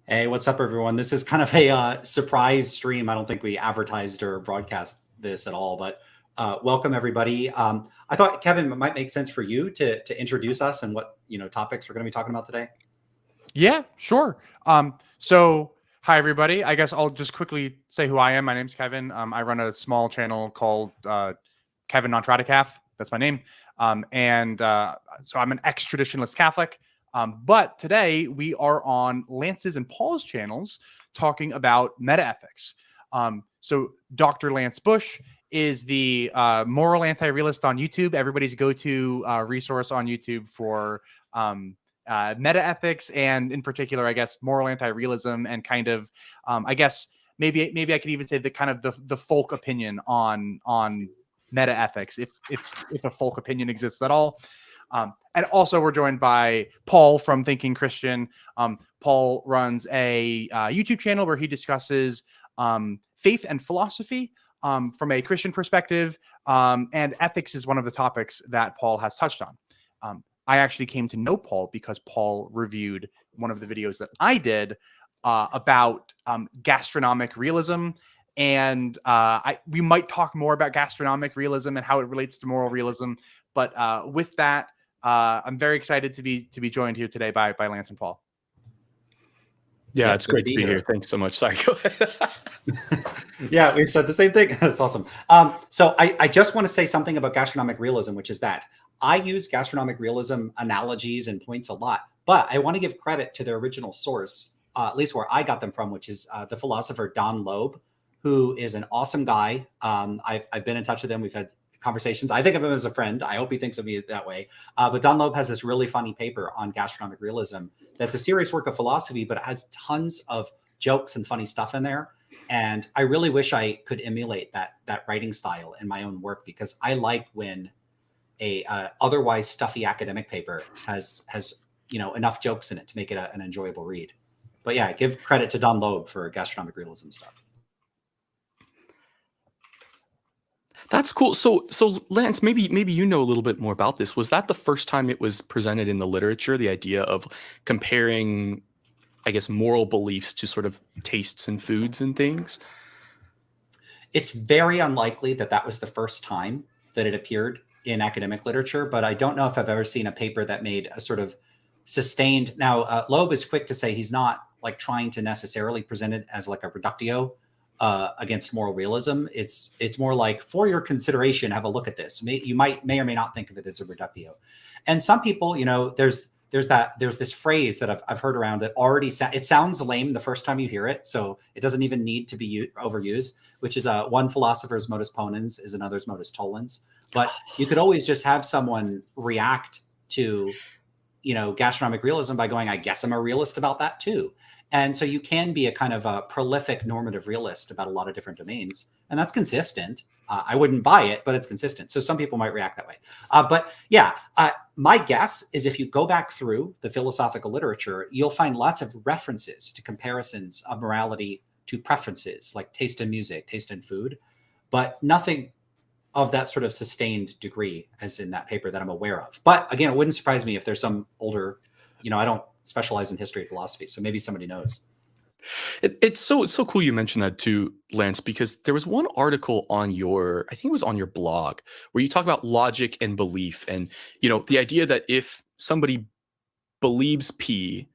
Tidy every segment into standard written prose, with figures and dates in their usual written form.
Hey, what's up, everyone? This is kind of a surprise stream. I don't think we advertised or broadcast this at all, but welcome everybody. I thought Kevin, it might make sense for you to introduce us and what topics we're going to be talking about today. Yeah, sure. So hi everybody. I guess I'll just quickly say who I am. My name's Kevin. I run a small channel called Kevin Nontradicaf. That's my name. So I'm an ex-traditionalist Catholic. But today we are on Lance's and Paul's channels talking about metaethics. So Dr. Lance Bush is the moral anti-realist on YouTube, everybody's go-to resource on YouTube for metaethics, and in particular, I guess, moral anti-realism, and kind of, I guess, maybe I could even say the kind of the folk opinion on metaethics, if a folk opinion exists at all. And also we're joined by Paul from Thinking Christian. Paul runs a YouTube channel where he discusses faith and philosophy from a Christian perspective, and ethics is one of the topics that Paul has touched on. I actually came to know Paul because Paul reviewed one of the videos that I did about gastronomic realism. And we might talk more about gastronomic realism and how it relates to moral realism. But with that, I'm very excited to be joined here today by Lance and Paul. Yeah, it's great to be here. Thanks so much. Sorry, go ahead. Yeah, we said the same thing. That's awesome. So I just want to say something about gastronomic realism, which is that I use gastronomic realism analogies and points a lot, but I want to give credit to their original source, at least where I got them from, which is the philosopher Don Loeb, who is an awesome guy. I've been in touch with him. We've had conversations. I think of him as a friend. I hope he thinks of me that way. But Don Loeb has this really funny paper on gastronomic realism that's a serious work of philosophy, but it has tons of jokes and funny stuff in there. And I really wish I could emulate that writing style in my own work, because I like when a otherwise stuffy academic paper has enough jokes in it to make it an enjoyable read. But yeah, give credit to Don Loeb for gastronomic realism stuff. That's cool. So Lance, maybe you know a little bit more about this. Was that the first time it was presented in the literature, the idea of comparing, I guess, moral beliefs to sort of tastes and foods and things? It's very unlikely that was the first time that it appeared in academic literature, but I don't know if I've ever seen a paper that made a sort of sustained. Now, Loeb is quick to say he's not like trying to necessarily present it as like a reductio against moral realism. It's more like, for your consideration, have a look at this. You may or may not think of it as a reductio. And some people, there's this phrase that I've heard around that already it sounds lame the first time you hear it, so it doesn't even need to be overused, which is one philosopher's modus ponens is another's modus tollens. But you could always just have someone react to gastronomic realism by going, I guess I'm a realist about that too. And so you can be a kind of a prolific normative realist about a lot of different domains. And that's consistent. I wouldn't buy it, but it's consistent. So some people might react that way. But yeah, my guess is if you go back through the philosophical literature, you'll find lots of references to comparisons of morality to preferences, like taste in music, taste in food, but nothing of that sort of sustained degree as in that paper that I'm aware of. But again, it wouldn't surprise me if there's some older, I don't specialize in history of philosophy, so maybe somebody knows. It's so cool you mentioned that too, Lance, because there was one article on I think it was on your blog, where you talk about logic and belief, and the idea that if somebody believes P,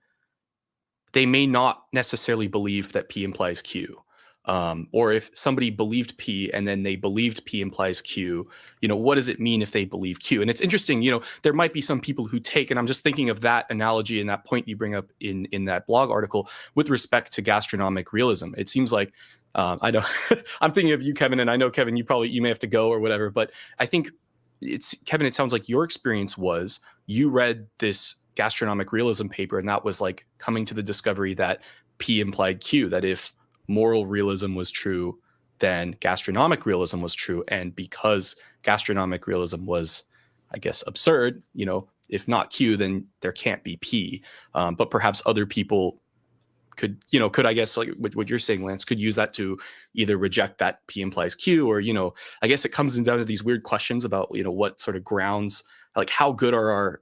they may not necessarily believe that P implies Q. Or if somebody believed P and then they believed P implies Q, what does it mean if they believe Q? And it's interesting, there might be some people who take, and I'm just thinking of that analogy and that point you bring up in that blog article with respect to gastronomic realism. It seems like, I know I'm thinking of you, Kevin, and I know, Kevin, you may have to go or whatever, but I think Kevin, it sounds like your experience was you read this gastronomic realism paper, and that was like coming to the discovery that P implied Q, that if moral realism was true, then gastronomic realism was true. And because gastronomic realism was, I guess, absurd, if not Q, then there can't be P. But perhaps other people could I guess, like what you're saying, Lance, could use that to either reject that P implies Q, or, I guess it comes down to these weird questions about, what sort of grounds, like how good are our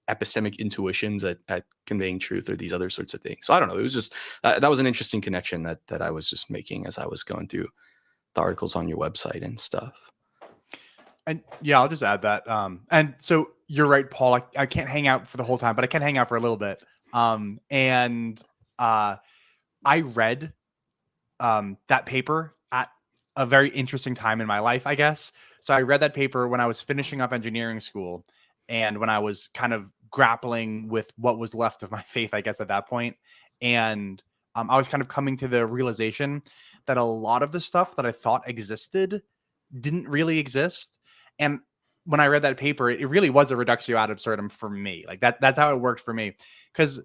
epistemic intuitions at conveying truth or these other sorts of things. So I don't know. It was just that was an interesting connection that I was just making as I was going through the articles on your website and stuff. And yeah, I'll just add that. And so you're right, Paul. I can't hang out for the whole time, but I can hang out for a little bit. I read that paper at a very interesting time in my life, I guess. So I read that paper when I was finishing up engineering school and when I was kind of grappling with what was left of my faith, I guess, at that point. And I was kind of coming to the realization that a lot of the stuff that I thought existed didn't really exist. And when I read that paper, it really was a reductio ad absurdum for me. Like that's how it worked for me. Because,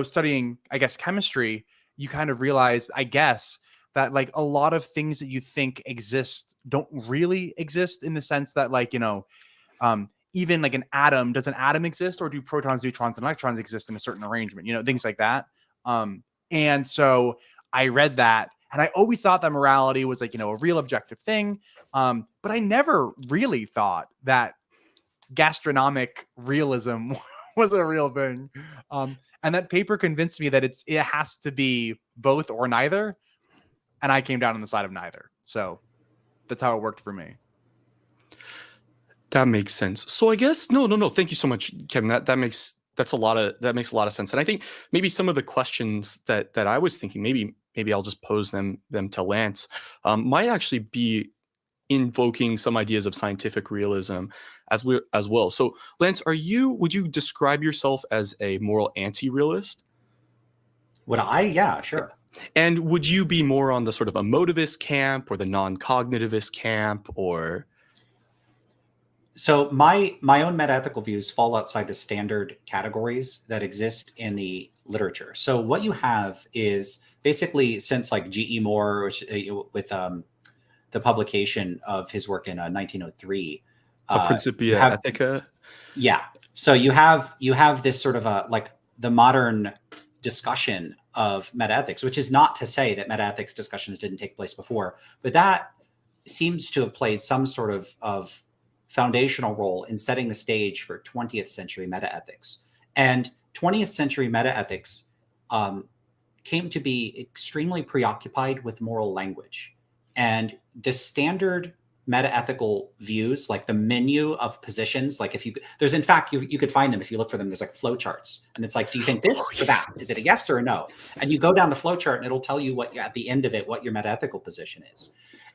studying, I guess, chemistry, you kind of realize, I guess, that like a lot of things that you think exist don't really exist, in the sense that, like, even like an atom, does an atom exist, or do protons, neutrons, and electrons exist in a certain arrangement? Things like that. And so I read that, and I always thought that morality was like, a real objective thing. But I never really thought that gastronomic realism was a real thing. And that paper convinced me that it has to be both or neither. And I came down on the side of neither. So that's how it worked for me. That makes sense. So I guess no. Thank you so much, Kevin. That makes a lot of sense. And I think maybe some of the questions that I was thinking, maybe I'll just pose them to Lance, might actually be invoking some ideas of scientific realism as well. So Lance, would you describe yourself as a moral anti-realist? Would I? Yeah, sure. And would you be more on the sort of emotivist camp or the non-cognitivist camp, or? So my own metaethical views fall outside the standard categories that exist in the literature. So what you have is basically, since like G.E. Moore, which, with the publication of his work in 1903, Principia Ethica. Yeah. So you have this sort of like the modern discussion of metaethics, which is not to say that metaethics discussions didn't take place before, but that seems to have played some sort of foundational role in setting the stage for 20th century metaethics. And 20th century metaethics came to be extremely preoccupied with moral language. And the standard metaethical views, like the menu of positions, like you could find them if you look for them. There's like flowcharts, and it's like, do you think this or that? Is it a yes or a no? And you go down the flowchart, and it'll tell you at the end of it what your metaethical position is.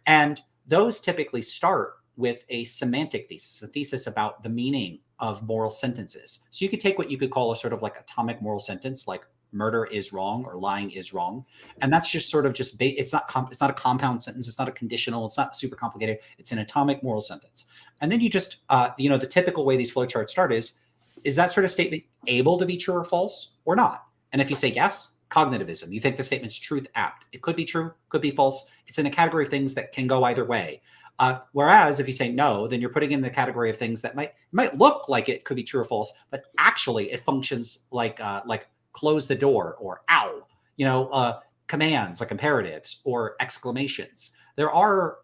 And those typically start with a semantic thesis, a thesis about the meaning of moral sentences. So you could take what you could call a sort of like atomic moral sentence, like murder is wrong or lying is wrong. And that's just sort of it's not a compound sentence. It's not a conditional. It's not super complicated. It's an atomic moral sentence. And then you just, the typical way these flowcharts start is that sort of statement able to be true or false or not? And if you say yes, cognitivism, you think the statement's truth apt. It could be true, could be false. It's in the category of things that can go either way. Whereas if you say no, then you're putting in the category of things that might look like it could be true or false, but actually it functions like close the door or ow, commands like imperatives or exclamations. There are,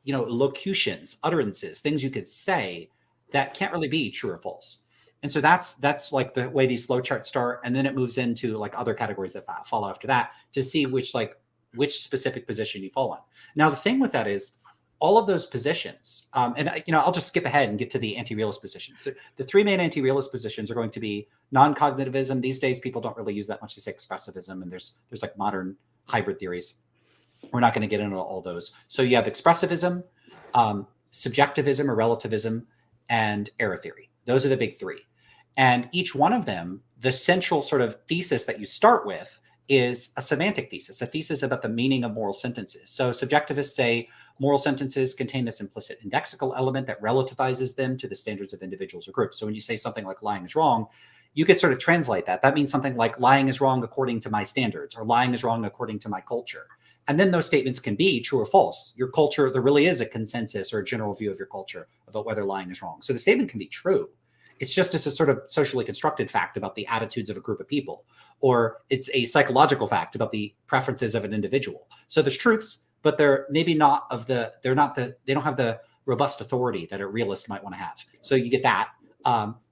locutions, utterances, things you could say that can't really be true or false. And so that's like the way these flowcharts start. And then it moves into like other categories that follow after that to see which specific position you fall on. Now, the thing with that is, all of those positions, I'll just skip ahead and get to the anti-realist positions. So the three main anti-realist positions are going to be non-cognitivism. These days, people don't really use that much. They say expressivism, and there's like modern hybrid theories. We're not going to get into all those. So you have expressivism, subjectivism or relativism, and error theory. Those are the big three. And each one of them, the central sort of thesis that you start with is a semantic thesis, a thesis about the meaning of moral sentences. So subjectivists say moral sentences contain this implicit indexical element that relativizes them to the standards of individuals or groups. So when you say something like lying is wrong, you could sort of translate that. That means something like lying is wrong according to my standards, or lying is wrong according to my culture. And then those statements can be true or false. Your culture, there really is a consensus or a general view of your culture about whether lying is wrong. So the statement can be true. It's just as a sort of socially constructed fact about the attitudes of a group of people, or it's a psychological fact about the preferences of an individual. So there's truths, but they're maybe they don't have the robust authority that a realist might want to have. So you get that.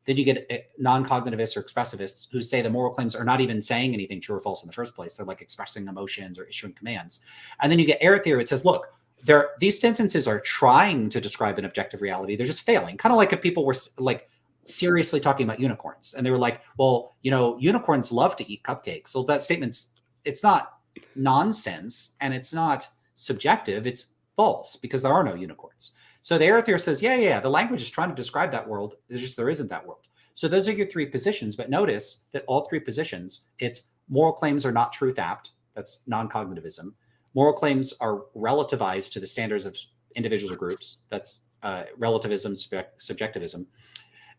Then you get non-cognitivists or expressivists who say the moral claims are not even saying anything true or false in the first place. They're like expressing emotions or issuing commands. And then you get error theory. It says, look, these sentences are trying to describe an objective reality. They're just failing. Kind of like if people were like seriously talking about unicorns and they were like, well, you know, unicorns love to eat cupcakes. So that it's not nonsense and it's not subjective. It's false because there are no unicorns. So the error theory says, yeah, the language is trying to describe that world. It's just there isn't that world. So those are your three positions. But notice that all three positions, it's moral claims are not truth apt. That's non-cognitivism. Moral claims are relativized to the standards of individuals or groups. That's relativism, subjectivism.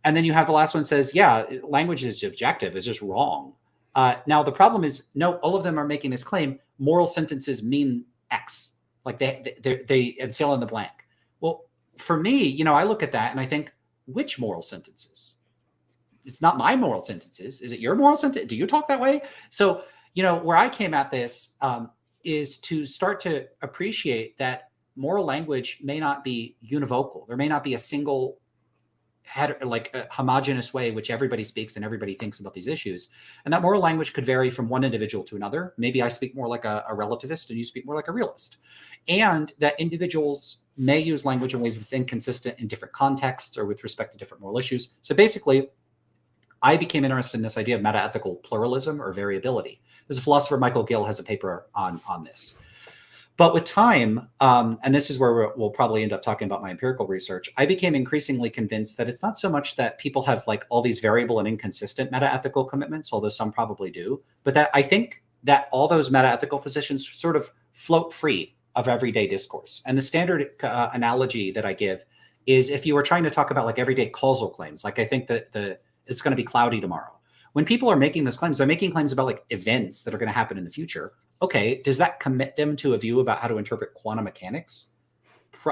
And then you have the last one says, yeah, language is objective. It's just wrong. Now, the problem is, no, all of them are making this claim. Moral sentences mean X. Like they fill in the blank. Well, for me, you know, I look at that and I think, which moral sentences? It's not my moral sentences. Is it your moral sentence? Do you talk that way? So, you know, where I came at this is to start to appreciate that moral language may not be univocal. There may not be a single like a homogenous way which everybody speaks and everybody thinks about these issues. And that moral language could vary from one individual to another. Maybe I speak more like a relativist and you speak more like a realist. And that individuals may use language in ways that's inconsistent in different contexts or with respect to different moral issues. So basically, I became interested in this idea of metaethical pluralism or variability. There's a philosopher, Michael Gill, has a paper on this. But with time, and this is where we'll probably end up talking about my empirical research, I became increasingly convinced that it's not so much that people have like all these variable and inconsistent metaethical commitments, although some probably do, but that I think that all those metaethical positions sort of float free of everyday discourse. And the standard analogy that I give is if you were trying to talk about like everyday causal claims, like I think that it's going to be cloudy tomorrow. When people are making those claims, they're making claims about like events that are going to happen in the future. Okay, does that commit them to a view about how to interpret quantum mechanics?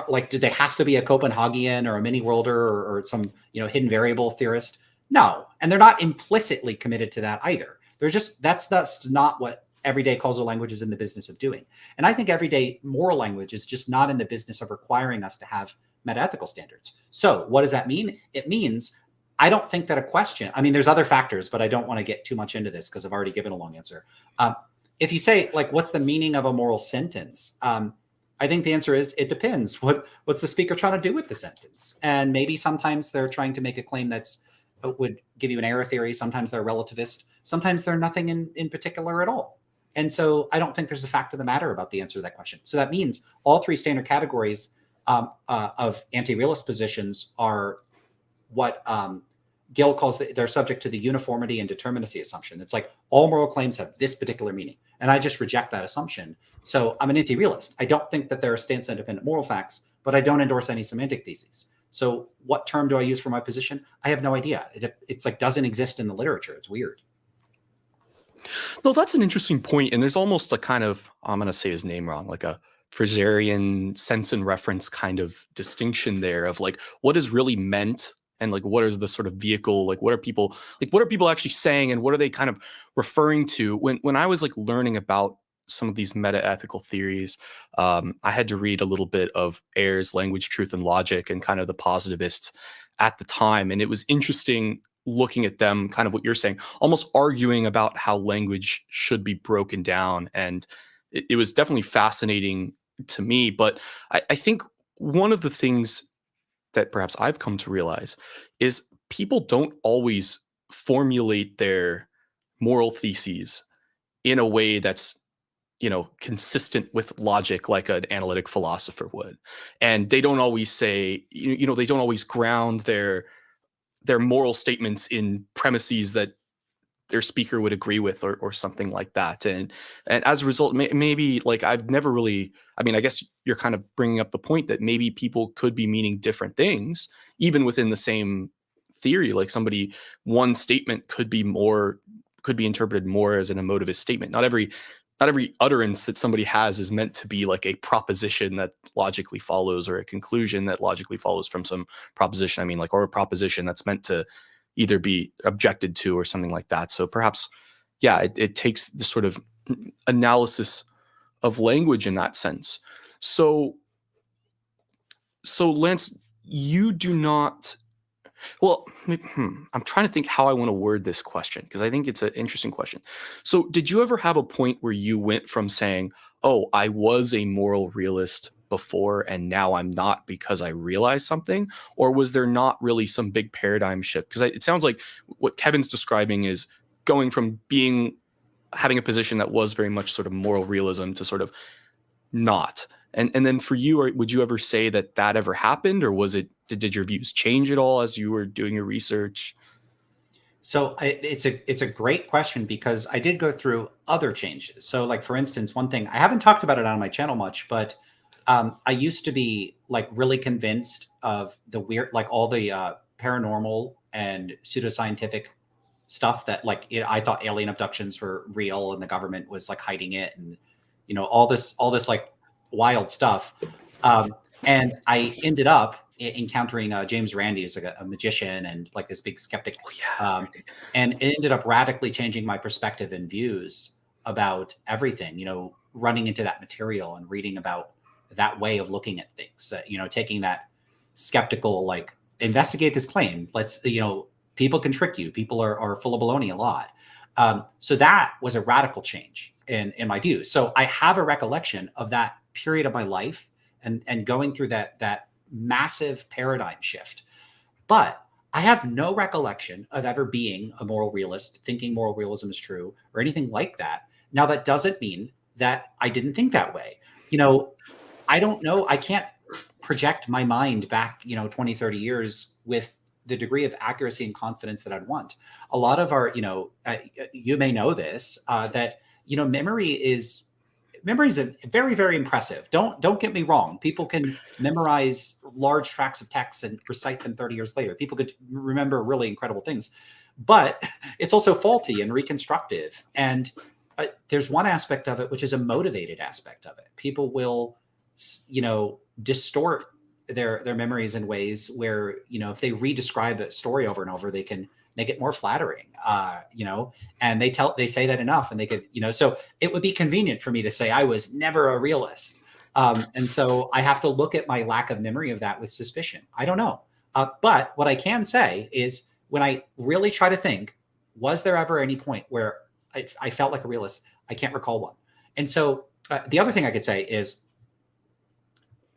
Like, did they have to be a Copenhagen or a mini worlder or some, you know, hidden variable theorist? No, and they're not implicitly committed to that either. They're just that's not what everyday causal language is in the business of doing. And I think everyday moral language is just not in the business of requiring us to have metaethical standards. So what does that mean? It means I don't think that a question, I mean, there's other factors, but I don't want to get too much into this because I've already given a long answer. If you say, like, what's the meaning of a moral sentence? I think the answer is it depends. What's the speaker trying to do with the sentence? And maybe sometimes they're trying to make a claim that's would give you an error theory. Sometimes they're relativist. Sometimes they're nothing in particular at all. And so I don't think there's a fact of the matter about the answer to that question. So that means all three standard categories of anti-realist positions are what Gill calls, they're subject to the uniformity and determinacy assumption. It's like all moral claims have this particular meaning. And I just reject that assumption. So I'm an anti-realist. I don't think that there are stance-independent moral facts, but I don't endorse any semantic theses. So what term do I use for my position? I have no idea. It's like doesn't exist in the literature. It's weird. No, that's an interesting point. And there's almost a kind of, I'm going to say his name wrong, like a Friserian sense and reference kind of distinction there of like what is really meant and like what is the sort of vehicle, like what are people actually saying and what are they kind of referring to? When I was like learning about some of these meta-ethical theories, I had to read a little bit of Ayer's Language, Truth, and Logic and kind of the positivists at the time. And it was interesting looking at them, kind of what you're saying, almost arguing about how language should be broken down. And it was definitely fascinating to me. But I think one of the things that perhaps I've come to realize is people don't always formulate their moral theses in a way that's, you know, consistent with logic like an analytic philosopher would. And they don't always say, you know, they don't always ground their moral statements in premises that their speaker would agree with or something like that. And as a result, maybe like I've never really, I mean, I guess you're kind of bringing up the point that maybe people could be meaning different things, even within the same theory. Like one statement could be interpreted more as an emotivist statement. Not every utterance that somebody has is meant to be like a proposition that logically follows or a conclusion that logically follows from some proposition. I mean, like, or a proposition that's meant to either be objected to or something like that. So perhaps, yeah, it takes the sort of analysis of language in that sense. So Lance, you do not Well, I'm trying to think how I want to word this question because I think it's an interesting question. So, did you ever have a point where you went from saying, "Oh, I was a moral realist before and now I'm not because I realized something," or was there not really some big paradigm shift? Because it sounds like what Kevin's describing is going from having a position that was very much sort of moral realism to sort of not. And then for you, would you ever say that that ever happened, or was it did your views change at all as you were doing your research? So it's a great question because I did go through other changes. So like for instance, one thing I haven't talked about it on my channel much, but I used to be like really convinced of the weird, like all the paranormal and pseudoscientific stuff that I thought alien abductions were real and the government was like hiding it, and all this like wild stuff. Um, and I ended up encountering James Randi, who's like a magician and like this big skeptic, Oh yeah. and it ended up radically changing my perspective and views about everything. Running into that material and reading about that way of looking at things. Taking that skeptical, like investigate this claim. Let's people can trick you. People are full of baloney a lot. So that was a radical change in my views. So I have a recollection of that period of my life and going through that massive paradigm shift. But I have no recollection of ever being a moral realist, thinking moral realism is true, or anything like that. Now, that doesn't mean that I didn't think that way. I don't know. I can't project my mind back, 20, 30 years with the degree of accuracy and confidence that I'd want. A lot of our, you may know this, that, memory is a very, very impressive. Don't get me wrong. People can memorize large tracts of text and recite them 30 years later. People could remember really incredible things, but it's also faulty and reconstructive. And there's one aspect of it, which is a motivated aspect of it. People will, distort their memories in ways where, if they re-describe a story over and over, they can make it more flattering, and they say that enough and they could, so it would be convenient for me to say I was never a realist. And so I have to look at my lack of memory of that with suspicion. I don't know. But what I can say is when I really try to think, was there ever any point where I felt like a realist? I can't recall one. And so the other thing I could say is,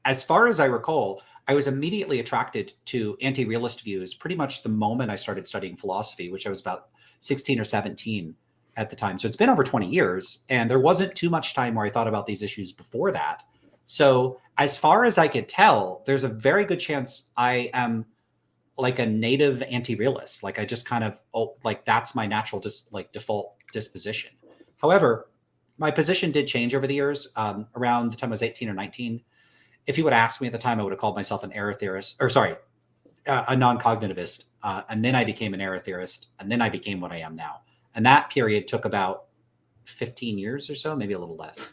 as far as I recall, I was immediately attracted to anti-realist views pretty much the moment I started studying philosophy, which I was about 16 or 17 at the time. So it's been over 20 years, and there wasn't too much time where I thought about these issues before that. So as far as I could tell, there's a very good chance I am like a native anti-realist. Like I just kind of, like that's my natural default disposition. However, my position did change over the years. Around the time I was 18 or 19, if you would ask me at the time, I would have called myself an error theorist, or sorry, a non-cognitivist. And then I became an error theorist, and then I became what I am now. And that period took about 15 years or so, maybe a little less.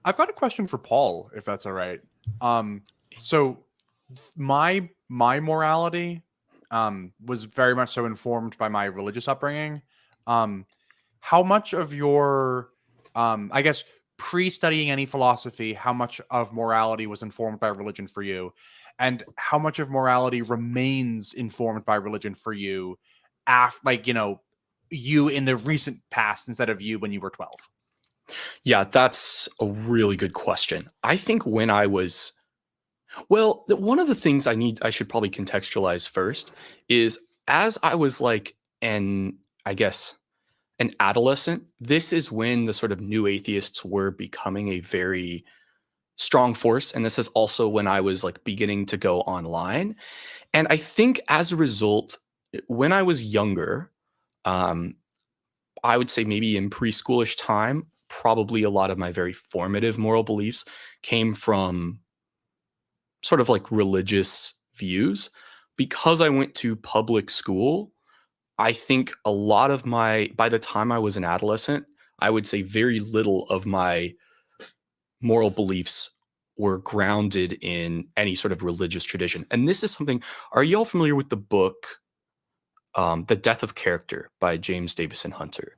I've got a question for Paul, if that's all right. So my morality was very much so informed by my religious upbringing. How much of your, I guess, pre-studying any philosophy, how much of morality was informed by religion for you, and how much of morality remains informed by religion for you after, like, you in the recent past instead of you when you were 12? Yeah, that's a really good question. I think when I was, well, one of the things I should probably contextualize first is as I was like I guess, an adolescent, this is when the sort of new atheists were becoming a very strong force. And this is also when I was like beginning to go online. And I think as a result, when I was younger, um, I would say maybe in preschoolish time, probably a lot of my very formative moral beliefs came from sort of like religious views. Because I went to public school, I think a lot of by the time I was an adolescent, I would say very little of my moral beliefs were grounded in any sort of religious tradition. And this is something, are you all familiar with the book, The Death of Character by James Davison Hunter?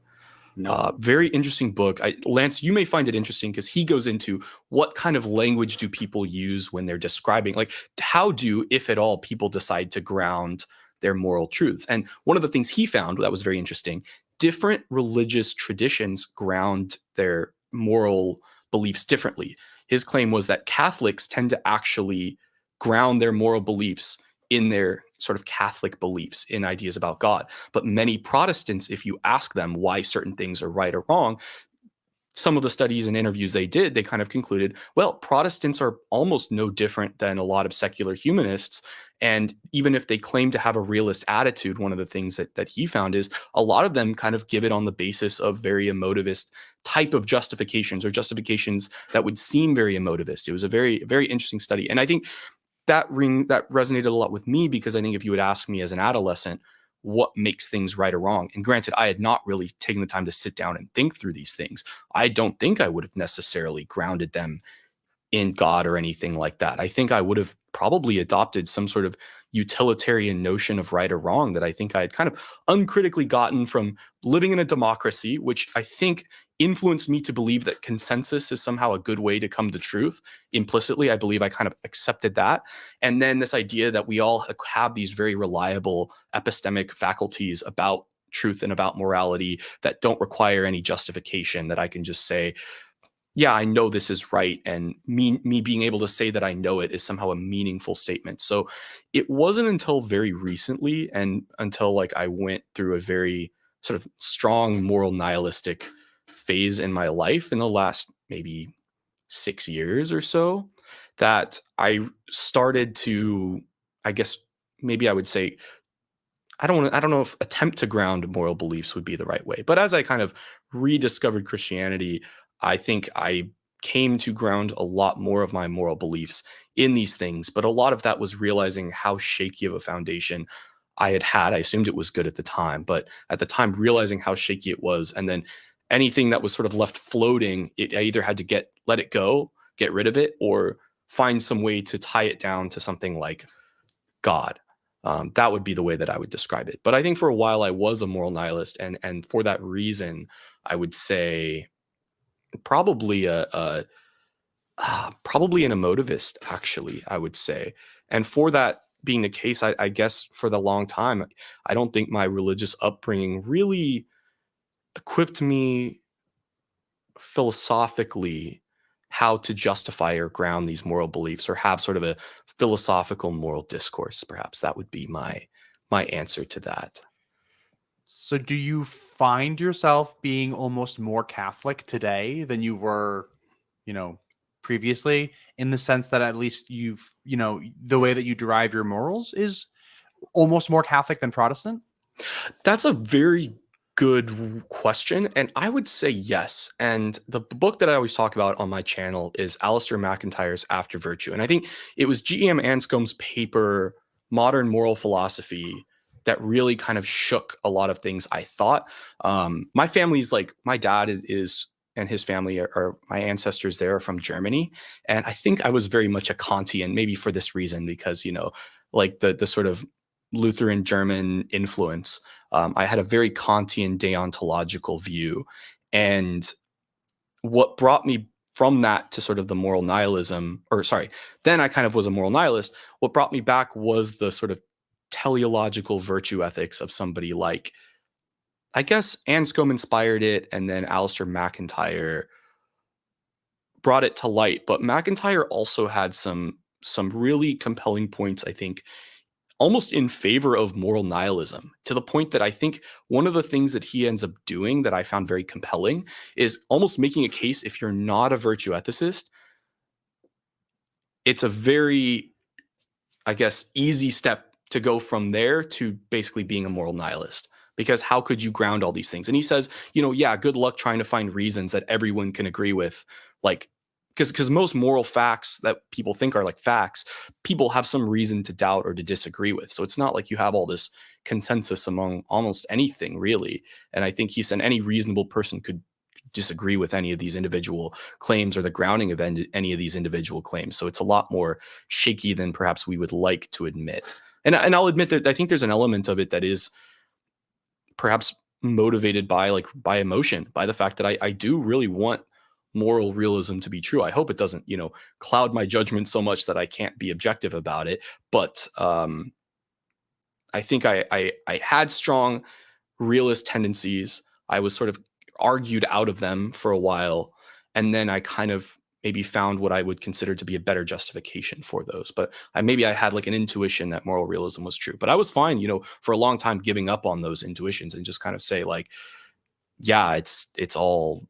No. Very interesting book. Lance, you may find it interesting because he goes into what kind of language do people use when they're describing, like how do, if at all, people decide to ground their moral truths. And one of the things he found that was very interesting, different religious traditions ground their moral beliefs differently. His claim was that Catholics tend to actually ground their moral beliefs in their sort of Catholic beliefs, in ideas about God. But many Protestants, if you ask them why certain things are right or wrong, some of the studies and interviews they did, they kind of concluded, well, Protestants are almost no different than a lot of secular humanists. And even if they claim to have a realist attitude, one of the things that he found is a lot of them kind of give it on the basis of very emotivist type of justifications, or justifications that would seem very emotivist. It was a very, very interesting study. And I think that resonated a lot with me, because I think if you had asked me as an adolescent, what makes things right or wrong? And granted, I had not really taken the time to sit down and think through these things. I don't think I would have necessarily grounded them in God or anything like that. I think I would have probably adopted some sort of utilitarian notion of right or wrong that I think I had kind of uncritically gotten from living in a democracy, which I think influenced me to believe that consensus is somehow a good way to come to truth. Implicitly, I believe I kind of accepted that. And then this idea that we all have these very reliable epistemic faculties about truth and about morality that don't require any justification, that I can just say, yeah, I know this is right. And me being able to say that I know it is somehow a meaningful statement. So it wasn't until very recently, and until like I went through a very sort of strong moral nihilistic phase in my life in the last maybe 6 years or so, that I started to, I guess maybe I would say, I don't know if attempt to ground moral beliefs would be the right way. But as I kind of rediscovered Christianity, I think I came to ground a lot more of my moral beliefs in these things. But a lot of that was realizing how shaky of a foundation I had had. I assumed it was good at the time, but at the time realizing how shaky it was, and then anything that was sort of left floating, I either had to let it go, get rid of it, or find some way to tie it down to something like God. That would be the way that I would describe it. But I think for a while I was a moral nihilist, and for that reason, I would say probably probably an emotivist. Actually, I would say, and for that being the case, I guess for the long time, I don't think my religious upbringing really equipped me philosophically how to justify or ground these moral beliefs, or have sort of a philosophical moral discourse. Perhaps that would be my answer to that. So do you find yourself being almost more Catholic today than you were, previously, in the sense that at least the way that you derive your morals is almost more Catholic than Protestant? That's a very good question, and I would say yes. And the book that I always talk about on my channel is Alistair McIntyre's After Virtue. And I think it was G.E.M. Anscombe's paper, Modern Moral Philosophy, that really kind of shook a lot of things I thought. My family's like, my dad is and his family are my ancestors there are from Germany. And I think I was very much a Kantian, maybe for this reason, because, like the sort of Lutheran German influence. I had a very Kantian deontological view. And what brought me from that to sort of the moral nihilism, or sorry, then I kind of was a moral nihilist. What brought me back was the sort of teleological virtue ethics of somebody like, I guess Anscombe inspired it, and then Alistair McIntyre brought it to light. But McIntyre also had some really compelling points, I think, almost in favor of moral nihilism, to the point that I think one of the things that he ends up doing that I found very compelling is almost making a case, if you're not a virtue ethicist, it's a very, I guess, easy step to go from there to basically being a moral nihilist. Because how could you ground all these things? And he says, yeah, good luck trying to find reasons that everyone can agree with. Like, because most moral facts that people think are like facts, people have some reason to doubt or to disagree with. So it's not like you have all this consensus among almost anything, really. And I think he said any reasonable person could disagree with any of these individual claims, or the grounding of any of these individual claims. So it's a lot more shaky than perhaps we would like to admit. And I'll admit that I think there's an element of it that is perhaps motivated by emotion, by the fact that I do really want moral realism to be true. I hope it doesn't, cloud my judgment so much that I can't be objective about it. But I think I had strong realist tendencies. I was sort of argued out of them for a while, and then I kind of maybe found what I would consider to be a better justification for those. But maybe I had like an intuition that moral realism was true. But I was fine, for a long time giving up on those intuitions and just kind of say like, yeah, it's all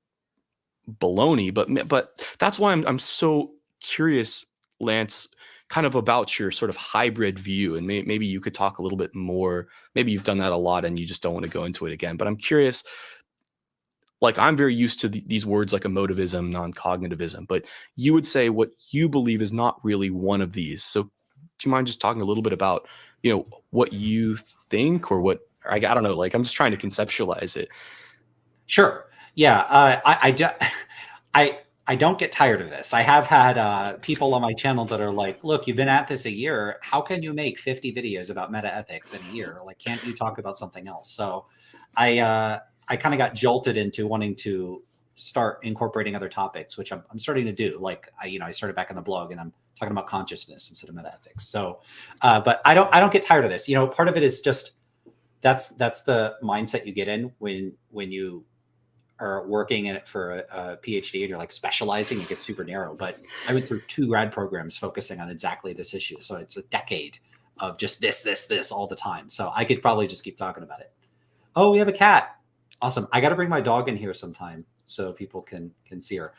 baloney. But that's why I'm so curious, Lance, kind of about your sort of hybrid view, and maybe you could talk a little bit more. Maybe you've done that a lot and you just don't want to go into it again. But I'm curious. Like, I'm very used to these words like emotivism, non-cognitivism, but you would say what you believe is not really one of these. So do you mind just talking a little bit about, what you think, or what, I don't know, like, I'm just trying to conceptualize it. Sure. Yeah. I don't get tired of this. I have had people on my channel that are like, look, you've been at this a year. How can you make 50 videos about metaethics in a year? Like, can't you talk about something else? So I kind of got jolted into wanting to start incorporating other topics, which I'm starting to do. Like I started back on the blog, and I'm talking about consciousness instead of metaethics. So, but I don't get tired of this. Part of it is just that's the mindset you get in when you are working in it for a PhD and you're like specializing. It gets super narrow. But I went through 2 grad programs focusing on exactly this issue. So it's a decade of just this all the time. So I could probably just keep talking about it. Oh, we have a cat. Awesome. I got to bring my dog in here sometime so people can see her.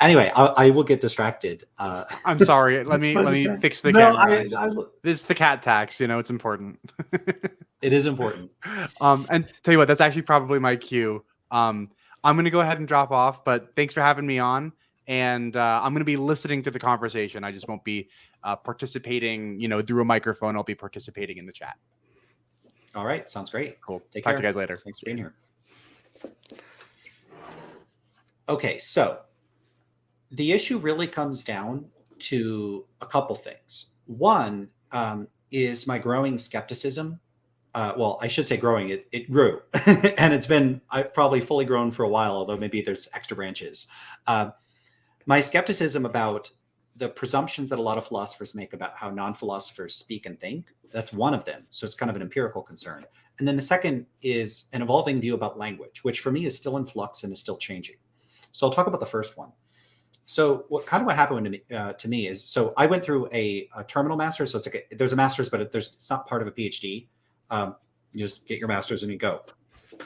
Anyway, I will get distracted. I'm sorry. Let me fix the camera. This is the cat tax. It's important. It is important. And tell you what, that's actually probably my cue. I'm going to go ahead and drop off, but thanks for having me on. And I'm going to be listening to the conversation. I just won't be participating, through a microphone. I'll be participating in the chat. All right. Sounds great. Cool. Talk to you guys later. Thanks for being here. Okay. So the issue really comes down to a couple things. One is my growing skepticism. Well, I should say growing. It grew, and it's been probably fully grown for a while, although maybe there's extra branches. My skepticism about the presumptions that a lot of philosophers make about how non-philosophers speak and think, that's one of them. So it's kind of an empirical concern. And then the second is an evolving view about language, which for me is still in flux and is still changing. So I'll talk about the first one. So what happened to me is, so I went through a terminal master's. So it's like there's a master's, but it's not part of a PhD. You just get your master's and you go.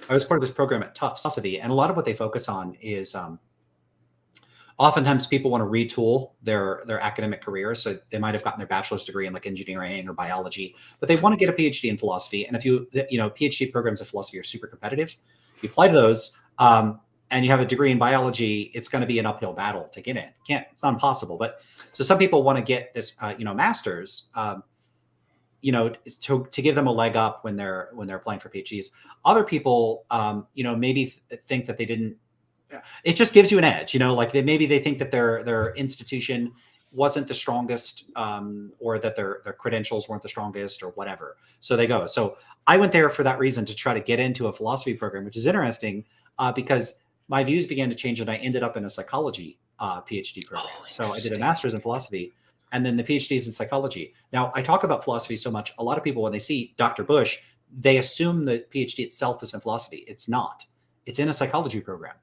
I was part of this program at Tufts Philosophy, and a lot of what they focus on is oftentimes people want to retool their academic careers. So they might have gotten their bachelor's degree in like engineering or biology, but they want to get a PhD in philosophy. And if PhD programs of philosophy are super competitive, you apply to those and you have a degree in biology, it's going to be an uphill battle to get in. It's not impossible. But so some people want to get this, master's, to give them a leg up when they're applying for PhDs. Other people, maybe think that they didn't. It just gives you an edge, like maybe they think that their institution wasn't the strongest, or that their credentials weren't the strongest, or whatever. So they go. So I went there for that reason, to try to get into a philosophy program, which is interesting because my views began to change, and I ended up in a psychology PhD program. So I did a master's in philosophy, and then the PhDs in psychology. Now, I talk about philosophy so much, a lot of people, when they see Dr. Bush, they assume the PhD itself is in philosophy. It's not. It's in a psychology program.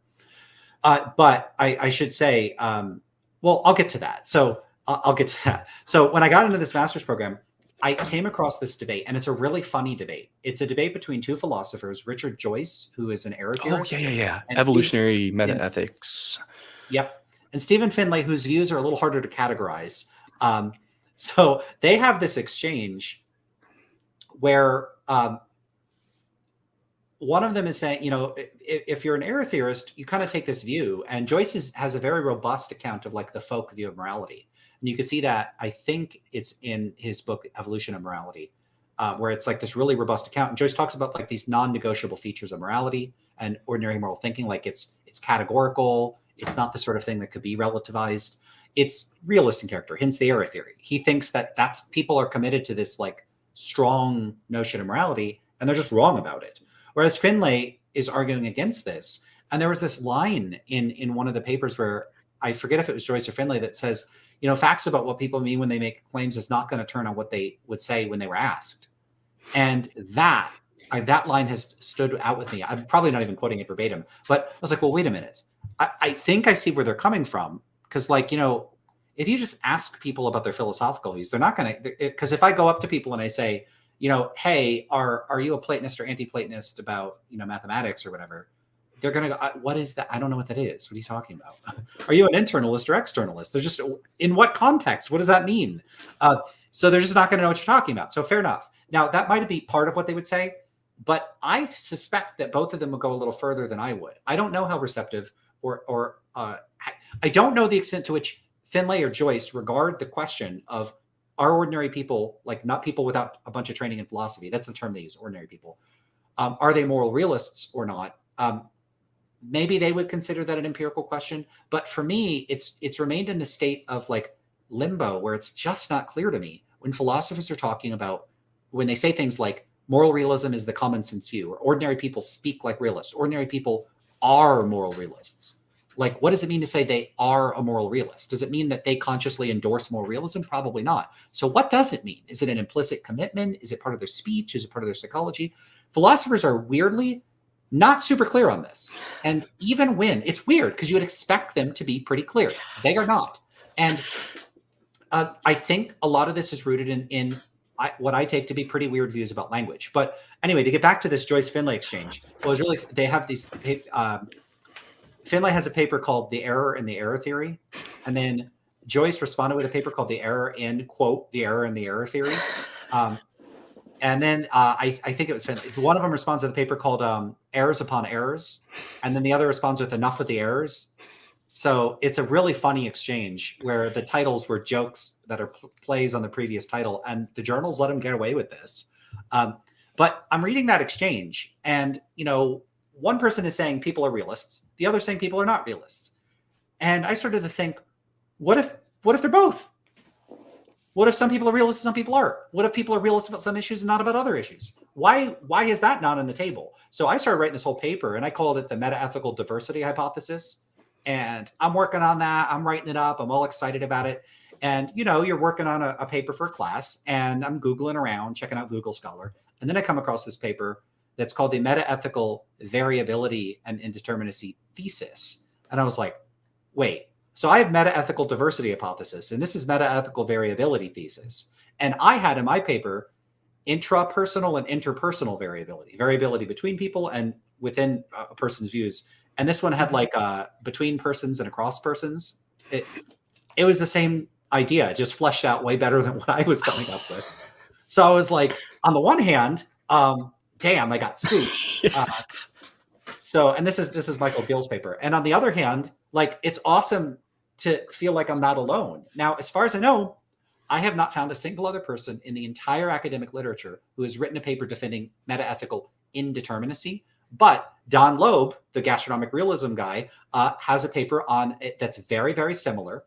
But I should say, well, I'll get to that. So I'll get to that. So when I got into this master's program, I came across this debate, and it's a really funny debate. It's a debate between 2 philosophers, Richard Joyce, who is an error theorist. Oh, yeah. Evolutionary metaethics. Yep. And Stephen Finlay, whose views are a little harder to categorize. So they have this exchange where one of them is saying, if you're an error theorist, you kind of take this view. And Joyce has a very robust account of like the folk view of morality. And you can see that, I think it's in his book, Evolution of Morality, where it's like this really robust account. And Joyce talks about like these non-negotiable features of morality and ordinary moral thinking. Like it's categorical. It's not the sort of thing that could be relativized. It's realist in character, hence the error theory. He thinks that people are committed to this like strong notion of morality, and they're just wrong about it. Whereas Finlay is arguing against this. And there was this line in one of the papers where I forget if it was Joyce or Finlay that says, facts about what people mean when they make claims is not going to turn on what they would say when they were asked. And that line has stood out with me. I'm probably not even quoting it verbatim, but I was like, well, wait a minute. I think I see where they're coming from. Because if you just ask people about their philosophical views, they're not going to, because if I go up to people and I say, hey, are you a Platonist or anti-Platonist about, mathematics or whatever? They're going to go, what is that? I don't know what that is. What are you talking about? Are you an internalist or externalist? They're just, in what context? What does that mean? So they're just not going to know what you're talking about. So fair enough. Now, that might be part of what they would say, but I suspect that both of them would go a little further than I would. I don't know how receptive I don't know the extent to which Finlay or Joyce regard the question of, are ordinary people, like not people without a bunch of training in philosophy, that's the term they use, ordinary people, are they moral realists or not? Maybe they would consider that an empirical question, but for me, it's remained in the state of like limbo, where it's just not clear to me when philosophers are talking about, when they say things like moral realism is the common sense view, or ordinary people speak like realists, ordinary people are moral realists. Like, what does it mean to say they are a moral realist? Does it mean that they consciously endorse moral realism? Probably not. So what does it mean? Is it an implicit commitment? Is it part of their speech? Is it part of their psychology? Philosophers are weirdly not super clear on this. And even when, it's weird because you would expect them to be pretty clear. They are not. And I think a lot of this is rooted in what I take to be pretty weird views about language. But anyway, to get back to this Joyce-Finlay exchange, well, it's really, they have these, Finlay has a paper called The Error in the Error Theory. And then Joyce responded with a paper called The Error in, quote, The Error in the Error Theory. And then I think it was Finlay. One of them responds with a paper called Errors Upon Errors. And then the other responds with Enough with the Errors. So it's a really funny exchange where the titles were jokes that are plays on the previous title, and the journals let them get away with this. But I'm reading that exchange, and one person is saying people are realists, the other saying people are not realists, and I started to think, what if they're both? What if some people are realists and some people aren't? What if people are realists about some issues and not about other issues? Why is that not on the table? So I started writing this whole paper, and I called it the metaethical diversity hypothesis. And I'm working on that. I'm writing it up. I'm all excited about it. And, you're working on a paper for a class, and I'm Googling around, checking out Google Scholar. And then I come across this paper that's called the Metaethical Variability and Indeterminacy Thesis. And I was like, wait, so I have metaethical diversity hypothesis, and this is metaethical variability thesis. And I had in my paper intrapersonal and interpersonal variability between people and within a person's views. And this one had like between persons and across persons. It was the same idea, just fleshed out way better than what I was coming up with. So I was like, on the one hand, damn, I got scooped. And this is Michael Gill's paper. And on the other hand, like, it's awesome to feel like I'm not alone. Now, as far as I know, I have not found a single other person in the entire academic literature who has written a paper defending metaethical indeterminacy. But Don Loeb, the gastronomic realism guy, has a paper on it that's very, very similar.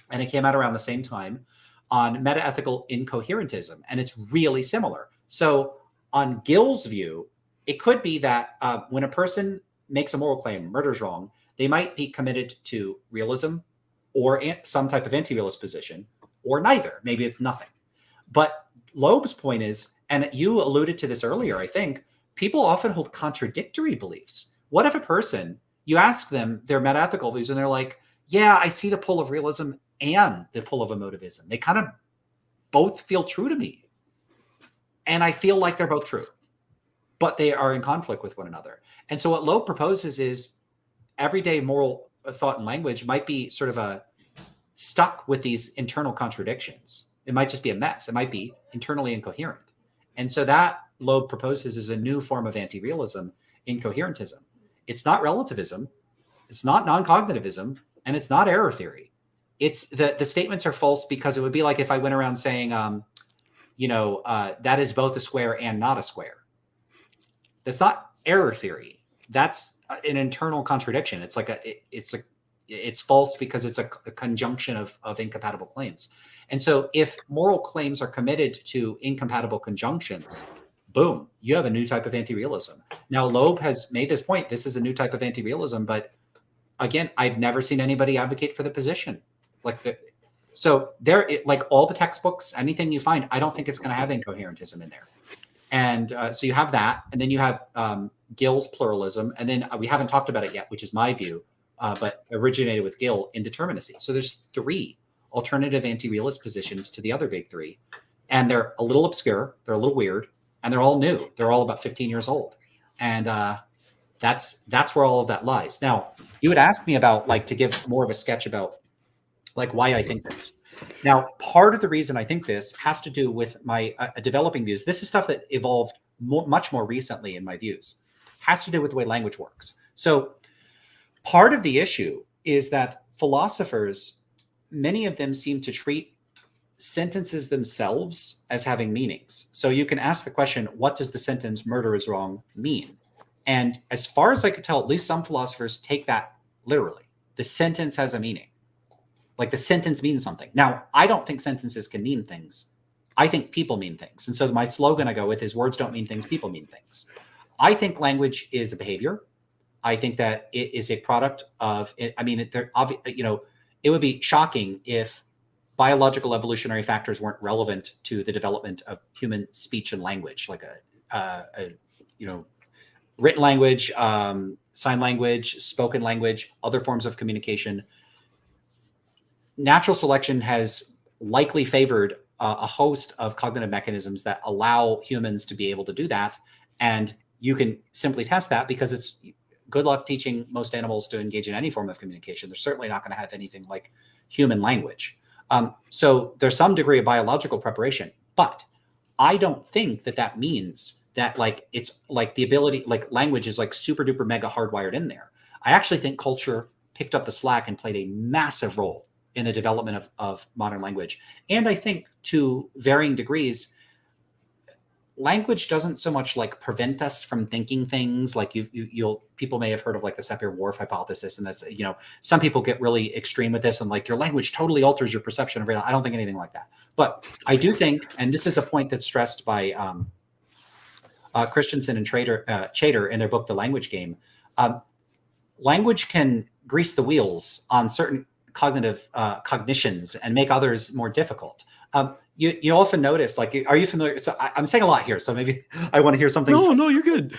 And it came out around the same time on metaethical incoherentism. And it's really similar. So on Gill's view, it could be that when a person makes a moral claim, murder's wrong, they might be committed to realism or some type of anti-realist position, or neither. Maybe it's nothing. But Loeb's point is, and you alluded to this earlier, I think, people often hold contradictory beliefs. What if a person, you ask them their metaethical views, and they're like, yeah, I see the pull of realism and the pull of emotivism. They kind of both feel true to me. And I feel like they're both true, but they are in conflict with one another. And so what Loeb proposes is everyday moral thought and language might be sort of stuck with these internal contradictions. It might just be a mess. It might be internally incoherent. And so that Loeb proposes is a new form of anti-realism, incoherentism. It's not relativism, it's not non-cognitivism, and it's not error theory. It's the statements are false because it would be like if I went around saying, that is both a square and not a square. That's not error theory. That's an internal contradiction. It's like it's false because it's a conjunction of incompatible claims. And so if moral claims are committed to incompatible conjunctions, boom, you have a new type of anti-realism. Now, Loeb has made this point. This is a new type of anti-realism, but again, I've never seen anybody advocate for the position. So there, like all the textbooks, anything you find, I don't think it's going to have incoherentism in there. And so you have that, and then you have Gill's pluralism, and then we haven't talked about it yet, which is my view, but originated with Gill, indeterminacy. So there's 3 alternative anti-realist positions to the other big 3, and they're a little obscure, they're a little weird, and they're all new. They're all about 15 years old, and that's where all of that lies. Now, you would ask me about, like, to give more of a sketch about like why I think this. Now, part of the reason I think this has to do with my developing views. This is stuff that evolved much more recently in my views. Has to do with the way language works. So part of the issue is that philosophers, many of them seem to treat sentences themselves as having meanings. So you can ask the question, what does the sentence "murder is wrong" mean? And as far as I could tell, at least some philosophers take that literally. The sentence has a meaning. Like the sentence means something. Now, I don't think sentences can mean things. I think people mean things. And so my slogan I go with is words don't mean things, people mean things. I think language is a behavior. I think that it is a product of it. I mean, it would be shocking if biological evolutionary factors weren't relevant to the development of human speech and language, like written language, sign language, spoken language, other forms of communication. Natural selection has likely favored a host of cognitive mechanisms that allow humans to be able to do that. And you can simply test that because it's good luck teaching most animals to engage in any form of communication. They're certainly not going to have anything like human language. So there's some degree of biological preparation, but I don't think that that means that like it's like the ability, like language is like super duper mega hardwired in there. I actually think culture picked up the slack and played a massive role in the development of modern language. And I think to varying degrees, language doesn't so much like prevent us from thinking things. Like people may have heard of like the Sapir-Whorf hypothesis, and that's, some people get really extreme with this and like your language totally alters your perception of reality. I don't think anything like that. But I do think, and this is a point that's stressed by Christensen and Chater in their book, The Language Game, language can grease the wheels on certain cognitive cognitions and make others more difficult. You often notice, like, are you familiar? So I'm saying a lot here, so maybe I want to hear something. No, you're good.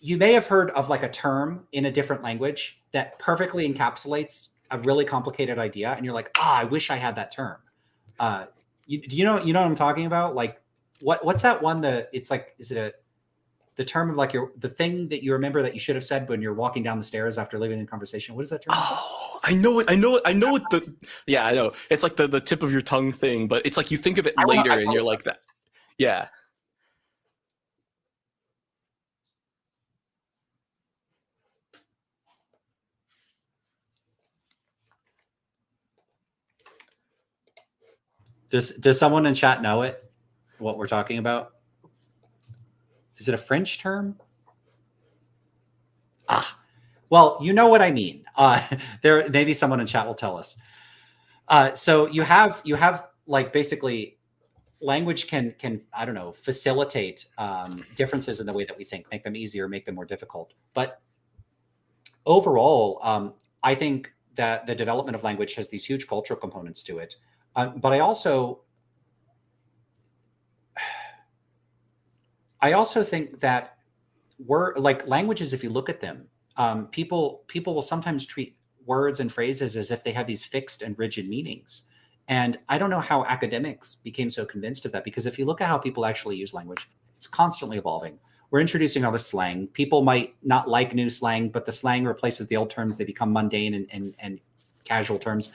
You may have heard of like a term in a different language that perfectly encapsulates a really complicated idea, and you're like, I wish I had that term. Do you know what I'm talking about? Like, what's that one? It's like, is it the term of like the thing that you remember that you should have said when you're walking down the stairs after leaving a conversation? What is that term? Oh, I know it. I know it. Yeah, I know. It's like the tip of your tongue thing, but it's like you think of it later and you're like that. Yeah. Does someone in chat know it? What we're talking about? Is it a French term? Well, you know what I mean. There, maybe someone in chat will tell us. So you have like basically language can I don't know, facilitate differences in the way that we think, make them easier, make them more difficult. But overall, I think that the development of language has these huge cultural components to it. But I also think that like languages, if you look at them, people will sometimes treat words and phrases as if they have these fixed and rigid meanings. And I don't know how academics became so convinced of that, because if you look at how people actually use language, it's constantly evolving. We're introducing all this slang. People might not like new slang, but the slang replaces the old terms. They become mundane and casual terms.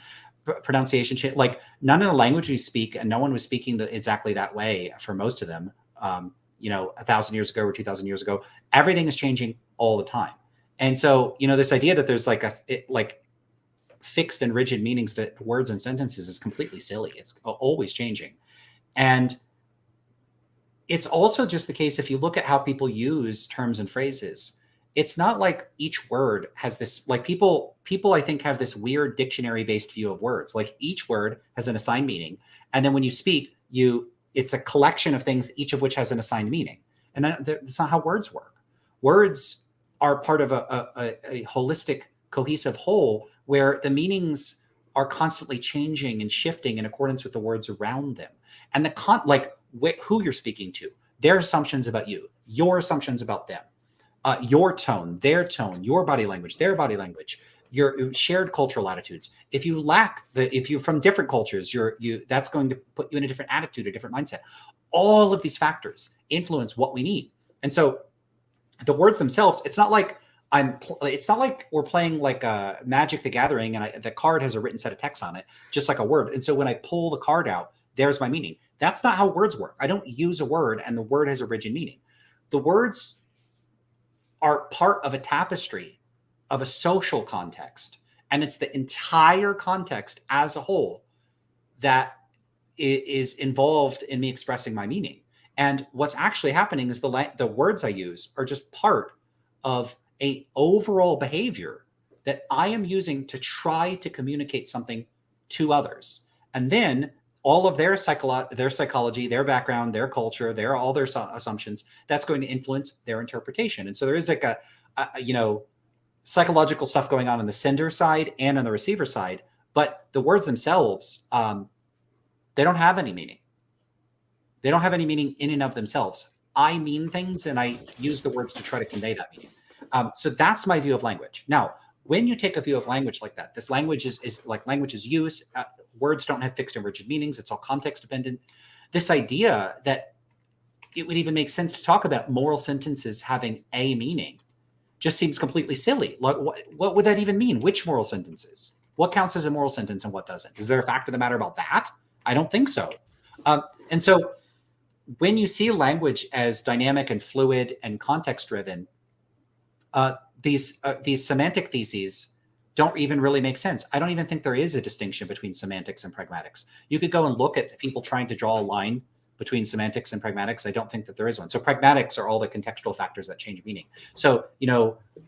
Pronunciation change. Like none of the language we speak, and no one was speaking exactly that way for most of them. 1,000 years ago or 2,000 years ago, everything is changing all the time. And so, this idea that there's like fixed and rigid meanings to words and sentences is completely silly. It's always changing. And it's also just the case, if you look at how people use terms and phrases, it's not like each word has this, like people I think have this weird dictionary based view of words. Like each word has an assigned meaning. And then when you speak, you It's a collection of things, each of which has an assigned meaning. And that's not how words work. Words are part of a holistic, cohesive whole where the meanings are constantly changing and shifting in accordance with the words around them. And who you're speaking to, their assumptions about you, your assumptions about them, your tone, their tone, your body language, their body language, your shared cultural attitudes. If you're from different cultures, that's going to put you in a different attitude, a different mindset. All of these factors influence what we need. And so the words themselves, it's not like we're playing like Magic the Gathering and the card has a written set of text on it, just like a word. And so when I pull the card out, there's my meaning. That's not how words work. I don't use a word and the word has a rigid meaning. The words are part of a tapestry of a social context. And it's the entire context as a whole that is involved in me expressing my meaning. And what's actually happening is the words I use are just part of a overall behavior that I am using to try to communicate something to others. And then all of their psychology, their background, their culture, all their assumptions, that's going to influence their interpretation. And so there is like a psychological stuff going on the sender side and on the receiver side, but the words themselves, they don't have any meaning. They don't have any meaning in and of themselves. I mean things and I use the words to try to convey that meaning. So that's my view of language. Now, when you take a view of language like that, this language is like language is use. Words don't have fixed and rigid meanings. It's all context dependent. This idea that it would even make sense to talk about moral sentences having a meaning just seems completely silly. What would that even mean? Which moral sentences? What counts as a moral sentence and what doesn't? Is there a fact of the matter about that? I don't think so. And so when you see language as dynamic and fluid and context driven, these semantic theses don't even really make sense. I don't even think there is a distinction between semantics and pragmatics. You could go and look at people trying to draw a line between semantics and pragmatics. I don't think that there is one. So pragmatics are all the contextual factors that change meaning. So,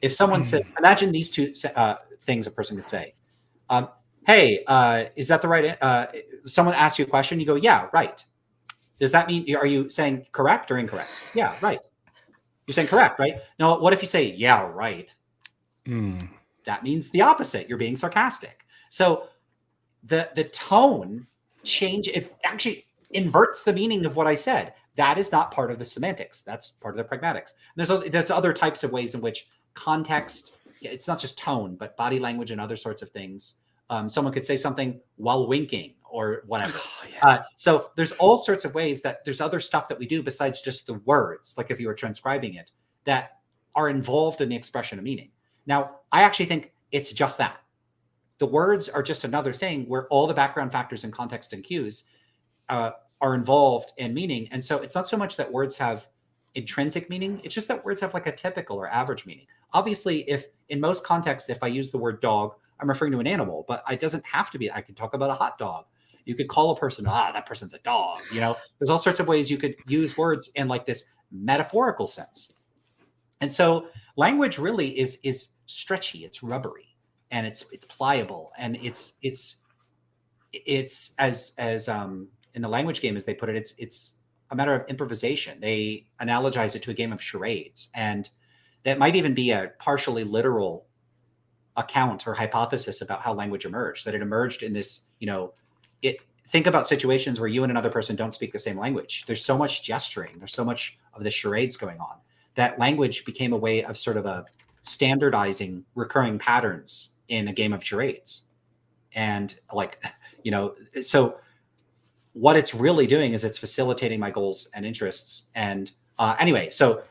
if someone says, imagine these two things a person could say. Hey, is that the right? Someone asks you a question, you go, yeah, right. Does that mean, are you saying correct or incorrect? Yeah, right. You're saying correct, right? Now, what if you say, yeah, right? That means the opposite. You're being sarcastic. So the tone change, it actually inverts the meaning of what I said. That is not part of the semantics. That's part of the pragmatics. And there's other types of ways in which context, it's not just tone, but body language and other sorts of things. Someone could say something while winking or whatever. Oh, yeah. So there's all sorts of ways that there's other stuff that we do besides just the words, like if you were transcribing it, that are involved in the expression of meaning. Now, I actually think it's just that. The words are just another thing where all the background factors and context and cues are involved in meaning. And so it's not so much that words have intrinsic meaning. It's just that words have like a typical or average meaning. Obviously, if in most contexts, if I use the word dog, I'm referring to an animal, but it doesn't have to be. I could talk about a hot dog. You could call a person, that person's a dog. There's all sorts of ways you could use words in like this metaphorical sense. And so language really is stretchy, it's rubbery, and it's pliable, and it's as in the language game, as they put it, it's a matter of improvisation. They analogize it to a game of charades, and that might even be a partially literal account or hypothesis about how language emerged, that it emerged in this, think about situations where you and another person don't speak the same language. There's so much gesturing, there's so much of the charades going on, that language became a way of sort of a standardizing recurring patterns in a game of charades. And so what it's really doing is it's facilitating my goals and interests. And anyway, so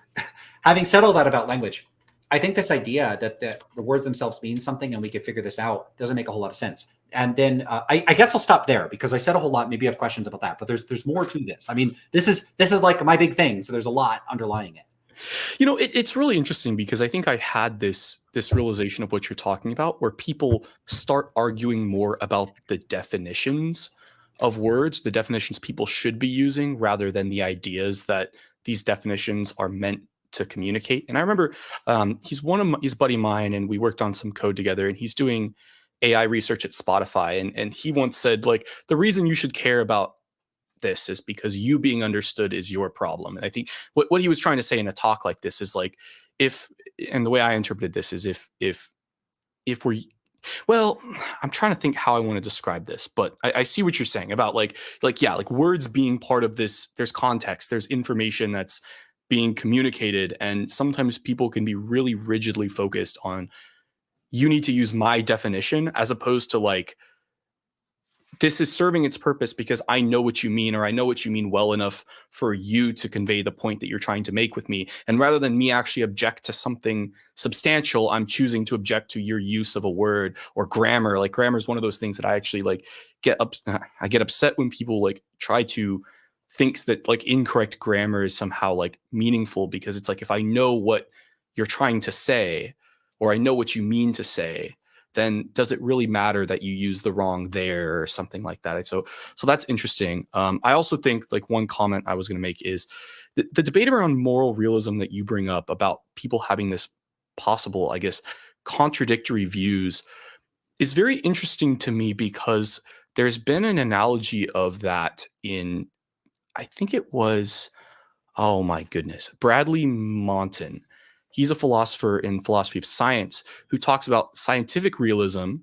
having said all that about language, I think this idea that the words themselves mean something and we could figure this out doesn't make a whole lot of sense. And then I guess I'll stop there because I said a whole lot. Maybe you have questions about that, but there's more to this. I mean, this is like my big thing. So there's a lot underlying it. It's really interesting because I think I had this realization of what you're talking about, where people start arguing more about the definitions of words, the definitions people should be using, rather than the ideas that these definitions are meant to communicate. And I remember he's he's a buddy of mine, and we worked on some code together, and he's doing AI research at Spotify. And he once said, like, the reason you should care about this is because you being understood is your problem. And I think what he was trying to say in a talk like this is like, if, and the way I interpreted this is if we're, well, I'm trying to think how I want to describe this, but I see what you're saying about yeah, like words being part of this. There's context, there's information that's being communicated, and sometimes people can be really rigidly focused on, you need to use my definition, as opposed to like, this is serving its purpose because I know what you mean, or I know what you mean well enough for you to convey the point that you're trying to make with me. And rather than me actually object to something substantial, I'm choosing to object to your use of a word or grammar. Like grammar is one of those things that I actually like I get upset when people like try to thinks that like incorrect grammar is somehow like meaningful, because it's like, if I know what you're trying to say, or I know what you mean to say, then does it really matter that you use the wrong there or something like that? So that's interesting. I also think like one comment I was going to make is the debate around moral realism that you bring up about people having this possible, I guess, contradictory views is very interesting to me, because there's been an analogy of that in, I think it was, oh my goodness, Bradley Monton. He's a philosopher in philosophy of science who talks about scientific realism,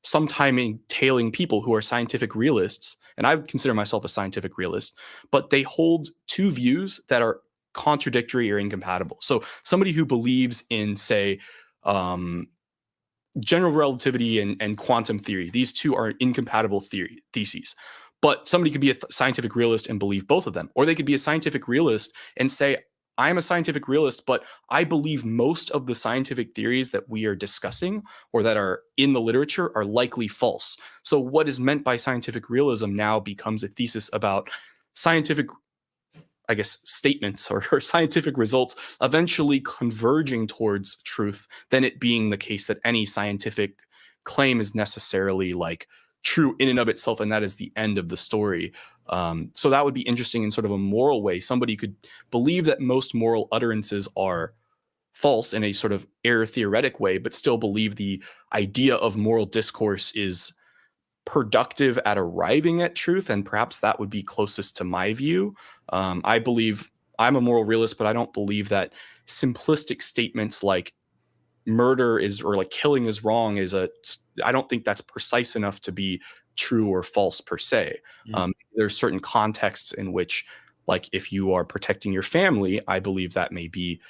sometime entailing people who are scientific realists. And I consider myself a scientific realist, but they hold two views that are contradictory or incompatible. So somebody who believes in, say, general relativity and quantum theory, these two are incompatible theses. But somebody could be a scientific realist and believe both of them. Or they could be a scientific realist and say, I'm a scientific realist, but I believe most of the scientific theories that we are discussing or that are in the literature are likely false. So what is meant by scientific realism now becomes a thesis about scientific, I guess, statements or scientific results eventually converging towards truth, than it being the case that any scientific claim is necessarily like true in and of itself, and that is the end of the story. So that would be interesting in sort of a moral way. Somebody could believe that most moral utterances are false in a sort of error theoretic way, but still believe the idea of moral discourse is productive at arriving at truth, and perhaps that would be closest to my view. I believe I'm a moral realist, but I don't believe that simplistic statements like murder is, or like killing is wrong I don't think that's precise enough to be true or false per se. There's certain contexts in which, like, if you are protecting your family, I believe that may be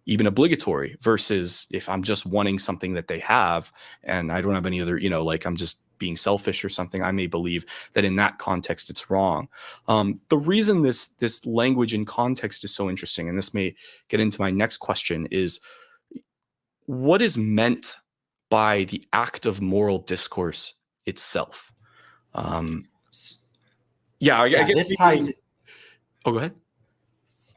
even obligatory, versus if I'm just wanting something that they have and I don't have any other, like I'm just being selfish or something, I may believe that in that context it's wrong. The reason this language and context is so interesting, and this may get into my next question, is what is meant by the act of moral discourse itself? I guess this ties. Oh, go ahead.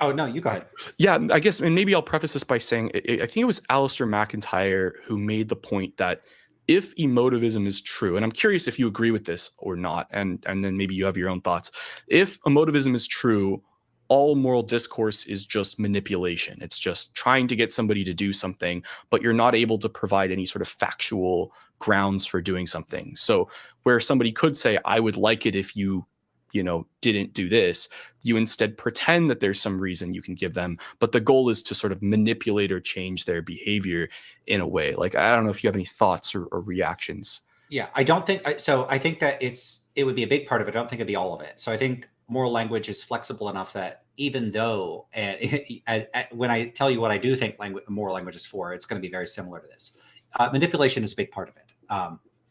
Oh, no, you go ahead. Yeah, I guess, and maybe I'll preface this by saying, I think it was Alistair McIntyre who made the point that if emotivism is true, and I'm curious if you agree with this or not, and then maybe you have your own thoughts. If emotivism is true, all moral discourse is just manipulation. It's just trying to get somebody to do something, but you're not able to provide any sort of factual grounds for doing something. So where somebody could say, I would like it if you didn't do this, you instead pretend that there's some reason you can give them, but the goal is to sort of manipulate or change their behavior in a way. Like, I don't know if you have any thoughts or reactions. Yeah, I don't think so. I think that it would be a big part of it. I don't think it'd be all of it. So I think moral language is flexible enough that even though, when I tell you what I do think moral language is for, it's going to be very similar to this. Manipulation is a big part of it,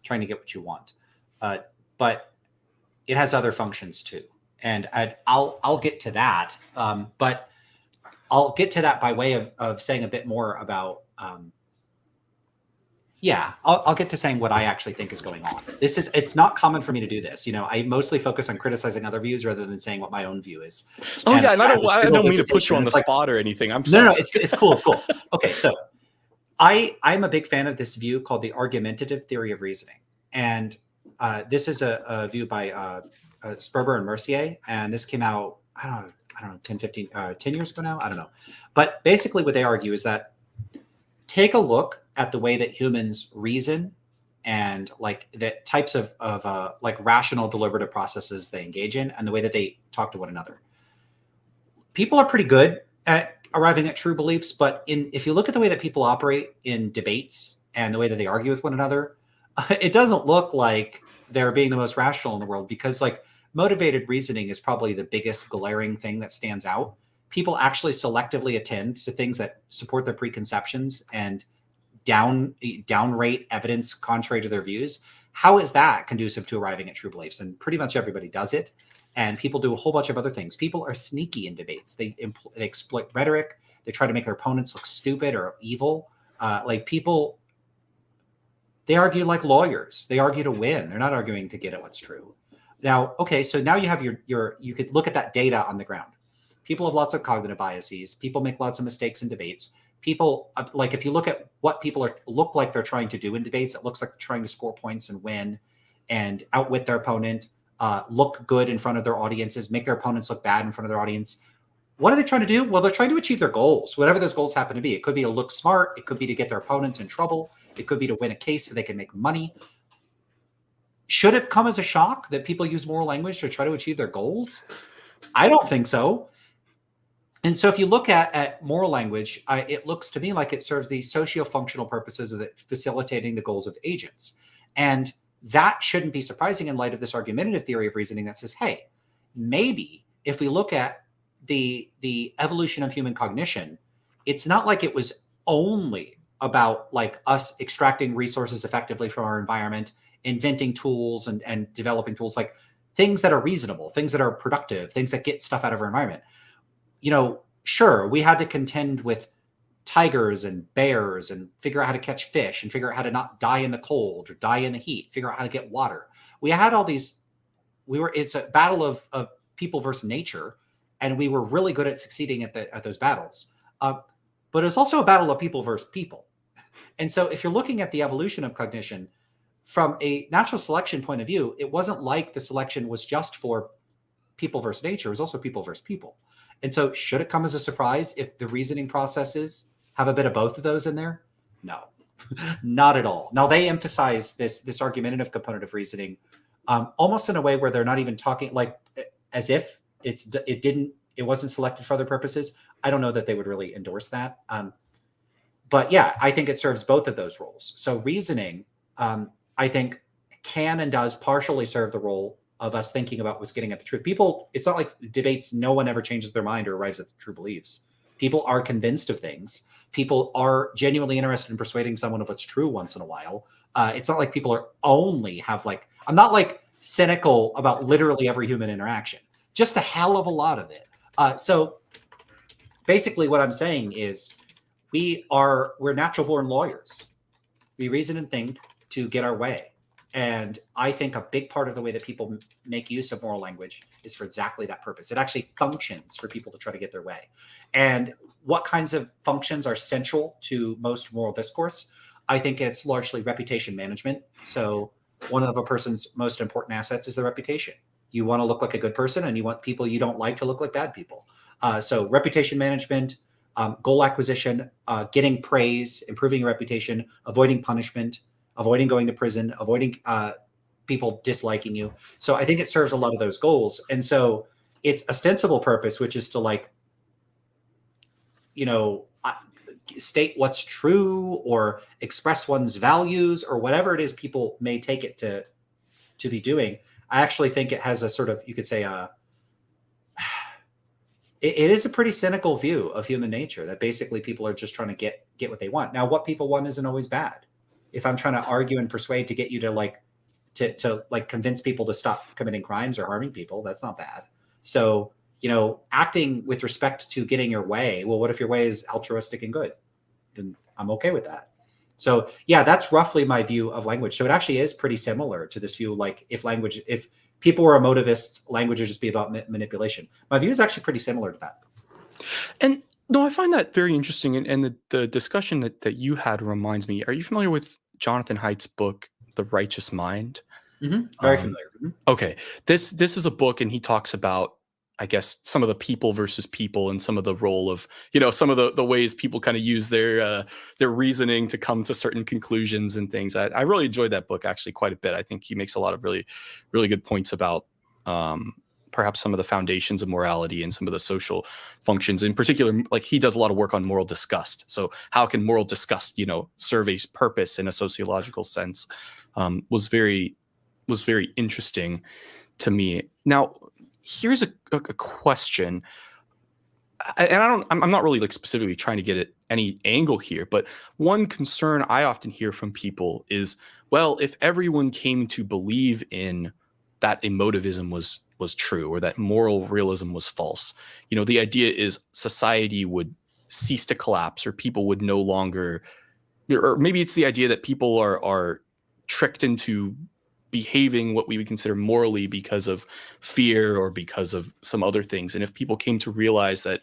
trying to get what you want. But it has other functions too. And I'll get to that. But I'll get to that by way of saying a bit more about, I'll get to saying what I actually think is going on. It's not common for me to do this. I mostly focus on criticizing other views rather than saying what my own view is. And I don't mean to put you on the spot or anything. I'm sorry. No, it's cool. It's cool. Okay. So I'm a big fan of this view called the argumentative theory of reasoning. And this is a view by Sperber and Mercier. And this came out, I don't know, 10 years ago now. I don't know. But basically what they argue is that take a look at the way that humans reason and like the types of like rational deliberative processes they engage in and the way that they talk to one another. People are pretty good at arriving at true beliefs, but if you look at the way that people operate in debates and the way that they argue with one another, it doesn't look like they're being the most rational in the world, because like motivated reasoning is probably the biggest glaring thing that stands out. People actually selectively attend to things that support their preconceptions and downrate evidence contrary to their views. How is that conducive to arriving at true beliefs? And pretty much everybody does it. And people do a whole bunch of other things. People are sneaky in debates. They exploit rhetoric. They try to make their opponents look stupid or evil. Like people, they argue like lawyers. They argue to win. They're not arguing to get at what's true. Now, okay, so now you have you could look at that data on the ground. People have lots of cognitive biases. People make lots of mistakes in debates. People, like if you look at what people look like they're trying to do in debates, it looks like they're trying to score points and win and outwit their opponent, look good in front of their audiences, make their opponents look bad in front of their audience. What are they trying to do? Well, they're trying to achieve their goals, whatever those goals happen to be. It could be to look smart. It could be to get their opponents in trouble. It could be to win a case so they can make money. Should it come as a shock that people use moral language to try to achieve their goals? I don't think so. And so if you look at moral language, it looks to me like it serves the socio-functional purposes of facilitating the goals of agents. And that shouldn't be surprising in light of this argumentative theory of reasoning that says, hey, maybe if we look at the evolution of human cognition, it's not like it was only about like us extracting resources effectively from our environment, inventing tools and developing tools, like things that are reasonable, things that are productive, things that get stuff out of our environment. You know, sure, we had to contend with tigers and bears and figure out how to catch fish and figure out how to not die in the cold or die in the heat, figure out how to get water. We had all these, it's a battle of people versus nature. And we were really good at succeeding at those battles. But it's also a battle of people versus people. And so if you're looking at the evolution of cognition from a natural selection point of view, it wasn't like the selection was just for people versus nature. It was also people versus people. And so should it come as a surprise if the reasoning processes have a bit of both of those in there? No, not at all. Now they emphasize this argumentative component of reasoning almost in a way where they're not even talking like as if it wasn't selected for other purposes. I don't know that they would really endorse that. But yeah, I think it serves both of those roles. So reasoning, I think, can and does partially serve the role of us thinking about what's getting at the truth. People, it's not like debates, no one ever changes their mind or arrives at the true beliefs. People are convinced of things. People are genuinely interested in persuading someone of what's true once in a while. It's not like people are I'm not like cynical about literally every human interaction, just a hell of a lot of it. So basically what I'm saying is we're natural born lawyers. We reason and think to get our way. And I think a big part of the way that people make use of moral language is for exactly that purpose. It actually functions for people to try to get their way. And what kinds of functions are central to most moral discourse? I think it's largely reputation management. So one of a person's most important assets is their reputation. You want to look like a good person and you want people you don't like to look like bad people. So reputation management, goal acquisition, getting praise, improving your reputation, avoiding punishment, avoiding going to prison, avoiding people disliking you. So I think it serves a lot of those goals. And so its ostensible purpose, which is to state what's true or express one's values or whatever it is people may take it to be doing. I actually think it has a sort of, you could say, it is a pretty cynical view of human nature that basically people are just trying to get what they want. Now, what people want isn't always bad. If I'm trying to argue and persuade to get you to convince people to stop committing crimes or harming people, that's not bad. So, acting with respect to getting your way, well, what if your way is altruistic and good? Then I'm okay with that. So yeah, that's roughly my view of language. So it actually is pretty similar to this view. Like if people were emotivists, language would just be about manipulation. My view is actually pretty similar to that. And no, I find that very interesting. And the discussion that you had reminds me, are you familiar with Jonathan Haidt's book, The Righteous Mind? Mm-hmm. Very familiar. Mm-hmm. Okay. This is a book and he talks about I guess some of the people versus people and some of the role of, some of the ways people kind of use their reasoning to come to certain conclusions and things. I really enjoyed that book actually quite a bit. I think he makes a lot of really, really good points about perhaps some of the foundations of morality and some of the social functions. In particular, like he does a lot of work on moral disgust. So how can moral disgust, serve a purpose in a sociological sense, was very interesting to me. Now, here's a question, and I'm not really like specifically trying to get at any angle here, but one concern I often hear from people is, well, if everyone came to believe in that emotivism was true or that moral realism was false, the idea is society would cease to collapse, or people would no longer, or maybe it's the idea that people are tricked into behaving what we would consider morally because of fear or because of some other things. And if people came to realize that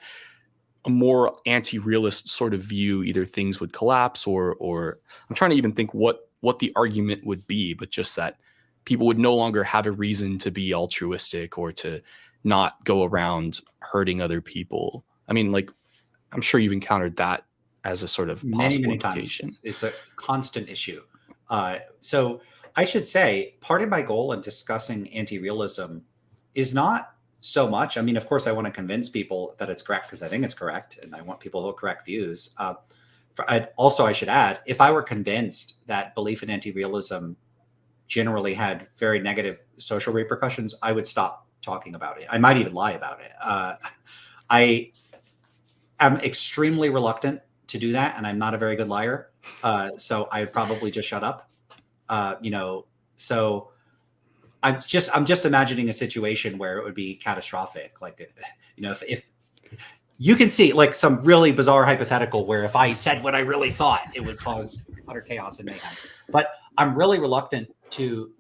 a more anti-realist sort of view, either things would collapse or I'm trying to even think what the argument would be, but just that people would no longer have a reason to be altruistic or to not go around hurting other people. I mean, like, I'm sure you've encountered that as a sort of possible many implication. times. It's a constant issue. So I should say part of my goal in discussing anti-realism is not so much, I mean, of course, I want to convince people that it's correct because I think it's correct, and I want people to hold correct views. Also, I should add, if I were convinced that belief in anti-realism generally had very negative social repercussions, I would stop talking about it. I might even lie about it. I am extremely reluctant to do that, and I'm not a very good liar. So I would probably just shut up. So I'm just imagining a situation where it would be catastrophic. Like, if you can see like some really bizarre hypothetical where if I said what I really thought, it would cause utter chaos and mayhem. But I'm really reluctant to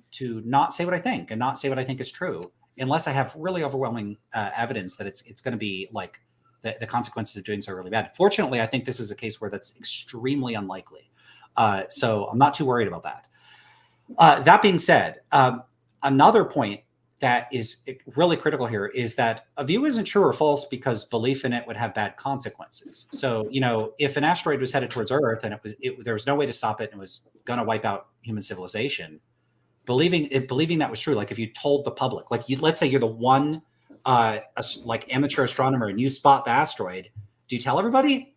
not say what I think and not say what I think is true, unless I have really overwhelming evidence that it's going to be like the consequences of doing so are really bad. Fortunately, I think this is a case where that's extremely unlikely. So I'm not too worried about that. That being said, another point that is really critical here is that a view isn't true or false because belief in it would have bad consequences. So, if an asteroid was headed towards Earth and there was no way to stop it and it was going to wipe out human civilization, believing that was true, like if you told the public, like let's say you're the one like amateur astronomer and you spot the asteroid, do you tell everybody?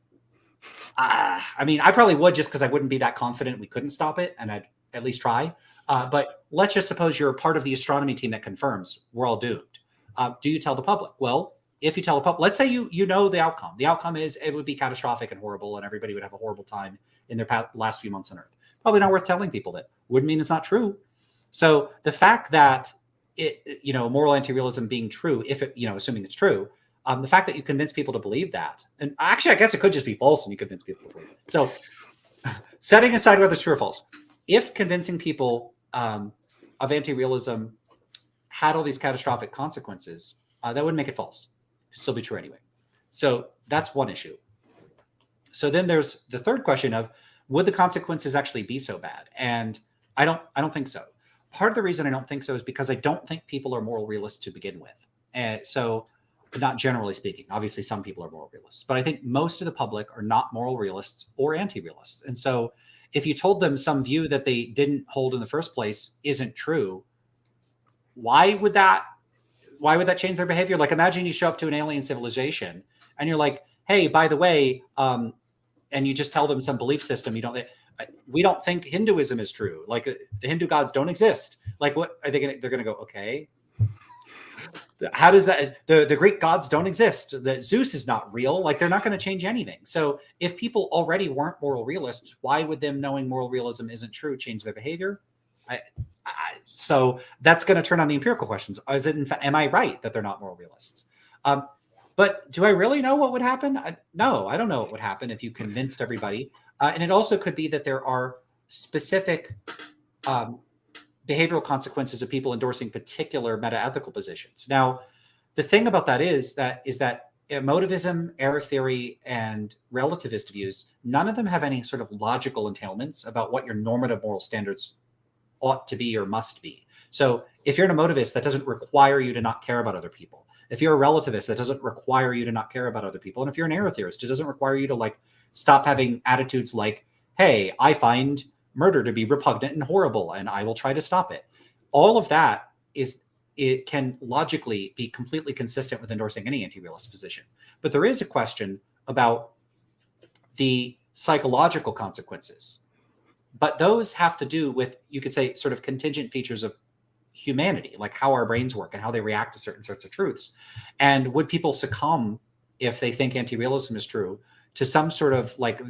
I mean, I probably would, just because I wouldn't be that confident we couldn't stop it, and I'd at least try. But let's just suppose you're part of the astronomy team that confirms we're all doomed. Do you tell the public? Well, if you tell the public, let's say you know the outcome. The outcome is it would be catastrophic and horrible, and everybody would have a horrible time in their last few months on Earth. Probably not worth telling people that. Wouldn't mean it's not true. So the fact that moral anti-realism being true, if it, assuming it's true, the fact that you convince people to believe that, and actually, I guess it could just be false and you convince people to believe it. So setting aside whether it's true or false, if convincing people of anti-realism had all these catastrophic consequences, that would make it false. It'd still be true anyway. So that's one issue. So then there's the third question of, would the consequences actually be so bad? And I don't think so. Part of the reason I don't think so is because I don't think people are moral realists to begin with. And so, not generally speaking, obviously some people are moral realists, but I think most of the public are not moral realists or anti-realists. And so if you told them some view that they didn't hold in the first place isn't true, why would that change their behavior? Like, imagine you show up to an alien civilization and you're like, hey, by the way, and you just tell them some belief system we don't think Hinduism is true. Like, the Hindu gods don't exist. Like, what are they going to? They're going to go, okay. How does that? The Greek gods don't exist. The Zeus is not real. Like, they're not going to change anything. So if people already weren't moral realists, why would them knowing moral realism isn't true change their behavior? So that's going to turn on the empirical questions. Am I right that they're not moral realists? But do I really know what would happen? No, I don't know what would happen if you convinced everybody. And it also could be that there are specific behavioral consequences of people endorsing particular metaethical positions. Now, the thing about that is that emotivism, error theory, and relativist views, none of them have any sort of logical entailments about what your normative moral standards ought to be or must be. So if you're an emotivist, that doesn't require you to not care about other people. If you're a relativist, that doesn't require you to not care about other people. And if you're an error theorist, it doesn't require you to like stop having attitudes like, hey, I find murder to be repugnant and horrible, and I will try to stop it. All of that it can logically be completely consistent with endorsing any anti-realist position. But there is a question about the psychological consequences. But those have to do with, you could say, sort of contingent features of humanity, like how our brains work and how they react to certain sorts of truths. And would people succumb, if they think anti-realism is true, to some sort of like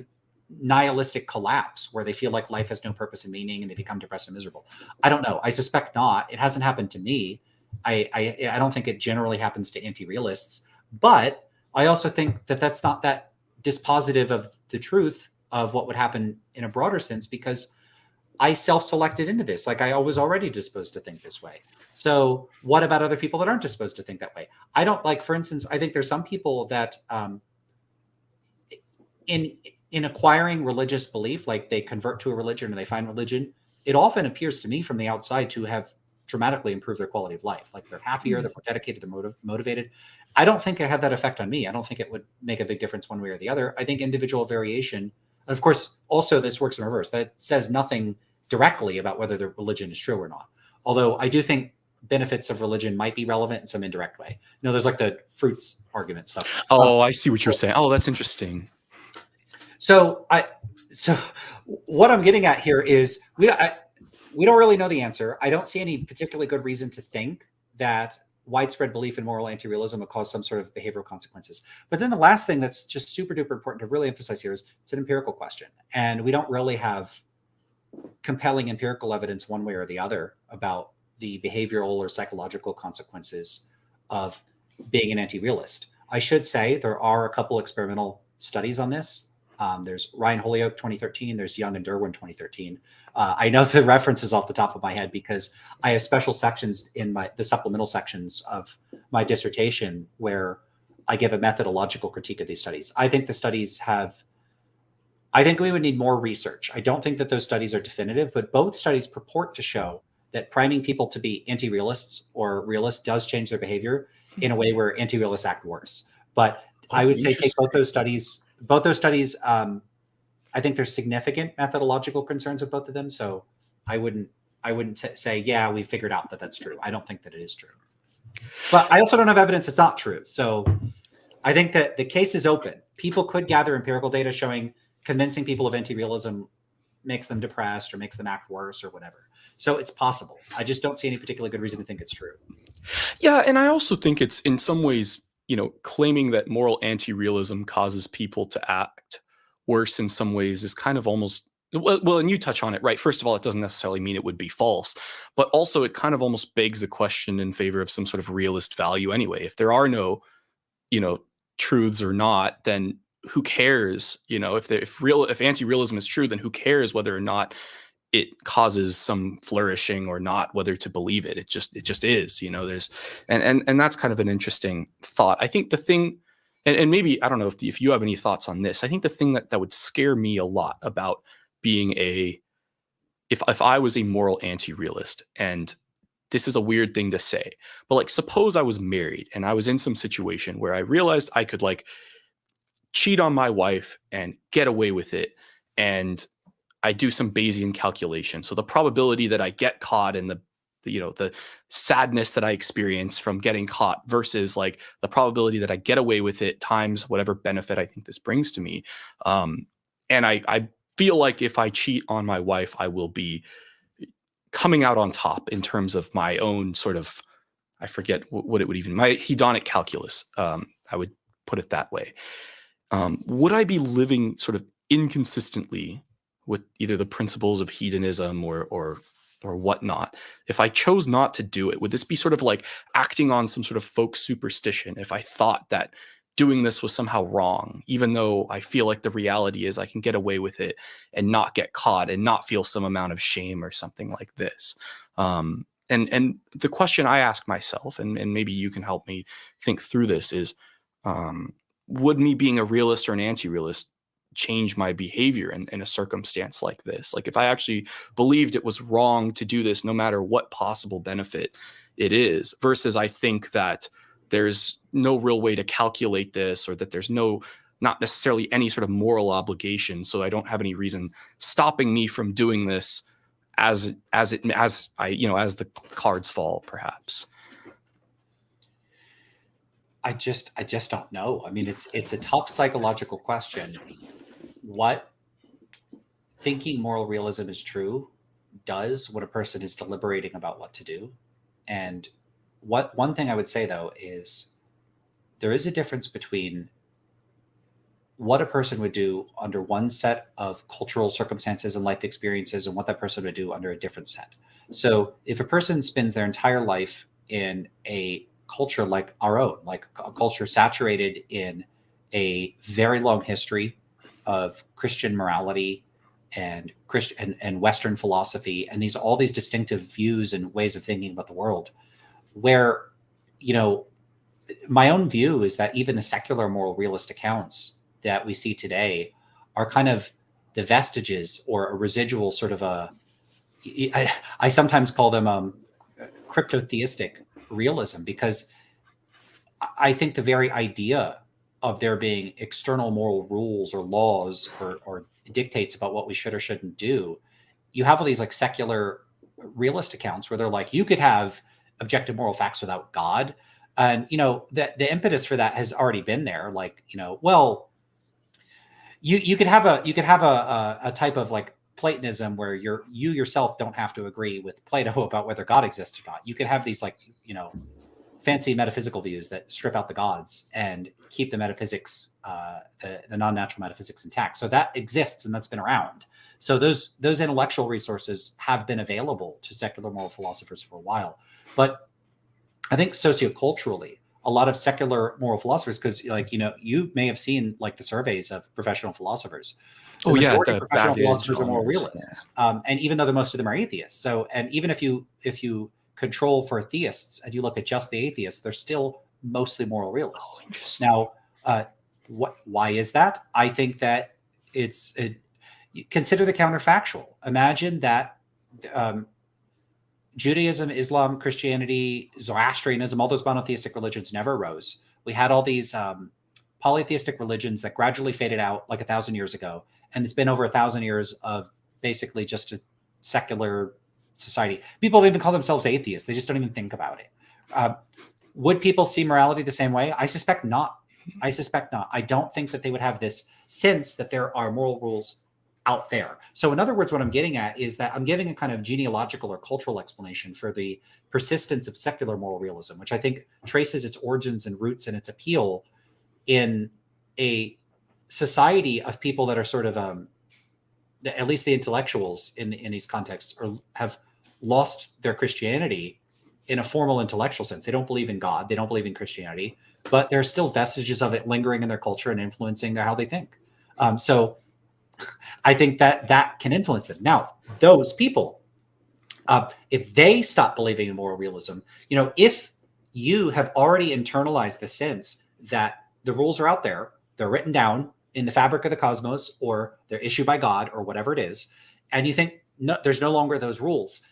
nihilistic collapse where they feel like life has no purpose and meaning and they become depressed and miserable? I don't know. I suspect not. It hasn't happened to me. I don't think it generally happens to anti-realists, but I also think that that's not that dispositive of the truth of what would happen in a broader sense, because I self-selected into this. Like, I was already disposed to think this way. So what about other people that aren't disposed to think that way? I don't, like, for instance, I think there's some people that in acquiring religious belief, like they convert to a religion or they find religion, it often appears to me from the outside to have dramatically improved their quality of life. Like, they're happier, they're more dedicated, they're motivated. I don't think it had that effect on me. I don't think it would make a big difference one way or the other. I think individual variation, and of course, also this works in reverse. That says nothing directly about whether the religion is true or not. Although I do think benefits of religion might be relevant in some indirect way. You know, there's like the fruits argument stuff. Oh, I see what you're saying. Oh, that's interesting. So what I'm getting at here is we don't really know the answer. I don't see any particularly good reason to think that widespread belief in moral anti-realism will cause some sort of behavioral consequences. But then the last thing that's just super duper important to really emphasize here is it's an empirical question. And we don't really have compelling empirical evidence one way or the other about the behavioral or psychological consequences of being an anti-realist. I should say there are a couple experimental studies on this. There's Ryan Holyoake 2013. There's Young and Derwin 2013. I know the references off the top of my head because I have special sections in the supplemental sections of my dissertation where I give a methodological critique of these studies. I think the studies I think we would need more research. I don't think that those studies are definitive, but both studies purport to show that priming people to be anti-realists or realists does change their behavior in a way where anti-realists act worse. But I would say take both those studies. I think there's significant methodological concerns with both of them. So I wouldn't say, yeah, we figured out that that's true. I don't think that it is true. But I also don't have evidence it's not true. So I think that the case is open. People could gather empirical data showing convincing people of anti-realism makes them depressed or makes them act worse or whatever. So it's possible. I just don't see any particularly good reason to think it's true. Yeah, and I also think it's in some ways, claiming that moral anti-realism causes people to act worse in some ways is kind of almost, well, and you touch on it, right? First of all, it doesn't necessarily mean it would be false, but also it kind of almost begs the question in favor of some sort of realist value anyway. If there are no, truths or not, then who cares? If anti-realism is true, then who cares whether or not it causes some flourishing or not, whether to believe it. It just is, there's, and that's kind of an interesting thought. I think the thing, and maybe, I don't know if you have any thoughts on this. I think the thing that would scare me a lot about being if I was a moral anti-realist, and this is a weird thing to say, but like, suppose I was married and I was in some situation where I realized I could like cheat on my wife and get away with it, and I do some Bayesian calculation. So the probability that I get caught and the sadness that I experience from getting caught versus like the probability that I get away with it times whatever benefit I think this brings to me. And I feel like if I cheat on my wife, I will be coming out on top in terms of my own sort of, I forget what it would even, my hedonic calculus. I would put it that way. Would I be living sort of inconsistently with either the principles of hedonism or whatnot? If I chose not to do it, would this be sort of like acting on some sort of folk superstition if I thought that doing this was somehow wrong, even though I feel like the reality is I can get away with it and not get caught and not feel some amount of shame or something like this? And the question I ask myself, and maybe you can help me think through this, is would me being a realist or an anti-realist change my behavior in a circumstance like this? Like, if I actually believed it was wrong to do this, no matter what possible benefit it is, versus I think that there's no real way to calculate this, or that there's not necessarily any sort of moral obligation, so I don't have any reason stopping me from doing this as the cards fall, perhaps. I just don't know. I mean, it's a tough psychological question. What thinking moral realism is true does when a person is deliberating about what to do. And one thing I would say, though, is there is a difference between what a person would do under one set of cultural circumstances and life experiences and what that person would do under a different set. So if a person spends their entire life in a culture like our own, like a culture saturated in a very long history of Christian morality and Christian and Western philosophy, and all these distinctive views and ways of thinking about the world, where, my own view is that even the secular moral realist accounts that we see today are kind of the vestiges or a residual sort of I sometimes call them cryptotheistic realism, because I think the very idea of there being external moral rules or laws or dictates about what we should or shouldn't do, you have all these like secular realist accounts where they're like, you could have objective moral facts without God. And, the impetus for that has already been there. Like, well, you could have a type of like Platonism where you yourself don't have to agree with Plato about whether God exists or not. You could have these like, fancy metaphysical views that strip out the gods and keep the metaphysics, the non-natural metaphysics intact. So that exists and that's been around. So those intellectual resources have been available to secular moral philosophers for a while. But I think socioculturally, a lot of secular moral philosophers, because you may have seen like the surveys of professional philosophers. The majority of professional philosophers are moral realists, and even though most of them are atheists. So, and even if you control for theists and you look at just the atheists, they're still mostly moral realists. Now, why is that? I think that consider the counterfactual. Imagine that Judaism, Islam, Christianity, Zoroastrianism, all those monotheistic religions never arose. We had all these polytheistic religions that gradually faded out like 1,000 years ago. And it's been over 1,000 years of basically just a secular society. People don't even call themselves atheists. They just don't even think about it. Would people see morality the same way? I suspect not. I don't think that they would have this sense that there are moral rules out there. So in other words, what I'm getting at is that I'm giving a kind of genealogical or cultural explanation for the persistence of secular moral realism, which I think traces its origins and roots and its appeal in a society of people that are sort of, at least the intellectuals in these contexts, have lost their Christianity in a formal intellectual sense. They don't believe in God. They don't believe in Christianity, but there's still vestiges of it lingering in their culture and influencing how they think. So I think that can influence them. Now, those people, if they stop believing in moral realism, if you have already internalized the sense that the rules are out there, they're written down in the fabric of the cosmos, or they're issued by God, or whatever it is, and you think no, there's no longer those rules,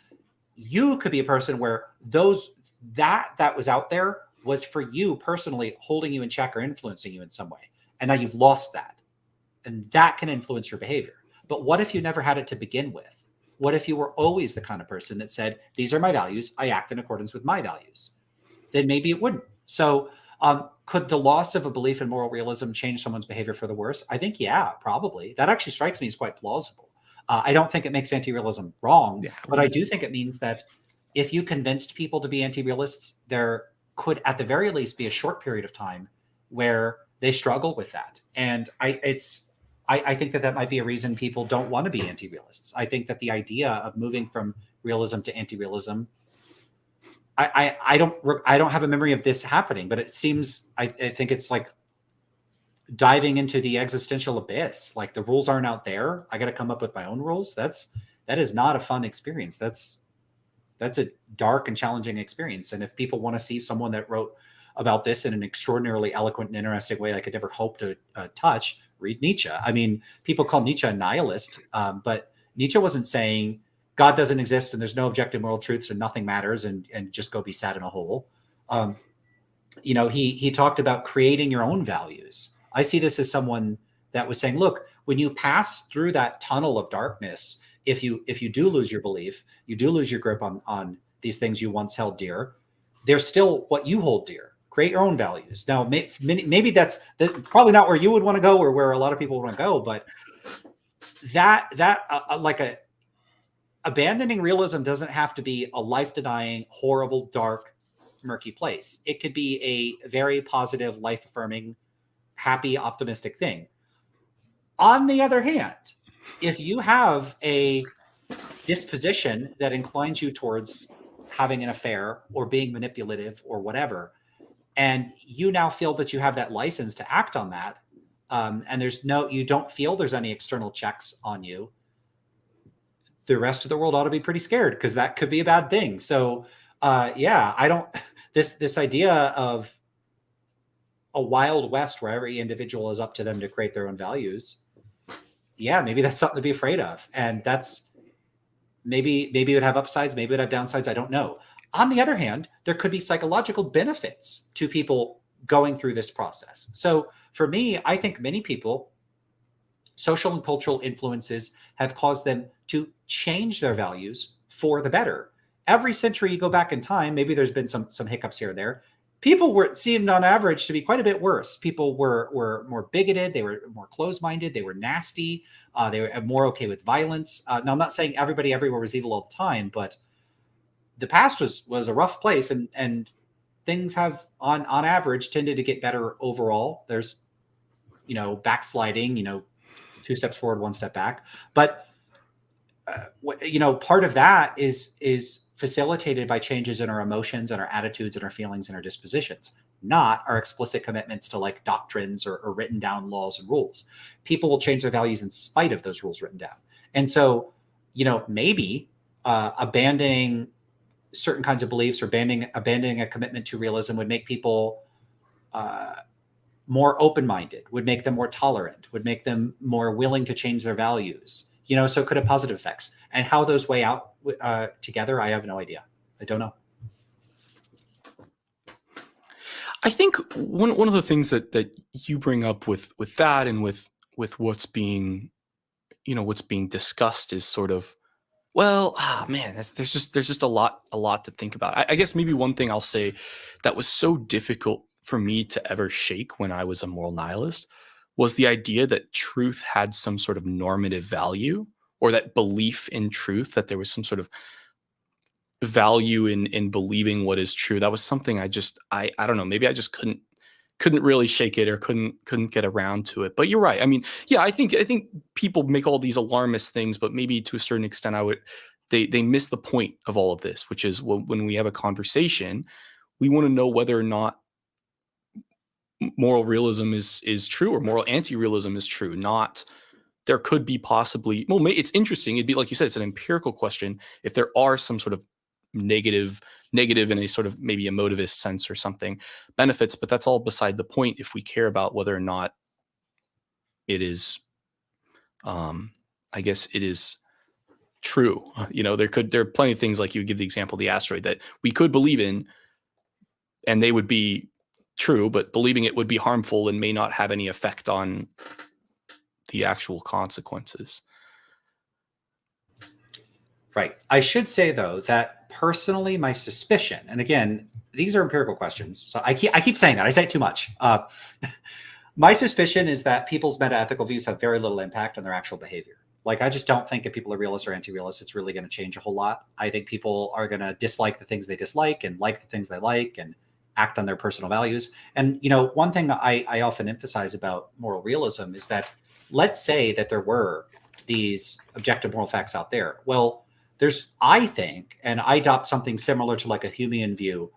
you could be a person where that was out there was for you personally holding you in check or influencing you in some way, and now you've lost that. And that can influence your behavior. But what if you never had it to begin with? What if you were always the kind of person that said, these are my values, I act in accordance with my values? Then maybe it wouldn't. So could the loss of a belief in moral realism change someone's behavior for the worse? I think, yeah, probably. That actually strikes me as quite plausible. I don't think it makes anti-realism wrong, but I do think it means that if you convinced people to be anti-realists, there could at the very least be a short period of time where they struggle with that. And I think that might be a reason people don't want to be anti-realists. I think that the idea of moving from realism to anti-realism, I don't have a memory of this happening, but it seems, I think it's like diving into the existential abyss. Like the rules aren't out there. I got to come up with my own rules. That is not a fun experience. That's a dark and challenging experience. And if people want to see someone that wrote about this in an extraordinarily eloquent and interesting way I could never hope to touch, read Nietzsche. I mean, people call Nietzsche a nihilist, but Nietzsche wasn't saying God doesn't exist and there's no objective moral truths and nothing matters and just go be sad in a hole. he talked about creating your own values. I see this as someone that was saying, look, when you pass through that tunnel of darkness, if you do lose your belief, you do lose your grip on these things you once held dear, they're still what you hold dear. Create your own values. Now, maybe that's probably not where you would want to go, or where a lot of people want to go, but that like abandoning realism doesn't have to be a life-denying, horrible, dark, murky place. It could be a very positive, life-affirming, happy, optimistic thing. On the other hand, if you have a disposition that inclines you towards having an affair or being manipulative or whatever, and you now feel that you have that license to act on that, and you don't feel there's any external checks on you, the rest of the world ought to be pretty scared, because that could be a bad thing. So I don't, this idea of a wild west where every individual is up to them to create their own values, maybe that's something to be afraid of. And that's maybe it would have upsides, maybe it would have downsides, I don't know. On the other hand, there could be psychological benefits to people going through this process. So for me, I think many people, social and cultural influences have caused them to change their values for the better. Every century you go back in time, maybe there's been some hiccups here and there. People seemed on average to be quite a bit worse. People were more bigoted. They were more closed-minded. They were nasty. They were more okay with violence. Now, I'm not saying everybody everywhere was evil all the time, but the past was a rough place, and things have on average tended to get better overall. There's backsliding, 2 steps forward, 1 step back. But part of that is facilitated by changes in our emotions and our attitudes and our feelings and our dispositions, not our explicit commitments to like doctrines or written down laws and rules. People will change their values in spite of those rules written down. And so, maybe abandoning certain kinds of beliefs or abandoning a commitment to realism would make people more open-minded, would make them more tolerant, would make them more willing to change their values. So it could have positive effects. And how those weigh out together, I have no idea. I don't know. I think one of the things that you bring up with that and with what's being discussed is sort of, well, man, there's just a lot to think about. I guess maybe one thing I'll say that was so difficult for me to ever shake when I was a moral nihilist was the idea that truth had some sort of normative value, or that belief in truth, that there was some sort of value in believing what is true. That was something I don't know, maybe I just couldn't really shake it, or couldn't get around to it. But you're right. I mean, yeah, I think people make all these alarmist things, but maybe to a certain extent they miss the point of all of this, which is when we have a conversation, we want to know whether or not moral realism is true, or moral anti-realism is true. Not there could be possibly, well, it's interesting. It'd be like you said, it's an empirical question. If there are some sort of negative in a sort of maybe emotivist sense or something benefits, but that's all beside the point if we care about whether or not it is, I guess it is true. There are plenty of things, like you give the example of the asteroid, that we could believe in and they would be true, but believing it would be harmful and may not have any effect on the actual consequences. Right. I should say, though, that personally, my suspicion, and again, these are empirical questions, so I keep saying that. I say it too much. My suspicion is that people's metaethical views have very little impact on their actual behavior. Like, I just don't think if people are realists or anti-realists, it's really going to change a whole lot. I think people are going to dislike the things they dislike and like the things they like, and act on their personal values. And, one thing that I often emphasize about moral realism is that, let's say that there were these objective moral facts out there. Well, I think, and I adopt something similar to like a Humean view,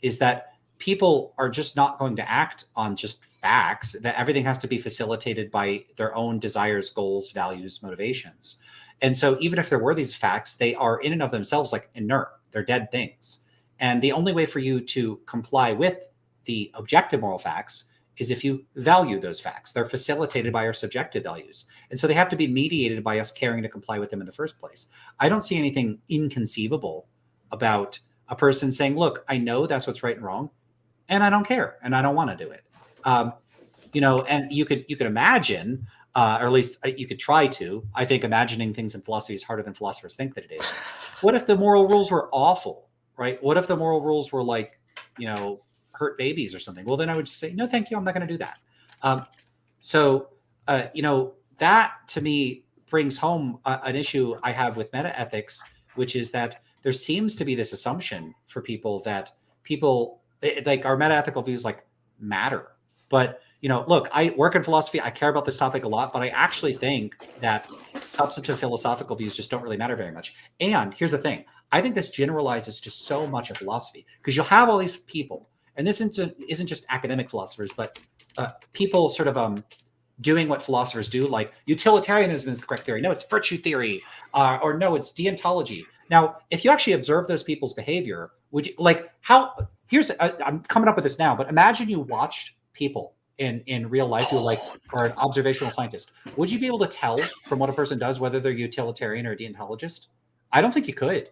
is that people are just not going to act on just facts, that everything has to be facilitated by their own desires, goals, values, motivations. And so even if there were these facts, they are in and of themselves like inert, they're dead things. And the only way for you to comply with the objective moral facts is if you value those facts. They're facilitated by our subjective values. And so they have to be mediated by us caring to comply with them in the first place. I don't see anything inconceivable about a person saying, look, I know that's what's right and wrong, and I don't care, and I don't want to do it. And you could imagine, or at least you could try to. I think imagining things in philosophy is harder than philosophers think that it is. What if the moral rules were awful, right? What if the moral rules were like, hurt babies or something? Well, then I would just say, no, thank you, I'm not going to do that. That to me brings home an issue I have with metaethics, which is that there seems to be this assumption for people that like our metaethical views like matter. But look, I work in philosophy. I care about this topic a lot, but I actually think that substantive philosophical views just don't really matter very much. And here's the thing. I think this generalizes to so much of philosophy, because you'll have all these people, and this isn't just academic philosophers, but people sort of doing what philosophers do, like utilitarianism is the correct theory. No, it's virtue theory, or no, it's deontology. Now, if you actually observe those people's behavior, would you I'm coming up with this now, but imagine you watched people in real life who are an observational scientist. Would you be able to tell from what a person does whether they're utilitarian or a deontologist? I don't think you could.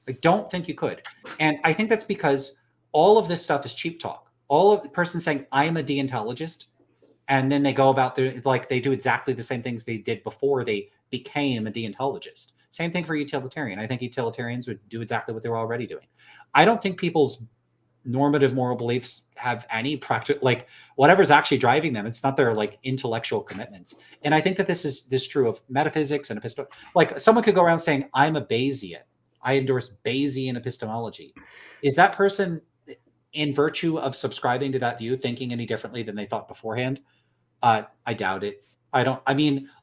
I don't think you could. And I think that's because all of this stuff is cheap talk. All of the person saying, I'm a deontologist, and then they go about they do exactly the same things they did before they became a deontologist. Same thing for utilitarian. I think utilitarians would do exactly what they were already doing. I don't think people's normative moral beliefs have any practice, whatever's actually driving them. It's not their intellectual commitments. And I think that this is true of metaphysics and epistemology. Like someone could go around saying, I'm a Bayesian. I endorse Bayesian epistemology. Is that person, in virtue of subscribing to that view, thinking any differently than they thought beforehand? I doubt it.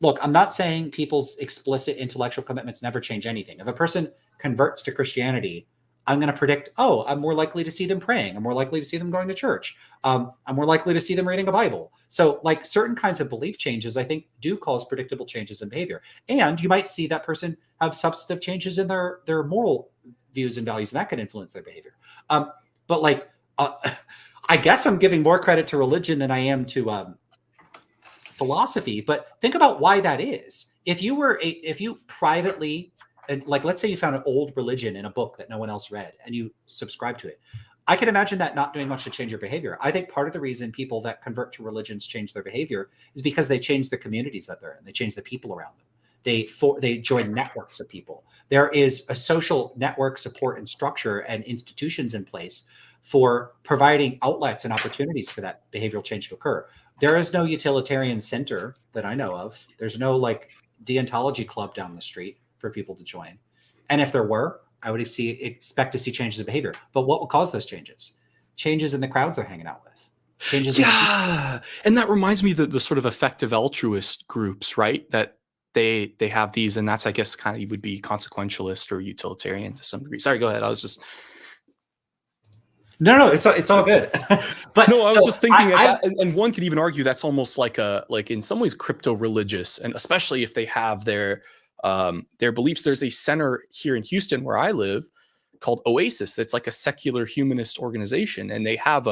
Look, I'm not saying people's explicit intellectual commitments never change anything. If a person converts to Christianity, I'm going to predict, I'm more likely to see them praying. I'm more likely to see them going to church. I'm more likely to see them reading a Bible. So certain kinds of belief changes, I think, do cause predictable changes in behavior. And you might see that person have substantive changes in their moral views and values, and that can influence their behavior. I guess I'm giving more credit to religion than I am to philosophy. But think about why that is. If you privately, and let's say you found an old religion in a book that no one else read and you subscribe to it, I can imagine that not doing much to change your behavior. I think part of the reason people that convert to religions change their behavior is because they change the communities that they're in. They change the people around them. They join networks of people. There is a social network support and structure and institutions in place for providing outlets and opportunities for that behavioral change to occur. There is no utilitarian center that I know of. There's no deontology club down the street for people to join. And if there were, I would expect to see changes in behavior. But what will cause those changes? Changes in the crowds they're hanging out with. Changes. Yeah. And that reminds me the sort of effective altruist groups, right? That they have these, and that's, I guess, kind of would be consequentialist or utilitarian to some degree. Sorry, go ahead. I was just... No, it's all good. But no, I was just thinking that, and one could even argue that's almost like in some ways crypto-religious, and especially if they have their beliefs. There's a center here in Houston where I live called Oasis. It's like a secular humanist organization, and they have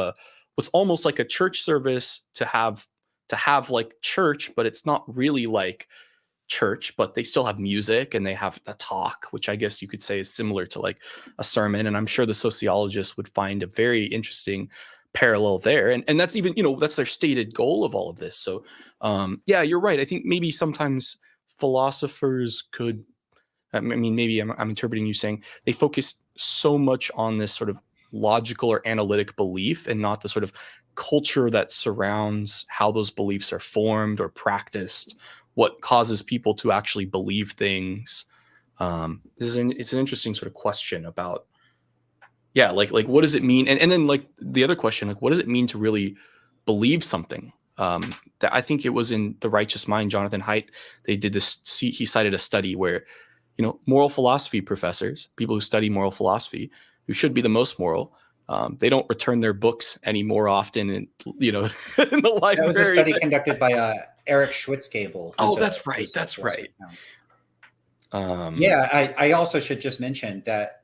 what's almost like a church service to have church, but it's not really like church, but they still have music and they have a talk, which I guess you could say is similar to a sermon. And I'm sure the sociologists would find a very interesting parallel there. And that's even, that's their stated goal of all of this. So yeah, you're right. I think maybe sometimes philosophers could, maybe I'm interpreting you saying they focus so much on this sort of logical or analytic belief and not the sort of culture that surrounds how those beliefs are formed or practiced, what causes people to actually believe things. It's an interesting sort of question about, yeah, what does it mean? And then the other question, what does it mean to really believe something? That I think it was in The Righteous Mind, Jonathan Haidt, they did this, he cited a study where, moral philosophy professors, people who study moral philosophy, who should be the most moral, they don't return their books any more often in the library. That was a study conducted by Eric Schwitzgebel. Oh, that's right. That's right. I also should just mention that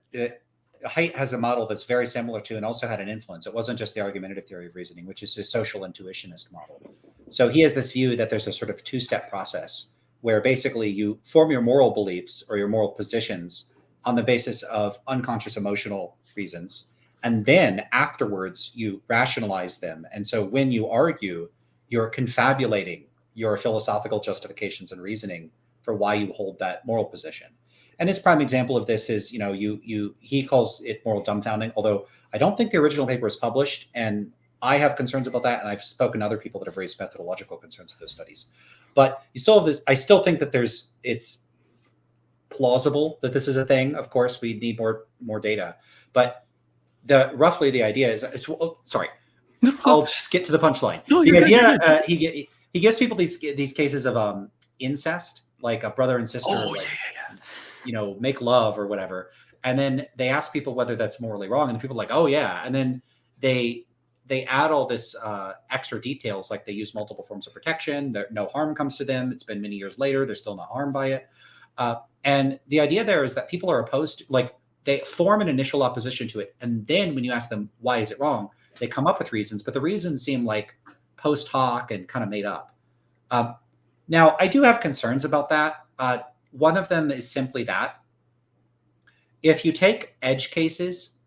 Haidt has a model that's very similar to and also had an influence. It wasn't just the argumentative theory of reasoning, which is the social intuitionist model. So he has this view that there's a sort of two-step process where basically you form your moral beliefs or your moral positions on the basis of unconscious emotional reasons. and then afterwards you rationalize them. And so when you argue, you're confabulating your philosophical justifications and reasoning for why you hold that moral position. And his prime example of this is, he calls it moral dumbfounding, although I don't think the original paper is published, and I have concerns about that, and I've spoken to other people that have raised methodological concerns with those studies. But you still have this. I still think that it's plausible that this is a thing. Of course, we need more data, but roughly the idea is. Sorry, I'll just get to the punchline. No, the idea good. He gives people these cases of incest, like a brother and sister. Oh, like, make love or whatever. And then they ask people whether that's morally wrong. And the people are like, oh yeah. And then they add all this extra details, like they use multiple forms of protection. No harm comes to them. It's been many years later. They're still not harmed by it. And the idea there is that people are opposed to, like, they form an initial opposition to it. And then when you ask them, why is it wrong? They come up with reasons, but the reasons seem like post hoc and kind of made up. Now, I do have concerns about that. One of them is simply that if you take edge cases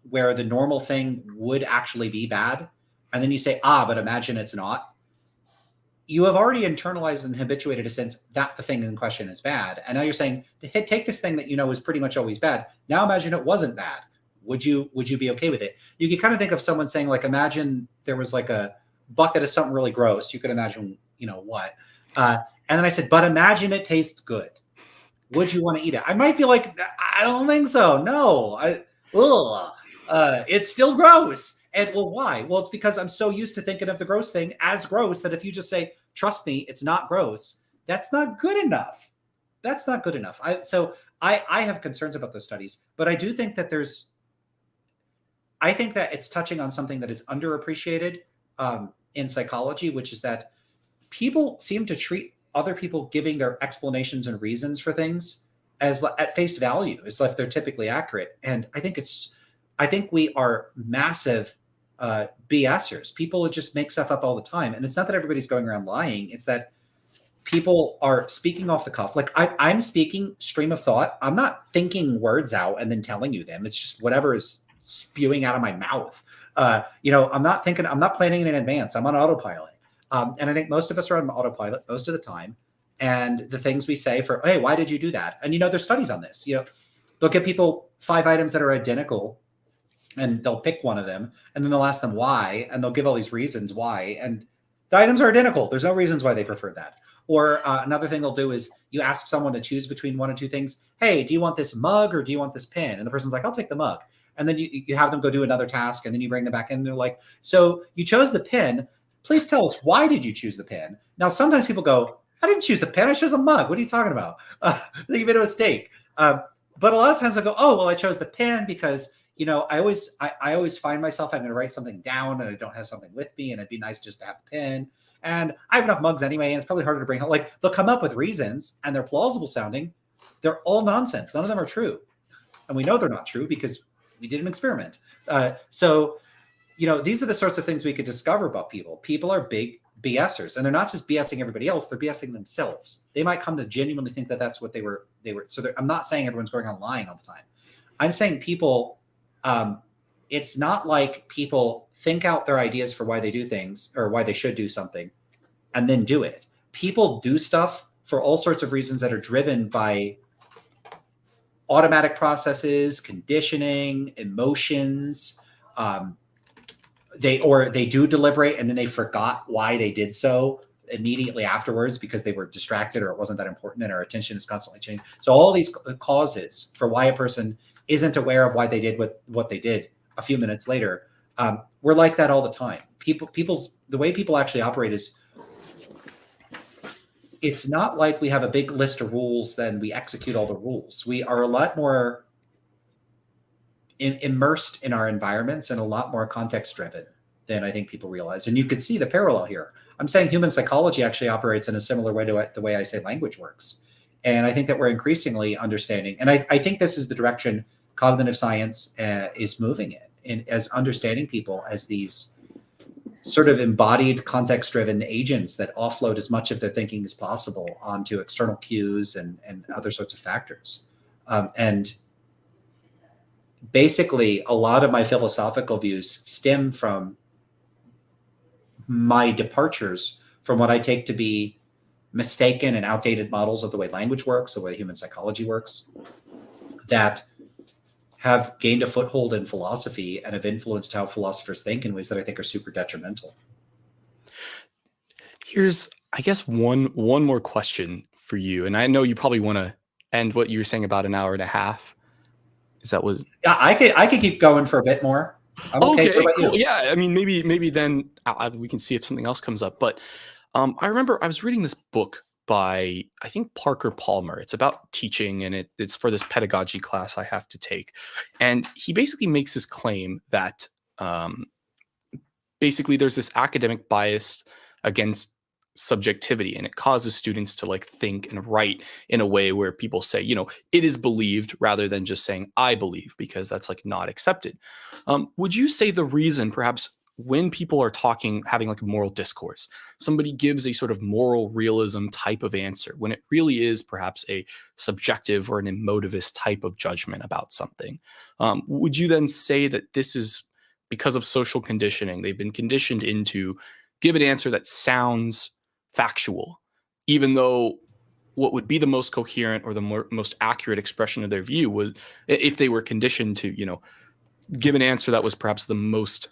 where the normal thing would actually be bad, and then you say, but imagine it's not, you have already internalized and habituated a sense that the thing in question is bad. And now you're saying, take this thing that is pretty much always bad. Now imagine it wasn't bad. Would you be okay with it? You could kind of think of someone saying, like, imagine there was like a bucket of something really gross. You could imagine, what. And then I said, but imagine it tastes good. Would you want to eat it? I might be like, I don't think so. No, it's still gross. And well, why? Well, it's because I'm so used to thinking of the gross thing as gross that if you just say, trust me, it's not gross, that's not good enough. That's not good enough. I have concerns about those studies, but I do think that I think that it's touching on something that is underappreciated in psychology, which is that people seem to treat other people giving their explanations and reasons for things as at face value, as if they're typically accurate. And I think we are massive BSers. People just make stuff up all the time. And it's not that everybody's going around lying. It's that people are speaking off the cuff. Like I'm speaking stream of thought. I'm not thinking words out and then telling you them. It's just whatever is spewing out of my mouth. I'm not planning in advance. I'm on autopilot. And I think most of us are on autopilot most of the time. And the things we say for, hey, why did you do that? And, there's studies on this. They'll give people 5 items that are identical and they'll pick one of them and then they'll ask them why. And they'll give all these reasons why. And the items are identical. There's no reasons why they prefer that. Or another thing they'll do is you ask someone to choose between one or two things. Hey, do you want this mug or do you want this pen? And the person's like, I'll take the mug. And then you have them go do another task and then you bring them back in and they're like, so you chose the pen. Please tell us, why did you choose the pen? Now, sometimes people go, I didn't choose the pen. I chose the mug. What are you talking about? They made a mistake. But a lot of times I go, oh, well, I chose the pen because, I always find myself having to write something down and I don't have something with me and it'd be nice just to have a pen. And I have enough mugs anyway, and it's probably harder to bring home. Like, they'll come up with reasons and they're plausible sounding. They're all nonsense. None of them are true. And we know they're not true because we did an experiment. These are the sorts of things we could discover about people. People are big BSers, and they're not just BSing everybody else, they're BSing themselves. They might come to genuinely think that that's what they were. So I'm not saying everyone's going on lying all the time. I'm saying people, it's not like people think out their ideas for why they do things or why they should do something and then do it. People do stuff for all sorts of reasons that are driven by automatic processes, conditioning, emotions. They do deliberate and then they forgot why they did so immediately afterwards because they were distracted or it wasn't that important and our attention is constantly changing. So all these causes for why a person isn't aware of why they did what they did a few minutes later, we're like that all the time. The way people actually operate is, it's not like we have a big list of rules, then we execute all the rules. We are a lot more immersed in our environments and a lot more context driven than I think people realize. And you could see the parallel here. I'm saying human psychology actually operates in a similar way to the way I say language works. And I think that we're increasingly understanding, and I think this is the direction cognitive science is moving in as understanding people as these sort of embodied context-driven agents that offload as much of their thinking as possible onto external cues and other sorts of factors. And basically a lot of my philosophical views stem from my departures from what I take to be mistaken and outdated models of the way language works, the way human psychology works, that have gained a foothold in philosophy and have influenced how philosophers think in ways that I think are super detrimental. Here's, I guess, one more question for you, and I know you probably want to end what you were saying about an hour and a half. Is that was Yeah, I could keep going for a bit more. I'm okay. What okay? about Cool. you? Yeah, I mean, maybe then we can see if something else comes up. But I remember I was reading this book by, I think, Parker Palmer. It's about teaching, and it's for this pedagogy class I have to take. And he basically makes this claim that basically there's this academic bias against subjectivity, and it causes students to like think and write in a way where people say, it is believed, rather than just saying I believe, because that's like not accepted. Would you say the reason, perhaps, when people are having like a moral discourse, somebody gives a sort of moral realism type of answer, when it really is perhaps a subjective or an emotivist type of judgment about something, would you then say that this is because of social conditioning? They've been conditioned into give an answer that sounds factual, even though what would be the most coherent or the most accurate expression of their view was, if they were conditioned to, give an answer that was perhaps the most,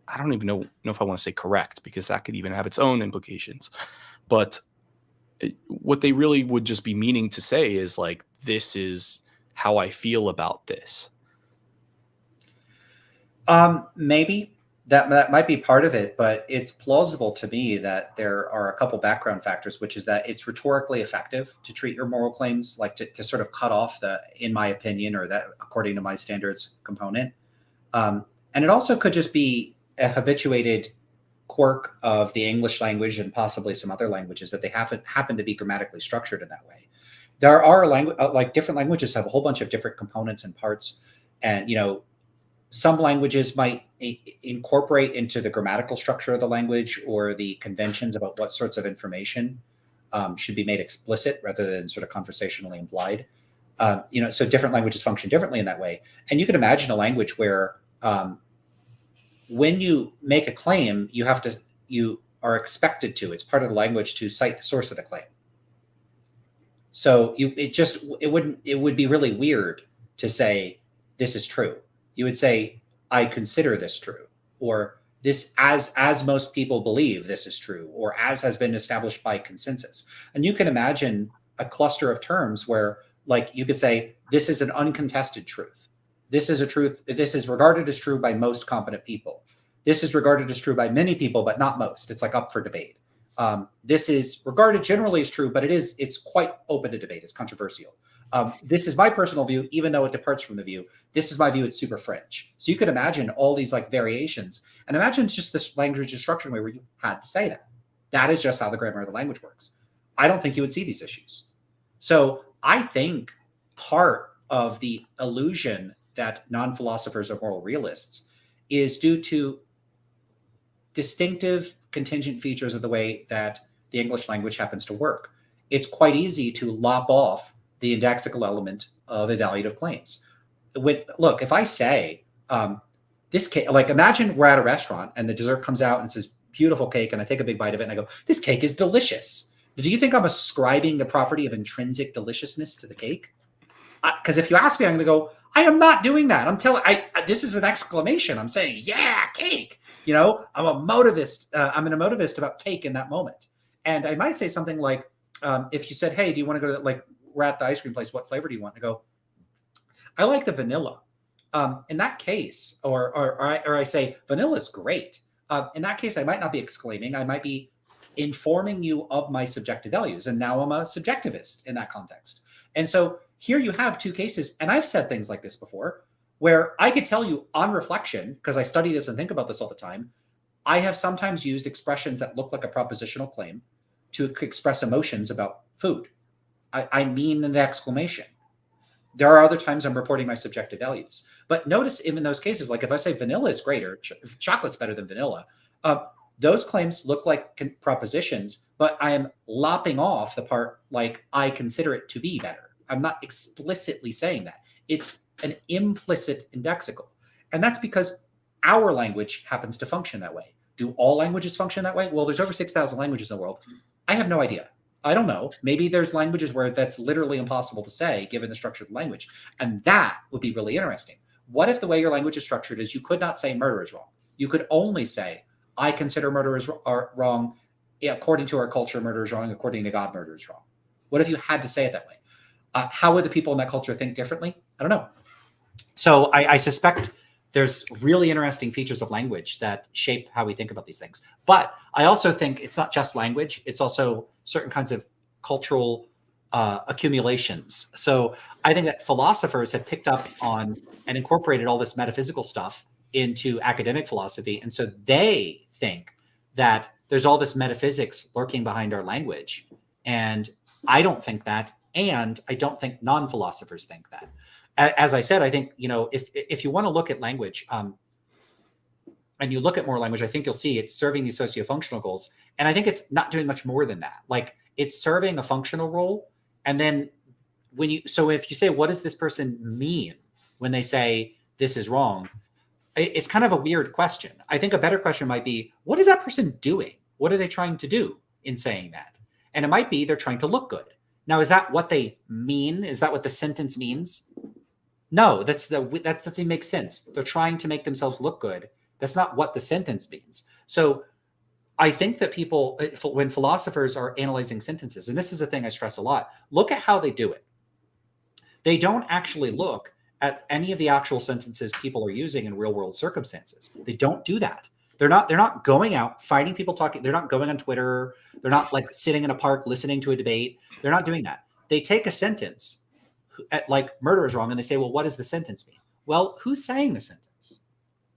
I don't even know if I want to say correct, because that could even have its own implications. But what they really would just be meaning to say is like, this is how I feel about this. Maybe that might be part of it, but it's plausible to me that there are a couple background factors, which is that it's rhetorically effective to treat your moral claims, like to sort of cut off the "in my opinion" or "that according to my standards" component. And it also could just be a habituated quirk of the English language and possibly some other languages, that they happen to be grammatically structured in that way. There are like different languages have a whole bunch of different components and parts, and some languages might incorporate into the grammatical structure of the language or the conventions about what sorts of information should be made explicit rather than sort of conversationally implied. So different languages function differently in that way. And you can imagine a language where when you make a claim, you are expected to, it's part of the language to cite the source of the claim. So it would be really weird to say, this is true. You would say, I consider this true, or this as most people believe this is true, or as has been established by consensus. And you can imagine a cluster of terms where, like, you could say, this is an uncontested truth. This is a truth. This is regarded as true by most competent people. This is regarded as true by many people, but not most. It's like up for debate. This is regarded generally as true, but it's quite open to debate. It's controversial. This is my personal view, even though it departs from the view. This is my view. It's super fringe. So you could imagine all these like variations, and imagine just this language instruction way where you had to say that. That is just how the grammar of the language works. I don't think you would see these issues. So I think part of the illusion that non-philosophers are moral realists is due to distinctive contingent features of the way that the English language happens to work. It's quite easy to lop off the indexical element of evaluative claims. Look, if I say this cake, like imagine we're at a restaurant and the dessert comes out and it's this beautiful cake, and I take a big bite of it and I go, this cake is delicious. Do you think I'm ascribing the property of intrinsic deliciousness to the cake? Because if you ask me, I'm going to go, I am not doing that. I'm telling, this is an exclamation. I'm saying, yeah, cake. I'm a motivist. I'm an emotivist about cake in that moment. And I might say something like, if you said, hey, do you want to go to, like, we're at the ice cream place, what flavor do you want? To go, I like the vanilla. In that case, or I say vanilla is great. In that case, I might not be exclaiming. I might be informing you of my subjective values. And now I'm a subjectivist in that context. And so here you have two cases. And I've said things like this before, where I could tell you on reflection, because I study this and think about this all the time, I have sometimes used expressions that look like a propositional claim to express emotions about food. I mean an exclamation. There are other times I'm reporting my subjective values. But notice even those cases, like if I say vanilla is great or chocolate's better than vanilla, those claims look like propositions, but I am lopping off the part like I consider it to be better. I'm not explicitly saying that. It's an implicit indexical. And that's because our language happens to function that way. Do all languages function that way? Well, there's over 6,000 languages in the world. I have no idea. I don't know. Maybe there's languages where that's literally impossible to say given the structure of the language. And that would be really interesting. What if the way your language is structured is you could not say murder is wrong? You could only say, I consider murder is wrong. According to our culture, murder is wrong. According to God, murder is wrong. What if you had to say it that way? How would the people in that culture think differently? I don't know. So I suspect there's really interesting features of language that shape how we think about these things. But I also think it's not just language. It's also certain kinds of cultural accumulations. So I think that philosophers have picked up on and incorporated all this metaphysical stuff into academic philosophy. And so they think that there's all this metaphysics lurking behind our language. And I don't think that. And I don't think non-philosophers think that. As I said, I think, if you want to look at language and you look at more language, I think you'll see it's serving these socio-functional goals. And I think it's not doing much more than that. Like, it's serving a functional role. And then if you say, what does this person mean when they say this is wrong? It's kind of a weird question. I think a better question might be, what is that person doing? What are they trying to do in saying that? And it might be they're trying to look good. Now, is that what they mean? Is that what the sentence means? No, that doesn't make sense. They're trying to make themselves look good. That's not what the sentence means. So I think that people, when philosophers are analyzing sentences, and this is a thing I stress a lot, look at how they do it. They don't actually look at any of the actual sentences people are using in real world circumstances. They don't do that. They're not going out finding people talking. They're not going on Twitter. They're not like sitting in a park listening to a debate. They're not doing that. They take a sentence like murder is wrong and they say, well, what does the sentence mean? Well, who's saying the sentence?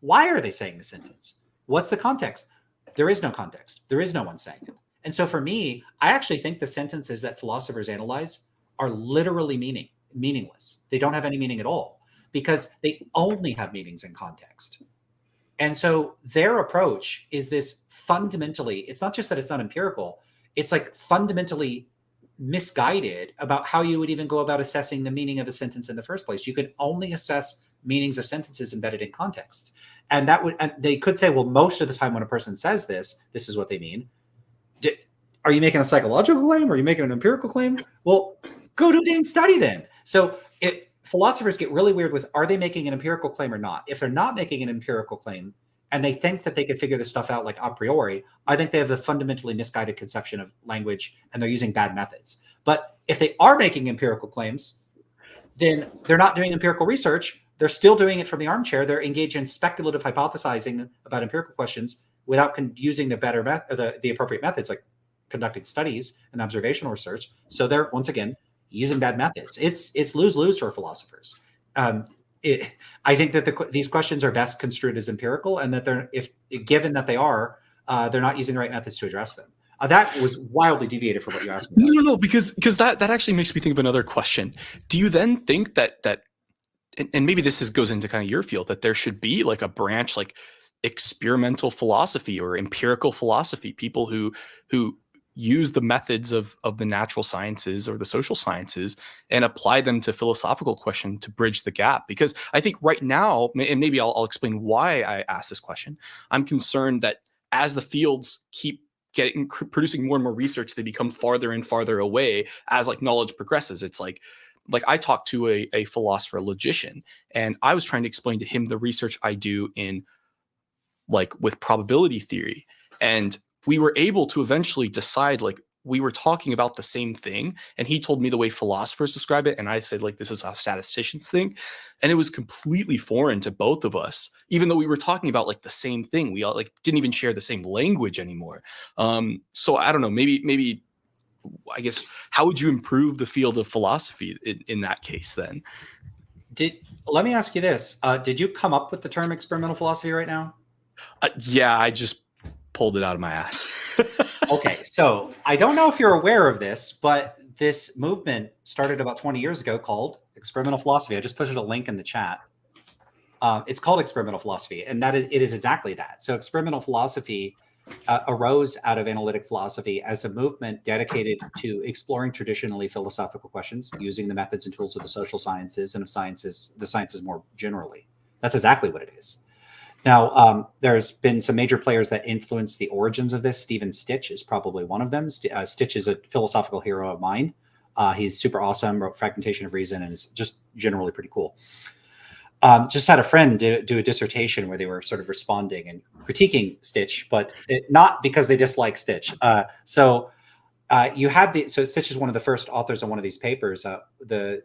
Why are they saying the sentence? What's the context? There is no context. There is no one saying it. And so for me, I actually think the sentences that philosophers analyze are literally meaningless. They don't have any meaning at all because they only have meanings in context. And so their approach is this fundamentally, it's not just that it's not empirical, it's like fundamentally misguided about how you would even go about assessing the meaning of a sentence in the first place. You can only assess meanings of sentences embedded in context. And they could say, well, most of the time when a person says this is what they mean. Are you making a psychological claim? Are you making an empirical claim? Well, go do a dang study then. So philosophers get really weird with, are they making an empirical claim or not? If they're not making an empirical claim and they think that they could figure this stuff out like a priori, I think they have the fundamentally misguided conception of language and they're using bad methods. But if they are making empirical claims, then they're not doing empirical research. They're still doing it from the armchair. They're engaged in speculative hypothesizing about empirical questions without using the appropriate methods like conducting studies and observational research. So they're, once again, using bad methods. It's lose-lose for philosophers. I think that these questions are best construed as empirical, and that given that they are, they're not using the right methods to address them. That was wildly deviated from what you asked me. No, because that actually makes me think of another question. Do you then think that and maybe this goes into kind of your field, that there should be like a branch like experimental philosophy or empirical philosophy, people who use the methods of the natural sciences or the social sciences and apply them to philosophical question to bridge the gap? Because I think right now, and maybe I'll explain why I asked this question, I'm concerned that as the fields keep producing more and more research, they become farther and farther away as like knowledge progresses. It's like I talked to a philosopher, a logician, and I was trying to explain to him the research I do in like with probability theory. And we were able to eventually decide, like, we were talking about the same thing. And he told me the way philosophers describe it. And I said, like, this is how statisticians think. And it was completely foreign to both of us, even though we were talking about like the same thing. We all like didn't even share the same language anymore. So I don't know, maybe I guess, how would you improve the field of philosophy in that case then? Let me ask you this. Did you come up with the term experimental philosophy right now? Yeah, I just pulled it out of my ass. Okay, so I don't know if you're aware of this, but this movement started about 20 years ago called experimental philosophy. I just put a link in the chat. It's called experimental philosophy, and it is exactly that. So experimental philosophy arose out of analytic philosophy as a movement dedicated to exploring traditionally philosophical questions using the methods and tools of the social sciences and of sciences, the sciences more generally. That's exactly what it is. Now, there's been some major players that influenced the origins of this. Stephen Stitch is probably one of them. Stitch is a philosophical hero of mine. He's super awesome, wrote Fragmentation of Reason, and is just generally pretty cool. Just had a friend do a dissertation where they were sort of responding and critiquing Stitch, but not because they dislike Stitch. So Stitch is one of the first authors on one of these papers. The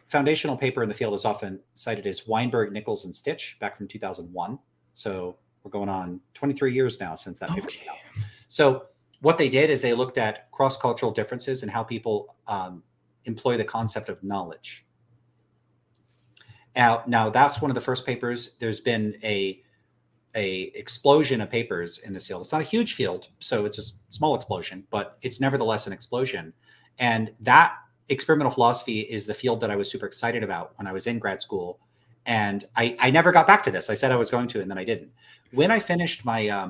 foundational paper in the field is often cited as Weinberg, Nichols, and Stitch back from 2001. So we're going on 23 years now since that paper came out. So what they did is they looked at cross-cultural differences and how people employ the concept of knowledge. Now that's one of the first papers. There's been a explosion of papers in this field. It's not a huge field, so it's a small explosion, but it's nevertheless an explosion. And that experimental philosophy is the field that I was super excited about when I was in grad school. And I never got back to this. I said I was going to, and then I didn't. When I finished my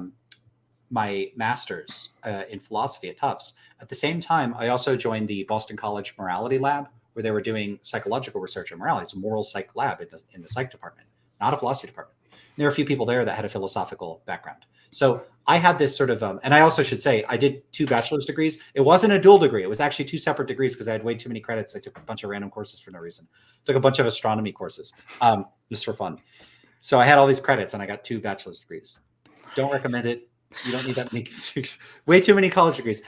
my master's in philosophy at Tufts, at the same time, I also joined the Boston College Morality Lab, where they were doing psychological research on morality. It's a moral psych lab in the psych department, not a philosophy department. And there were a few people there that had a philosophical background. So I had this sort of, and I also should say, I did 2 bachelor's degrees. It wasn't a dual degree. It was actually 2 separate degrees because I had way too many credits. I took a bunch of random courses for no reason. Took a bunch of astronomy courses just for fun. So I had all these credits and I got 2 bachelor's degrees. Don't recommend it. You don't need that many. Way too many college degrees.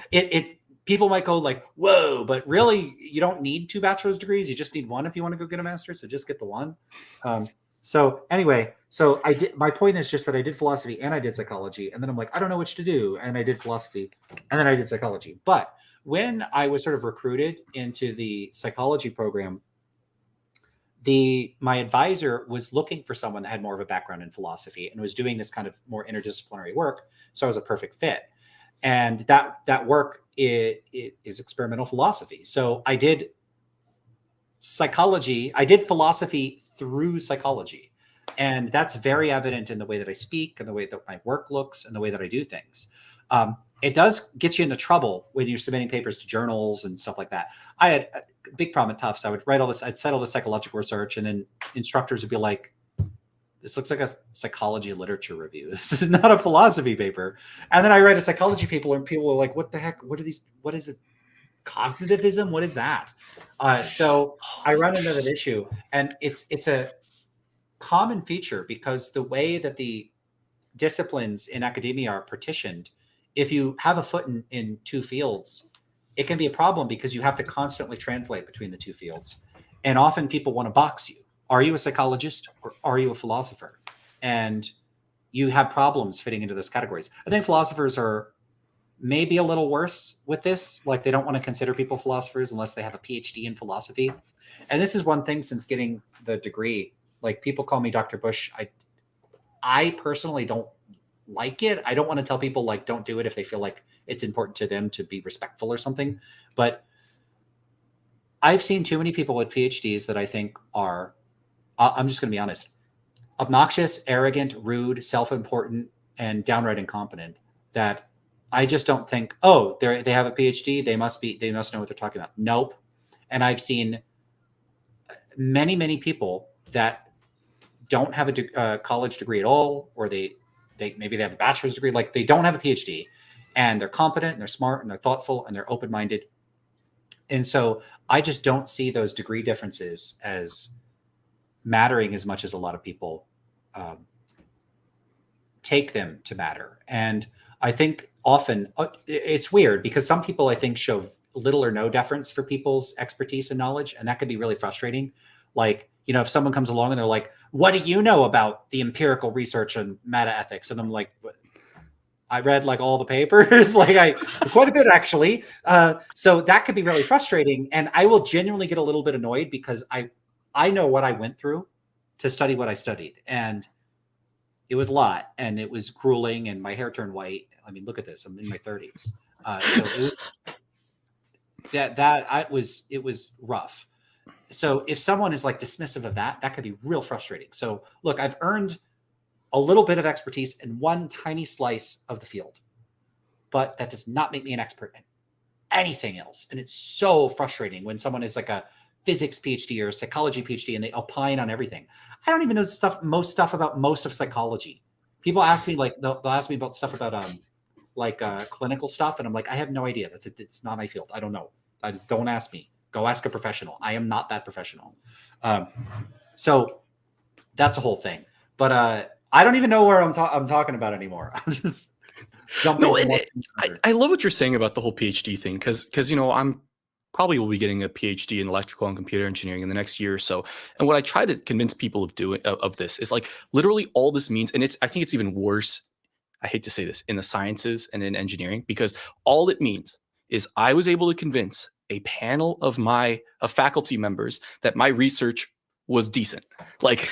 People might go like, whoa, but really you don't need 2 bachelor's degrees. You just need 1 if you want to go get a master's. So just get the 1. So anyway, so my point is just that I did philosophy and I did psychology. And then I'm like, I don't know which to do. And I did philosophy and then I did psychology. But when I was sort of recruited into the psychology program, my advisor was looking for someone that had more of a background in philosophy and was doing this kind of more interdisciplinary work. So I was a perfect fit. And that work is experimental philosophy. So I did psychology. I did philosophy through psychology. And that's very evident in the way that I speak and the way that my work looks and the way that I do things. It does get you into trouble when you're submitting papers to journals and stuff like that. I had a big problem at Tufts. I would write all this, I'd cite all the psychological research, and then instructors would be like, this looks like a psychology literature review. This is not a philosophy paper. And then I write a psychology paper and people are like, what the heck? What is it? Cognitivism? What is that? So I run into that issue, and it's a common feature because the way that the disciplines in academia are partitioned, if you have a foot in 2 fields, it can be a problem because you have to constantly translate between the 2 fields. And often people want to box you. Are you a psychologist or are you a philosopher? And you have problems fitting into those categories. I think philosophers are maybe a little worse with this. Like, they don't want to consider people philosophers unless they have a PhD in philosophy. And this is one thing since getting the degree, like, people call me Dr. Bush. I personally don't like it. I don't want to tell people like, don't do it if they feel like it's important to them to be respectful or something. But I've seen too many people with PhDs that I think are, I'm just going to be honest, obnoxious, arrogant, rude, self-important, and downright incompetent, that I just don't think, oh, they have a PhD, they must know what they're talking about. Nope. And I've seen many, many people that don't have a college degree at all, or maybe they have a bachelor's degree, like they don't have a PhD, and they're competent and they're smart and they're thoughtful and they're open-minded. And so I just don't see those degree differences as mattering as much as a lot of people take them to matter. And I think often it's weird because some people I think show little or no deference for people's expertise and knowledge, and that can be really frustrating. Like, you know, if someone comes along and they're like, what do you know about the empirical research on metaethics? And I'm like, I read like all the papers, quite a bit actually. So that could be really frustrating. And I will genuinely get a little bit annoyed because I know what I went through to study what I studied. And it was a lot, and it was grueling, and my hair turned white. I mean, look at this, I'm in my 30s. So it was rough. So if someone is like dismissive of that, that could be real frustrating. So look, I've earned a little bit of expertise in one tiny slice of the field, but that does not make me an expert in anything else. And it's so frustrating when someone is like a physics PhD or a psychology PhD and they opine on everything. I don't even know most stuff about most of psychology. People ask me like they'll ask me about stuff about clinical stuff, and I'm like, I have no idea. It's not my field. I don't know. I just don't ask me. Go ask a professional. I am not that professional. So that's a whole thing. But I don't even know where I'm talking about anymore. I'm just jumping. No, I love what you're saying about the whole PhD thing because I'm probably will be getting a PhD in electrical and computer engineering in the next year or so. And what I try to convince people of this is like literally all this means, and I think it's even worse. I hate to say this, in the sciences and in engineering, because all it means is I was able to convince a panel of faculty members that my research was decent. Like,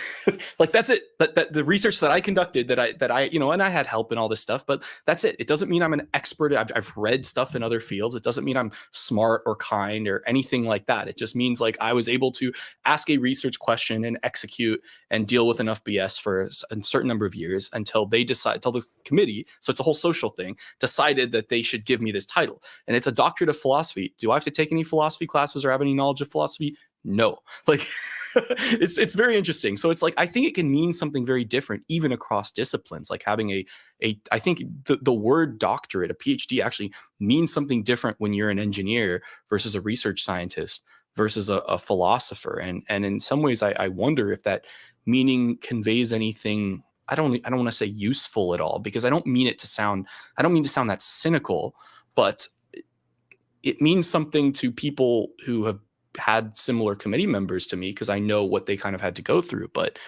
like that's it. That the research that I conducted, that I and I had help and all this stuff, but that's it. It doesn't mean I'm an expert. I've read stuff in other fields. It doesn't mean I'm smart or kind or anything like that. It just means like I was able to ask a research question and execute and deal with enough BS for a certain number of years until the committee, so it's a whole social thing, decided that they should give me this title. And it's a doctorate of philosophy. Do I have to take any philosophy classes or have any knowledge of philosophy? No. Like it's very interesting. So it's like I think it can mean something very different even across disciplines. Like having I think the word doctorate, a PhD, actually means something different when you're an engineer versus a research scientist versus a philosopher. And in some ways I wonder if that meaning conveys anything. I don't want to say useful at all, because I don't mean to sound that cynical, but it means something to people who have had similar committee members to me, because I know what they kind of had to go through. But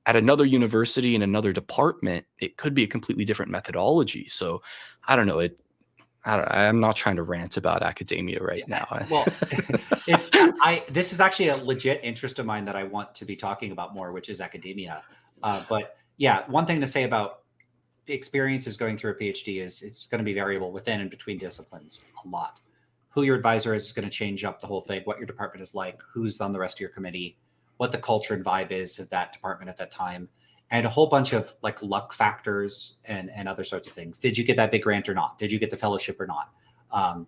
at another university in another department, it could be a completely different methodology. So I don't know. I'm not trying to rant about academia right now. Well, this is actually a legit interest of mine that I want to be talking about more, which is academia. But yeah, one thing to say about experiences going through a PhD is it's going to be variable within and between disciplines a lot. Who your advisor is going to change up the whole thing, what your department is like, who's on the rest of your committee, what the culture and vibe is of that department at that time, and a whole bunch of like luck factors and other sorts of things. Did you get that big grant or not? Did you get the fellowship or not?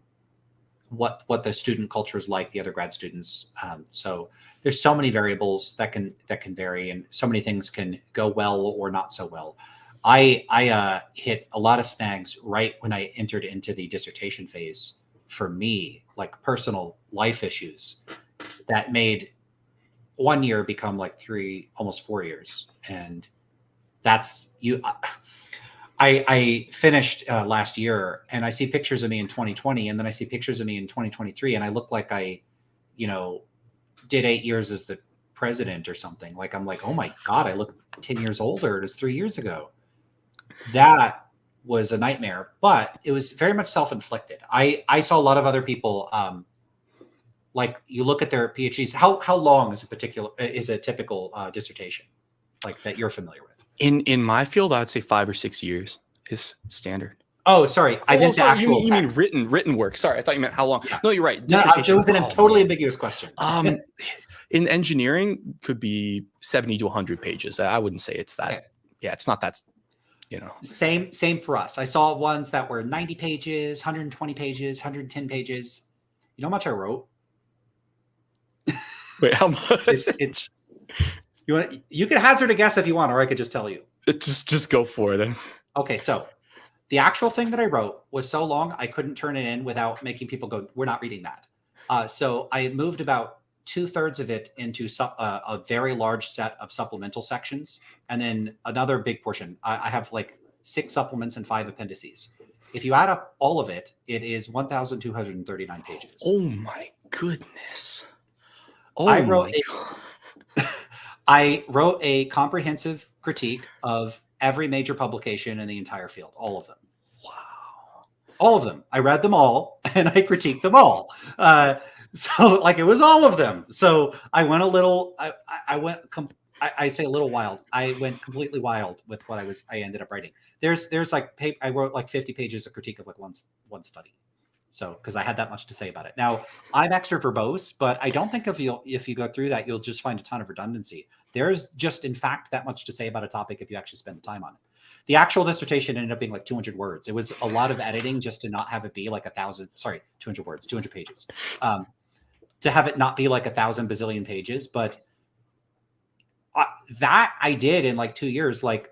What the student culture is like, the other grad students. So there's so many variables that can vary, and so many things can go well or not so well. I hit a lot of snags right when I entered into the dissertation phase. For me, like personal life issues that made 1 year become like 3, almost 4 years. And that's I finished last year, and I see pictures of me in 2020, and then I see pictures of me in 2023, and I look like I, did 8 years as the president or something. Like, I'm like, oh my God, I look 10 years older. It was 3 years ago. That was a nightmare, but it was very much self-inflicted. I saw a lot of other people, like you look at their PhDs. How long is a typical dissertation, like that you're familiar with? In my field, I'd say 5 or 6 years is standard. Oh, sorry, I meant the actual. You mean written work? Sorry, I thought you meant how long. Yeah. No, you're right. Dissertation. It was a totally ambiguous question. In engineering, could be 70 to 100 pages. I wouldn't say it's that. Okay. Yeah, it's not that. Same for us. I saw ones that were 90 pages, 120 pages, 110 pages. You know how much I wrote? Wait, how much? You can hazard a guess if you want, or I could just tell you. Just go for it. Okay, so the actual thing that I wrote was so long I couldn't turn it in without making people go, "We're not reading that." So I moved about 2/3 of it into a very large set of supplemental sections, and then another big portion. I have like 6 supplements and 5 appendices. If you add up all of it, it is 1,239 pages. Oh my goodness! I wrote a comprehensive critique of every major publication in the entire field, all of them. Wow! All of them. I read them all and I critiqued them all. So like it was all of them. So I went a little, I say a little wild. I went completely wild with what I ended up writing. There's like, I wrote like 50 pages of critique of like one study. So, because I had that much to say about it. Now, I'm extra verbose, but I don't think if you go through that, you'll just find a ton of redundancy. There's just, in fact, that much to say about a topic if you actually spend the time on it. The actual dissertation ended up being like 200 words. It was a lot of editing just to not have it be like 200 words, 200 pages. To have it not be like 1,000 bazillion pages, but that I did in like 2 years. Like,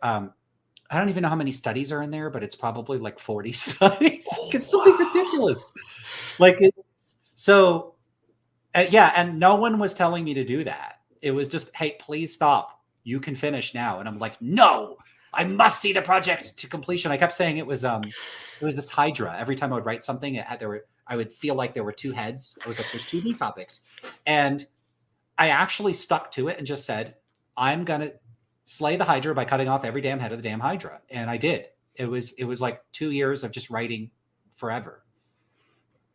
I don't even know how many studies are in there, but it's probably like 40 studies. It's something ridiculous. Like, yeah, and no one was telling me to do that. It was just, hey, please stop. You can finish now. And I'm like, no, I must see the project to completion. I kept saying it was this Hydra. Every time I would write something, I would feel like there were two heads. I was like, there's 2D topics. And I actually stuck to it and just said, I'm going to slay the Hydra by cutting off every damn head of the damn Hydra. And I did. It was like 2 years of just writing forever.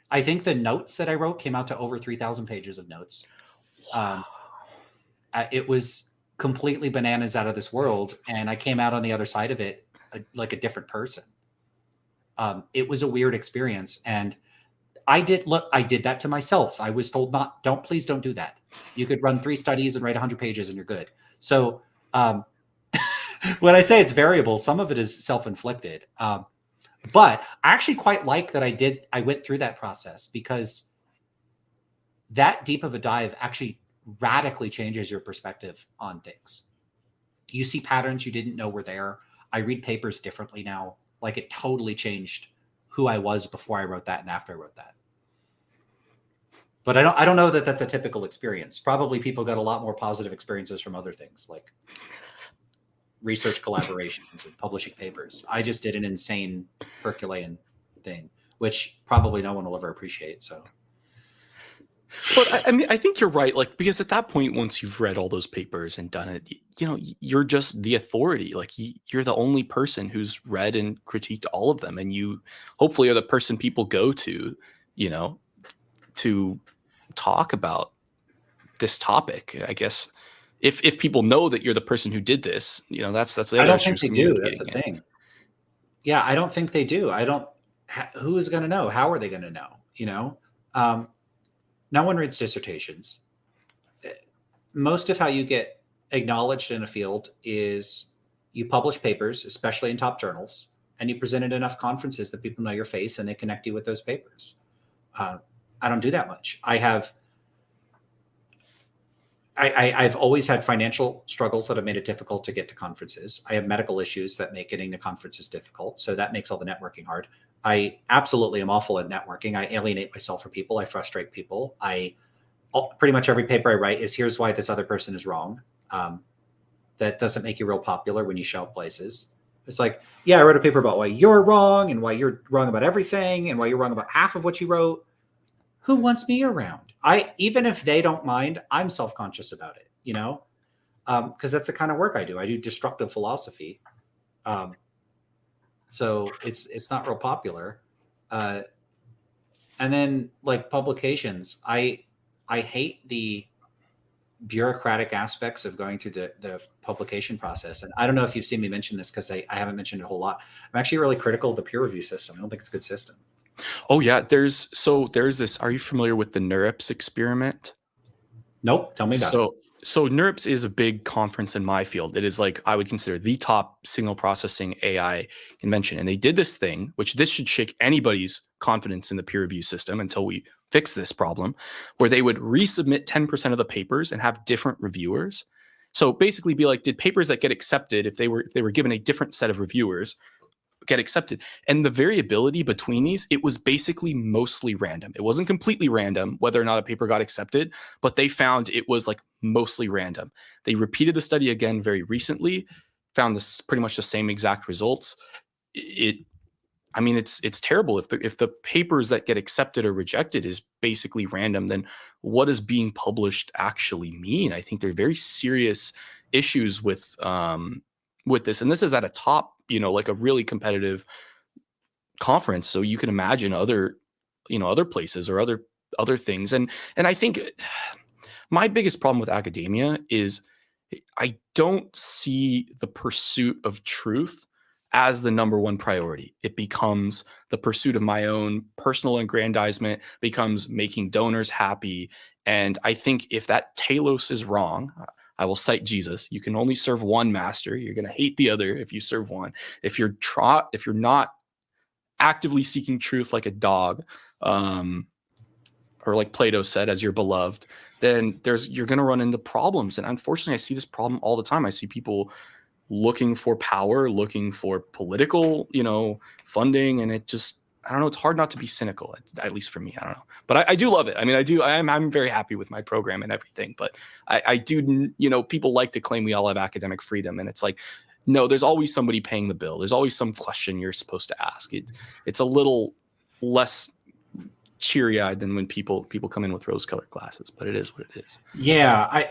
I think the notes that I wrote came out to over 3,000 pages of notes. It was completely bananas out of this world. And I came out on the other side of it like a different person. It was a weird experience. And I did that to myself. I was told please don't do that. You could run 3 studies and write 100 pages and you're good. So when I say it's variable, some of it is self-inflicted. But I actually quite like that I went through that process, because that deep of a dive actually radically changes your perspective on things. You see patterns you didn't know were there. I read papers differently now. Like, it totally changed who I was before I wrote that and after I wrote that. But I don't know that that's a typical experience. Probably people got a lot more positive experiences from other things, like research collaborations and publishing papers. I just did an insane Herculean thing, which probably no one will ever appreciate. So, but I mean, I think you're right. Like, because at that point, once you've read all those papers and done it, you're just the authority. Like, you're the only person who's read and critiqued all of them, and you hopefully are the person people go to, to talk about this topic. I guess if people know that you're the person who did this, that's the other I don't issue, think they do. That's the thing. Yeah, I don't think they do. Who is going to know? How are they going to know? No one reads dissertations. Most of how you get acknowledged in a field is you publish papers, especially in top journals, and you present at enough conferences that people know your face and they connect you with those papers. I don't do that much. I've always had financial struggles that have made it difficult to get to conferences. I have medical issues that make getting to conferences difficult. So that makes all the networking hard. I absolutely am awful at networking. I alienate myself from people. I frustrate people. Pretty much every paper I write is, here's why this other person is wrong. That doesn't make you real popular when you show up places. It's like, yeah, I wrote a paper about why you're wrong and why you're wrong about everything and why you're wrong about half of what you wrote. Who wants me around? Even if they don't mind, I'm self-conscious about it, because that's the kind of work I do. I do destructive philosophy. So it's not real popular. And then, like, publications, I hate the bureaucratic aspects of going through the publication process. And I don't know if you've seen me mention this, because I haven't mentioned it a whole lot. I'm actually really critical of the peer review system. I don't think it's a good system. Oh yeah, there's this. Are you familiar with the NeurIPS experiment? Nope. Tell me about it. So NeurIPS is a big conference in my field. It is, like, I would consider the top signal processing AI convention. And they did this thing, which this should shake anybody's confidence in the peer review system until we fix this problem, where they would resubmit 10% of the papers and have different reviewers. So basically be like, did papers that get accepted, if they were given a different set of reviewers, get accepted? And the variability between these, it was basically mostly random. It wasn't completely random whether or not a paper got accepted, but they found it was like mostly random. They repeated the study again very recently, found this pretty much the same exact results. It's terrible. If the papers that get accepted or rejected is basically random, then what does being published actually mean? I think there are very serious issues with this, and this is at a top, like a really competitive conference. So you can imagine other places or other things. And I think my biggest problem with academia is I don't see the pursuit of truth as the number one priority. It becomes the pursuit of my own personal aggrandizement, becomes making donors happy. And I think if that telos is wrong, I will cite Jesus. You can only serve one master. You're going to hate the other if you serve one. If you're not actively seeking truth like a dog, or like Plato said, as your beloved, then you're going to run into problems. And unfortunately, I see this problem all the time. I see people looking for power, looking for political, funding, and it just, I don't know. It's hard not to be cynical, at least for me. I don't know, but I do love it. I mean, I'm very happy with my program and everything. But I do, people like to claim we all have academic freedom, and it's like, no, there's always somebody paying the bill. There's always some question you're supposed to ask. It's a little less cheery-eyed than when people come in with rose-colored glasses, but it is what it is. Yeah,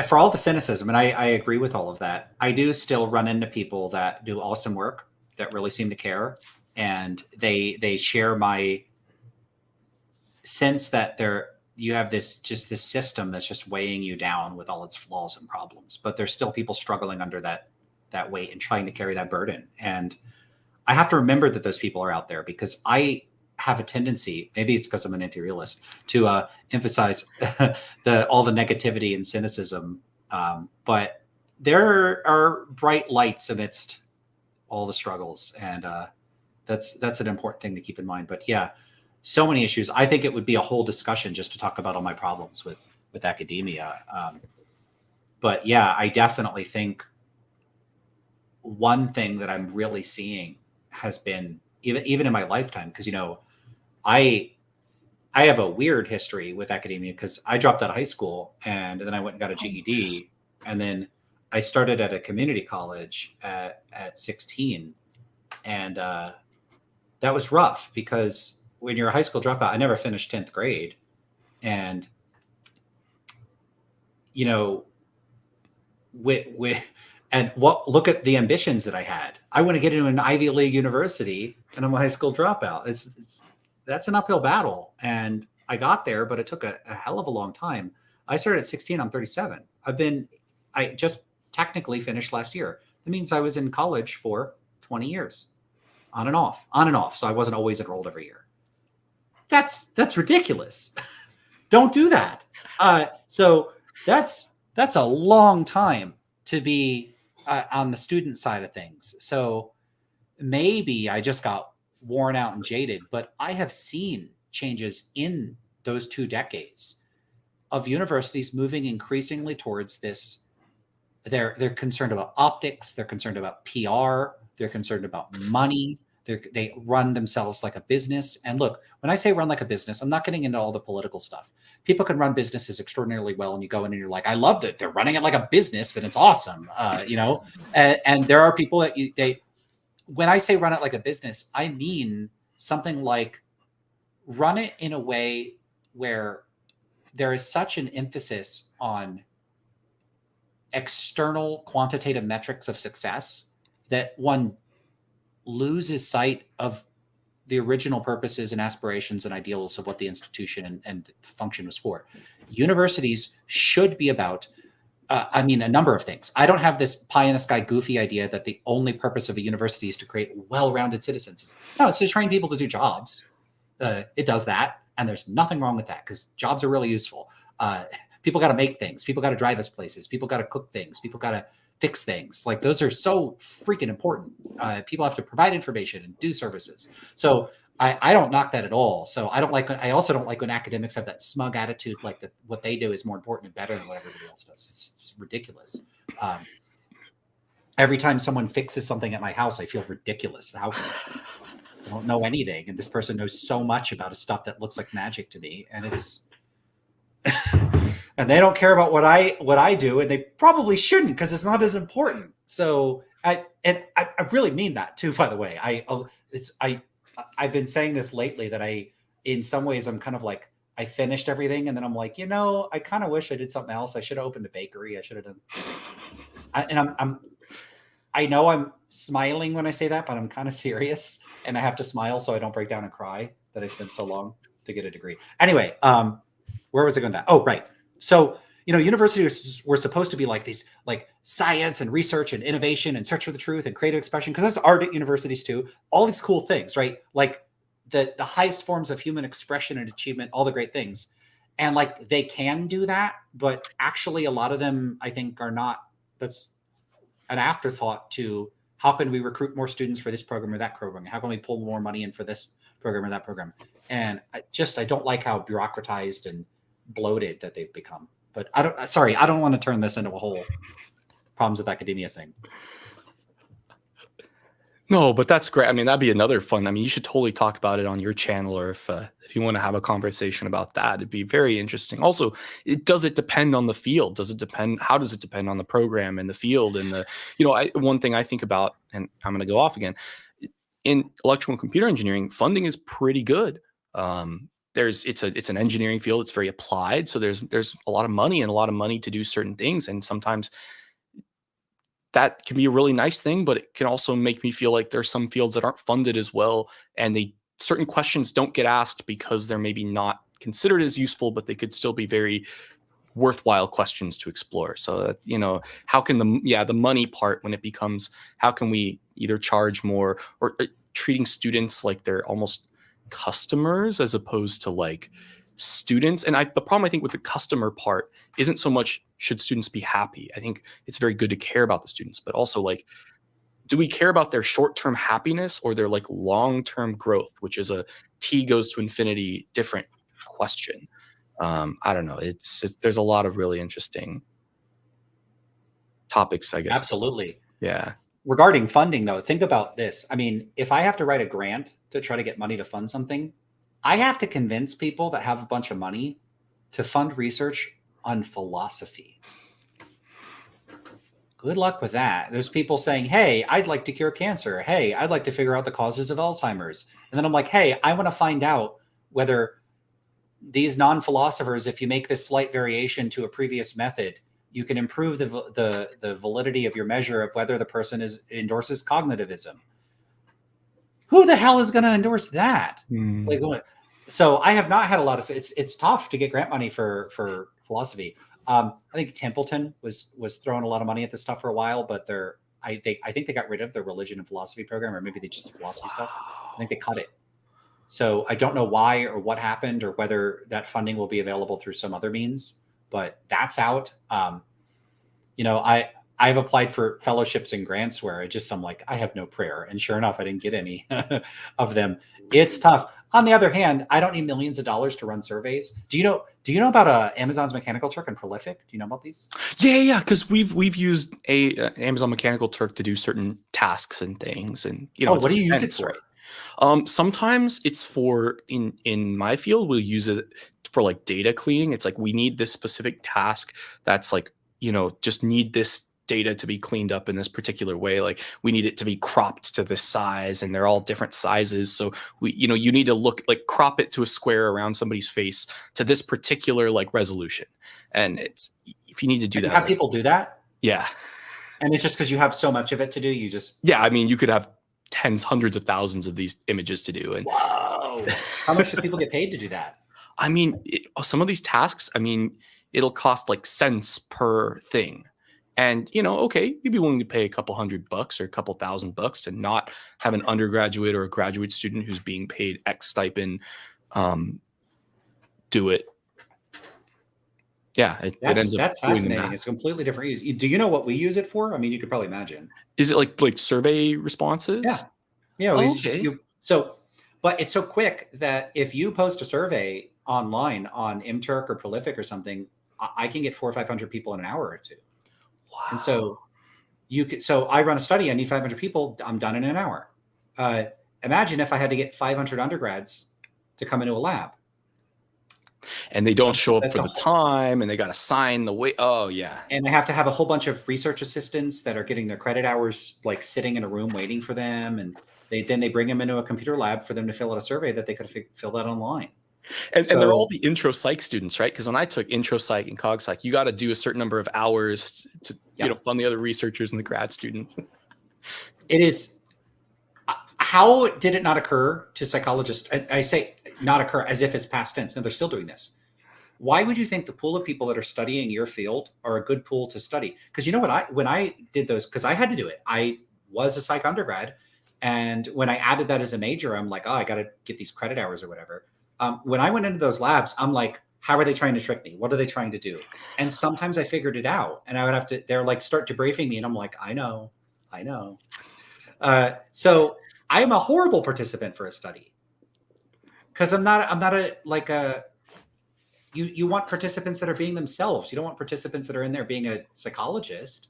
for all the cynicism, and I agree with all of that, I do still run into people that do awesome work, that really seem to care, and they share my sense that you have this system that's just weighing you down with all its flaws and problems, but there's still people struggling under that weight and trying to carry that burden. And I have to remember that those people are out there, because I have a tendency, maybe it's because I'm an anti-realist, to emphasize all the negativity and cynicism. But there are bright lights amidst all the struggles, and that's an important thing to keep in mind. But yeah, so many issues. I think it would be a whole discussion just to talk about all my problems with academia. But yeah, I definitely think one thing that I'm really seeing has been, even in my lifetime, because I have a weird history with academia, because I dropped out of high school and then I went and got a GED, and then I started at a community college at 16, and that was rough, because when you're a high school dropout, I never finished 10th grade, and look at the ambitions that I had. I want to get into an Ivy League university, and I'm a high school dropout. That's an uphill battle. And I got there, but it took a hell of a long time. I started at 16. I'm 37. I just technically finished last year. That means I was in college for 20 years, on and off. So I wasn't always enrolled every year. That's ridiculous. Don't do that. So that's a long time to be on the student side of things. So maybe I just got worn out and jaded, but I have seen changes in those 2 decades of universities moving increasingly towards this. They're concerned about optics. They're concerned about PR. They're concerned about money. They run themselves like a business. And look, when I say run like a business, I'm not getting into all the political stuff. People can run businesses extraordinarily well, and you go in and you're like, I love that they're running it like a business, and it's awesome. And there are people that when I say run it like a business, I mean something like run it in a way where there is such an emphasis on external quantitative metrics of success that one loses sight of the original purposes and aspirations and ideals of what the institution and the function was for. Universities should be about a number of things. I don't have this pie in the sky goofy idea that the only purpose of a university is to create well-rounded citizens. No, it's to train people to do jobs. It does that, and there's nothing wrong with that, because jobs are really useful. People got to make things. People got to drive us places. People got to cook things. People got to fix things. Like, those are so freaking important. People have to provide information and do services. So I don't knock that at all. So I also don't like when academics have that smug attitude, like that what they do is more important and better than what everybody else does. It's ridiculous. Every time someone fixes something at my house, I feel ridiculous. I don't know anything, and this person knows so much about a stuff that looks like magic to me, and it's and they don't care about what I do, and they probably shouldn't, because it's not as important. So I really mean that too, by the way. I've been saying this lately, that in some ways I'm kind of like, I finished everything, and then I'm like, I kind of wish I did something else. I should have opened a bakery. I should have done. I know I'm smiling when I say that, but I'm kind of serious, and I have to smile so I don't break down and cry that I spent so long to get a degree. Anyway, where was I going with that? Oh, right. So universities were supposed to be like these, like science and research and innovation and search for the truth and creative expression, because there's art at universities too. All these cool things, right? Like the highest forms of human expression and achievement, all the great things. And like they can do that, but actually a lot of them I think are not. That's an afterthought to how can we recruit more students for this program or that program? How can we pull more money in for this program or that program? And I don't like how bureaucratized and bloated that they've become. But I don't want to turn this into a whole problems with academia thing. No, but that's great. I mean, that'd be another fun. I mean, you should totally talk about it on your channel, or if you want to have a conversation about that, it'd be very interesting. Also, does it depend on the field? Does it depend? How does it depend on the program and the field and the, one thing I think about, and I'm going to go off again, in electrical and computer engineering, funding is pretty good. It's an engineering field. It's very applied. So there's a lot of money to do certain things. And sometimes that can be a really nice thing, but it can also make me feel like there's some fields that aren't funded as well. And certain questions don't get asked because they're maybe not considered as useful, but they could still be very worthwhile questions to explore. So, how can the money part, when it becomes, how can we either charge more or treating students like they're almost customers as opposed to like students. And the problem I think with the customer part isn't so much should students be happy. I think it's very good to care about the students, but also like, do we care about their short-term happiness or their like long-term growth, which is a T goes to infinity different question. I don't know. There's a lot of really interesting topics, I guess. Absolutely. Yeah. Regarding funding though, think about this. I mean, if I have to write a grant to try to get money to fund something, I have to convince people that have a bunch of money to fund research on philosophy. Good luck with that. There's people saying, hey, I'd like to cure cancer. Hey, I'd like to figure out the causes of Alzheimer's. And then I'm like, hey, I want to find out whether these non-philosophers, if you make this slight variation to a previous method, you can improve the validity of your measure of whether the person endorses cognitivism. Who the hell is going to endorse that? Like, so I have not had a lot of. It's tough to get grant money for philosophy. I think Templeton was throwing a lot of money at this stuff for a while, but I think they got rid of their religion and philosophy program, or maybe they just did philosophy stuff. I think they cut it. So I don't know why or what happened, or whether that funding will be available through some other means, but that's out. I've applied for fellowships and grants where I'm like, I have no prayer. And sure enough, I didn't get any of them. It's tough. On the other hand, I don't need millions of dollars to run surveys. Do you know about Amazon's Mechanical Turk and Prolific? Do you know about these? Yeah. Because we've used Amazon Mechanical Turk to do certain tasks and things, and what do you use it for? Right? Sometimes it's for in my field, we'll use it for like data cleaning. It's like we need this specific task that's like just need this data to be cleaned up in this particular way. Like we need it to be cropped to this size, and they're all different sizes. So you need to crop it to a square around somebody's face to this particular like resolution. And if you need to do that, have people do that. Yeah. And it's just because you have so much of it to do. I mean, you could have hundreds of thousands of these images to do. And whoa, how much do people get paid to do that? I mean, some of these tasks, it'll cost like cents per thing. And, okay, you'd be willing to pay a couple $100 or a couple $1,000 to not have an undergraduate or a graduate student who's being paid X stipend do it. Yeah, it ends up. That's fascinating. It's completely different. Do you know what we use it for? I mean, you could probably imagine. Is it like survey responses? Yeah. Okay. But it's so quick that if you post a survey online on MTurk or Prolific or something, I can get 400 or 500 people in an hour or two. Wow. And so I run a study. I need 500 people. I'm done in an hour. Imagine if I had to get 500 undergrads to come into a lab. And they don't show up for the time, and they got to sign the way. Oh yeah. And they have to have a whole bunch of research assistants that are getting their credit hours, like sitting in a room waiting for them. And they bring them into a computer lab for them to fill out a survey that they could fill out online. And they're all the intro psych students, right? Because when I took intro psych and cog psych, you got to do a certain number of hours to fund the other researchers and the grad students. It is. How did it not occur to psychologists? I say not occur as if it's past tense. No, they're still doing this. why would you think the pool of people that are studying your field are a good pool to study? Because you know what, when I did those, because I had to do it, I was a psych undergrad, and when I added that as a major, I'm like, oh, I got to get these credit hours or whatever. When I went into those labs, I'm like, how are they trying to trick me? What are they trying to do? And sometimes I figured it out, and I would have to, they're like, start debriefing me, and I'm like, I know. So I am a horrible participant for a study, because I'm not you want participants that are being themselves. You don't want participants that are in there being a psychologist.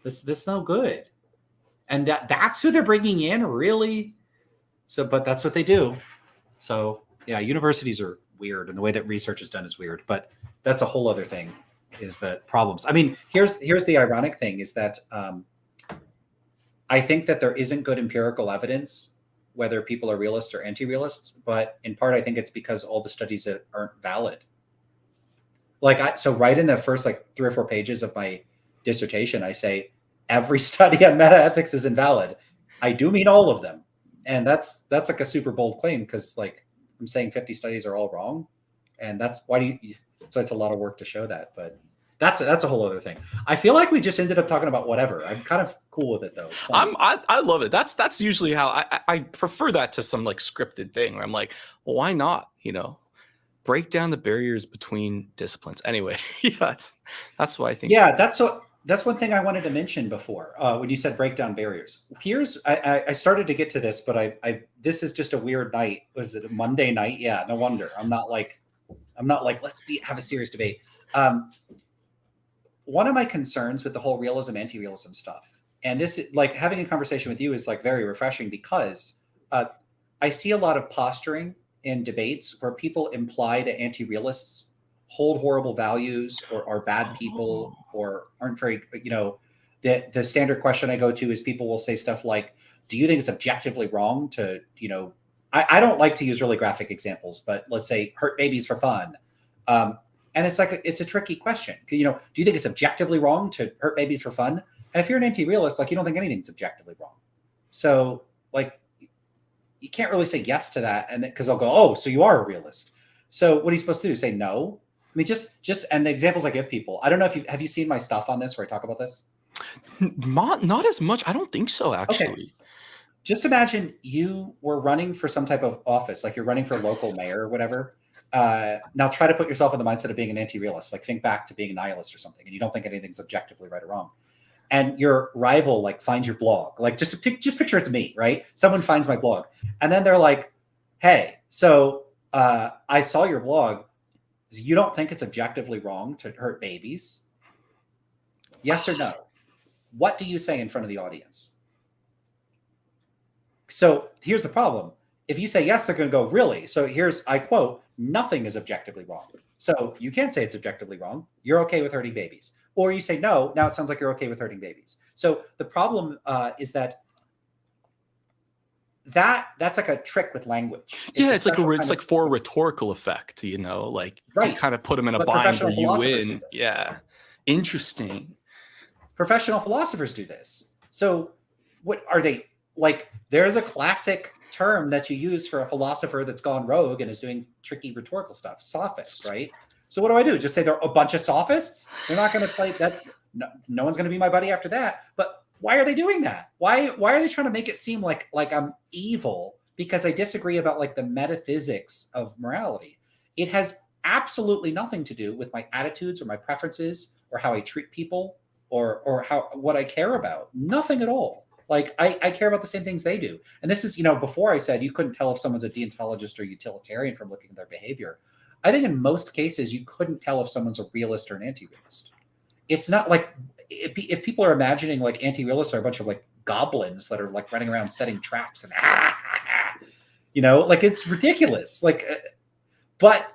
This no good. And that's who they're bringing in, really? So, but that's what they do. So yeah, universities are weird, and the way that research is done is weird, but that's a whole other thing, is the problems. I mean, here's the ironic thing, is that I think that there isn't good empirical evidence whether people are realists or anti-realists, but in part I think it's because all the studies that aren't valid. So right in the first 3 or 4 pages of my dissertation, I say every study on metaethics is invalid. I do mean all of them. And that's like a super bold claim, because I'm saying 50 studies are all wrong. And that's why so it's a lot of work to show that, but that's a whole other thing. I feel like we just ended up talking about whatever. I'm kind of cool with it though. I love it. That's usually how I prefer that to some scripted thing where I'm like, well, why not? Break down the barriers between disciplines. Anyway, yeah, that's what I think. Yeah, that's one thing I wanted to mention before when you said break down barriers. I started to get to this, but this is just a weird night. Was it a Monday night? Yeah, no wonder. I'm not like let's have a serious debate. One of my concerns with the whole realism, anti-realism stuff, and this having a conversation with you is very refreshing, because I see a lot of posturing in debates where people imply that anti-realists hold horrible values or are bad people or aren't very, the standard question I go to is people will say stuff like, do you think it's objectively wrong to, I don't like to use really graphic examples, but let's say hurt babies for fun. And it's it's a tricky question. Do you think it's objectively wrong to hurt babies for fun? And if you're an anti-realist, you don't think anything's objectively wrong. So you can't really say yes to that. And because I'll go, oh, so you are a realist. So what are you supposed to do? Say no? I mean, just, and the examples I give people, I don't know if have you seen my stuff on this where I talk about this? Not as much. I don't think so, actually. Okay. Just imagine you were running for some type of office, you're running for local mayor or whatever. Now try to put yourself in the mindset of being an anti-realist, think back to being a nihilist or something, and you don't think anything's objectively right or wrong. And your rival finds your blog, just picture it's me, right? Someone finds my blog, and then they're like, hey, so I saw your blog. You don't think it's objectively wrong to hurt babies? Yes or no? What do you say in front of the audience? So here's the problem. If you say yes, they're going to go, really? So I quote, nothing is objectively wrong. So you can't say it's objectively wrong. You're okay with hurting babies. Or you say, no, now it sounds like you're okay with hurting babies. So the problem is that's a trick with language. It's for a rhetorical effect, right. You kind of put them in a bind where you win. Yeah. Interesting. Professional philosophers do this. So what are they there's a classic term that you use for a philosopher that's gone rogue and is doing tricky rhetorical stuff, sophists, right? So what do? Just say they're a bunch of sophists? They're not going to play that. No one's going to be my buddy after that. But why are they doing that? Why are they trying to make it seem like I'm evil because I disagree about the metaphysics of morality? It has absolutely nothing to do with my attitudes or my preferences or how I treat people or what I care about. Nothing at all. I care about the same things they do. And this is, before I said you couldn't tell if someone's a deontologist or utilitarian from looking at their behavior. I think in most cases, you couldn't tell if someone's a realist or an anti-realist. It's not if people are imagining anti-realists are a bunch of goblins that are running around setting traps and it's ridiculous. But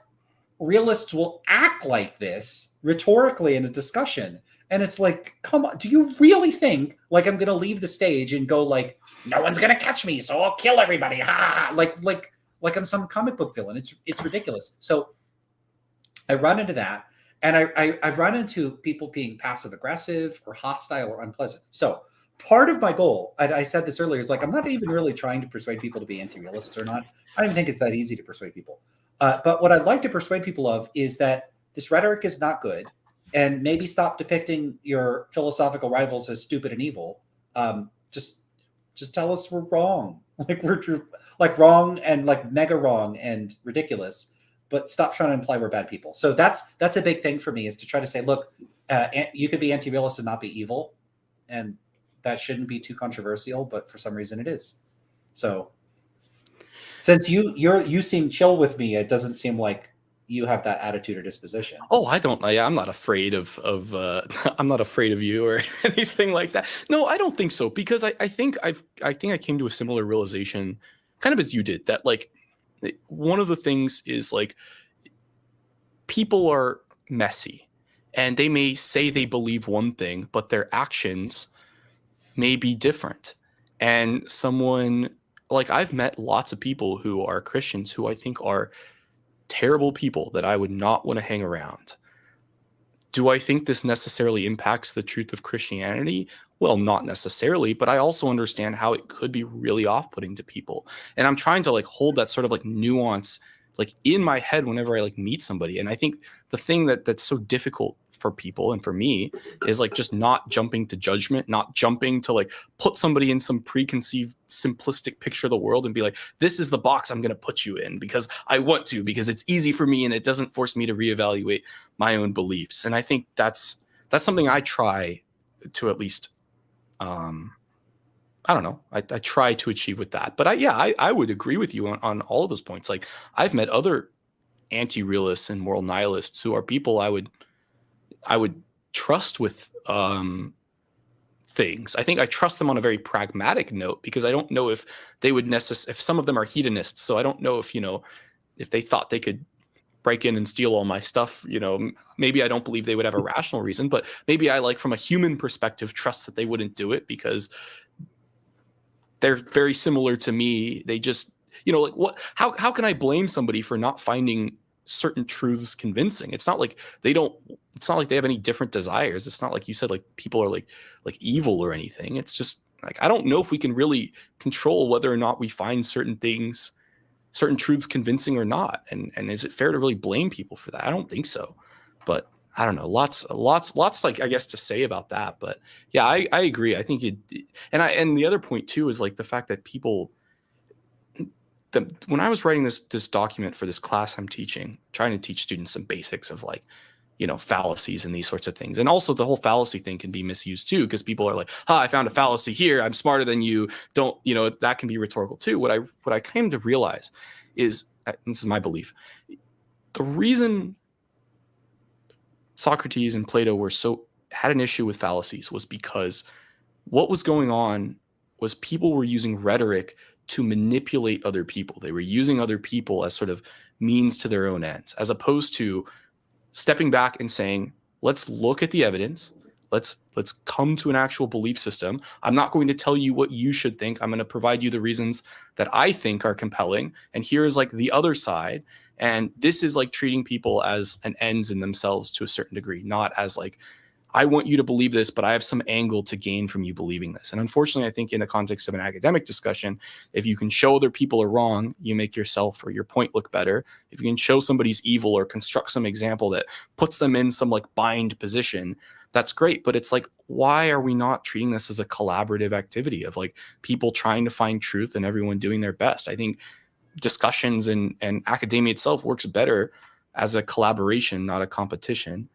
realists will act like this rhetorically in a discussion. And it's come on, do you really think I'm going to leave the stage and go no one's going to catch me, so I'll kill everybody. Ha! Like I'm some comic book villain. It's ridiculous. So I run into that, and I've run into people being passive aggressive or hostile or unpleasant. So part of my goal, I said this earlier, is I'm not even really trying to persuade people to be anti-realists or not. I don't even think it's that easy to persuade people. But what I'd like to persuade people of is that this rhetoric is not good, and maybe stop depicting your philosophical rivals as stupid and evil. Just tell us we're wrong. Like we're like wrong and like mega wrong and ridiculous, but stop trying to imply we're bad people. So that's a big thing for me, is to try to say, look, you could be anti-realist and not be evil, and that shouldn't be too controversial, but for some reason it is. So since you seem chill with me, it doesn't seem like you have that attitude or disposition. Oh, I don't. I'm not afraid of I'm not afraid of you or anything like that. No, I don't think so, because I think I came to a similar realization, kind of as you did, that like one of the things is like people are messy, and they may say they believe one thing, but their actions may be different. And someone like, I've met lots of people who are Christians who I think are terrible people that I would not want to hang around. Do I think this necessarily impacts the truth of Christianity? Well, not necessarily, but I also understand how it could be really off-putting to people. And I'm trying to like hold that sort of like nuance like in my head whenever I like meet somebody. And I think the thing that's so difficult for people and for me is like just not jumping to judgment, not jumping to like put somebody in some preconceived simplistic picture of the world and be like, this is the box I'm going to put you in because I want to, because it's easy for me and it doesn't force me to reevaluate my own beliefs. And I think that's something I try to at least, I don't know, I try to achieve with that. But I would agree with you on all of those points. Like I've met other anti-realists and moral nihilists who are people I would trust with things. I think I trust them on a very pragmatic note, because I don't know if they would if some of them are hedonists. So I don't know if, if they thought they could break in and steal all my stuff, maybe I don't believe they would have a rational reason, but maybe I, like, from a human perspective, trust that they wouldn't do it because they're very similar to me. They just, like how can I blame somebody for not finding certain truths convincing? It's not like they have any different desires. It's not like you said, like people are like evil or anything. It's just like, I don't know if we can really control whether or not we find certain truths convincing or not. And is it fair to really blame people for that? I don't think so, but I don't know. Lots like, I guess, to say about that. But yeah, I agree. I think and the other point too is like the fact that people, when I was writing this document for this class I'm teaching, trying to teach students some basics of like, fallacies and these sorts of things. And also the whole fallacy thing can be misused too, because people are like, I found a fallacy here, I'm smarter than you. Don't, that can be rhetorical too. What I came to realize is, and this is my belief, the reason Socrates and Plato had an issue with fallacies was because what was going on was people were using rhetoric to manipulate other people. They were using other people as sort of means to their own ends, as opposed to stepping back and saying, let's look at the evidence. Let's come to an actual belief system. I'm not going to tell you what you should think. I'm going to provide you the reasons that I think are compelling. And here's like the other side. And this is like treating people as an ends in themselves to a certain degree, not as like, I want you to believe this, but I have some angle to gain from you believing this. And unfortunately, I think in the context of an academic discussion, if you can show other people are wrong, you make yourself or your point look better. If you can show somebody's evil or construct some example that puts them in some like bind position, that's great. But it's like, why are we not treating this as a collaborative activity of like people trying to find truth and everyone doing their best? I think discussions and academia itself works better as a collaboration, not a competition.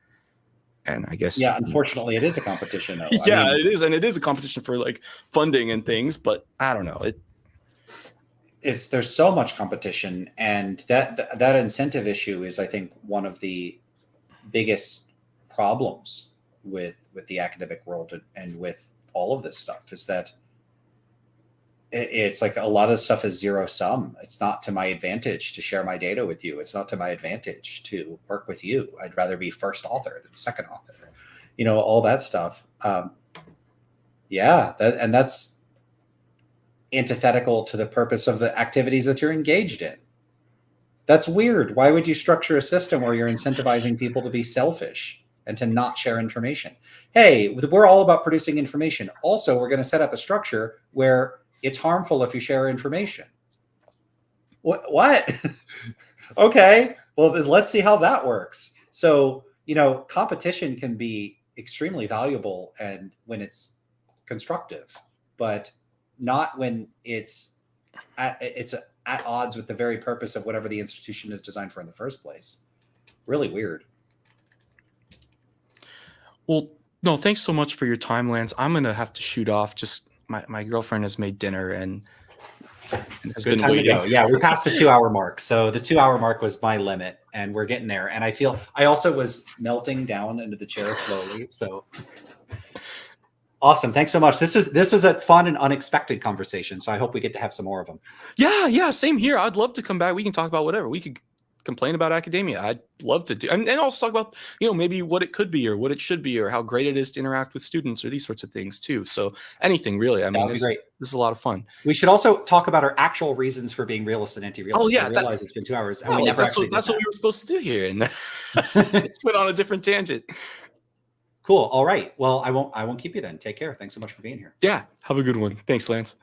And I guess, yeah, unfortunately, it is a competition, though. Yeah, it is, and it is a competition for like funding and things. But I don't know. There's so much competition, and that incentive issue is, I think, one of the biggest problems with the academic world and with all of this stuff, is that it's like a lot of stuff is zero sum. It's not to my advantage to share my data with you. It's not to my advantage to work with you. I'd rather be first author than second author, all that stuff. That's antithetical to the purpose of the activities that you're engaged in. That's weird. Why would you structure a system where you're incentivizing people to be selfish and to not share information? Hey, we're all about producing information. Also, we're going to set up a structure where it's harmful if you share information. What? Okay. Well, let's see how that works. So, you know, competition can be extremely valuable and when it's constructive, but not when it's at odds with the very purpose of whatever the institution is designed for in the first place. Really weird. Well, no, thanks so much for your time, Lance. I'm gonna have to shoot off. Just my girlfriend has made dinner and has Good been time waiting. to go. Yeah, we passed the 2-hour mark. So the 2-hour mark was my limit, and we're getting there. And I also was melting down into the chair slowly. So awesome. Thanks so much. This was a fun and unexpected conversation. So I hope we get to have some more of them. Yeah, same here. I'd love to come back. We can talk about whatever. We could complain about academia. I'd love to do, and also talk about, maybe what it could be or what it should be or how great it is to interact with students or these sorts of things too. So anything really. I mean, That'd be great. This is a lot of fun. We should also talk about our actual reasons for being realist and anti-realist. Oh yeah, I realize it's been 2 hours and we well, never that's actually what we were supposed to do here, and did that. it's went on a different tangent. Cool. All right. Well, I won't keep you then. Take care. Thanks so much for being here. Yeah, have a good one. Thanks, Lance.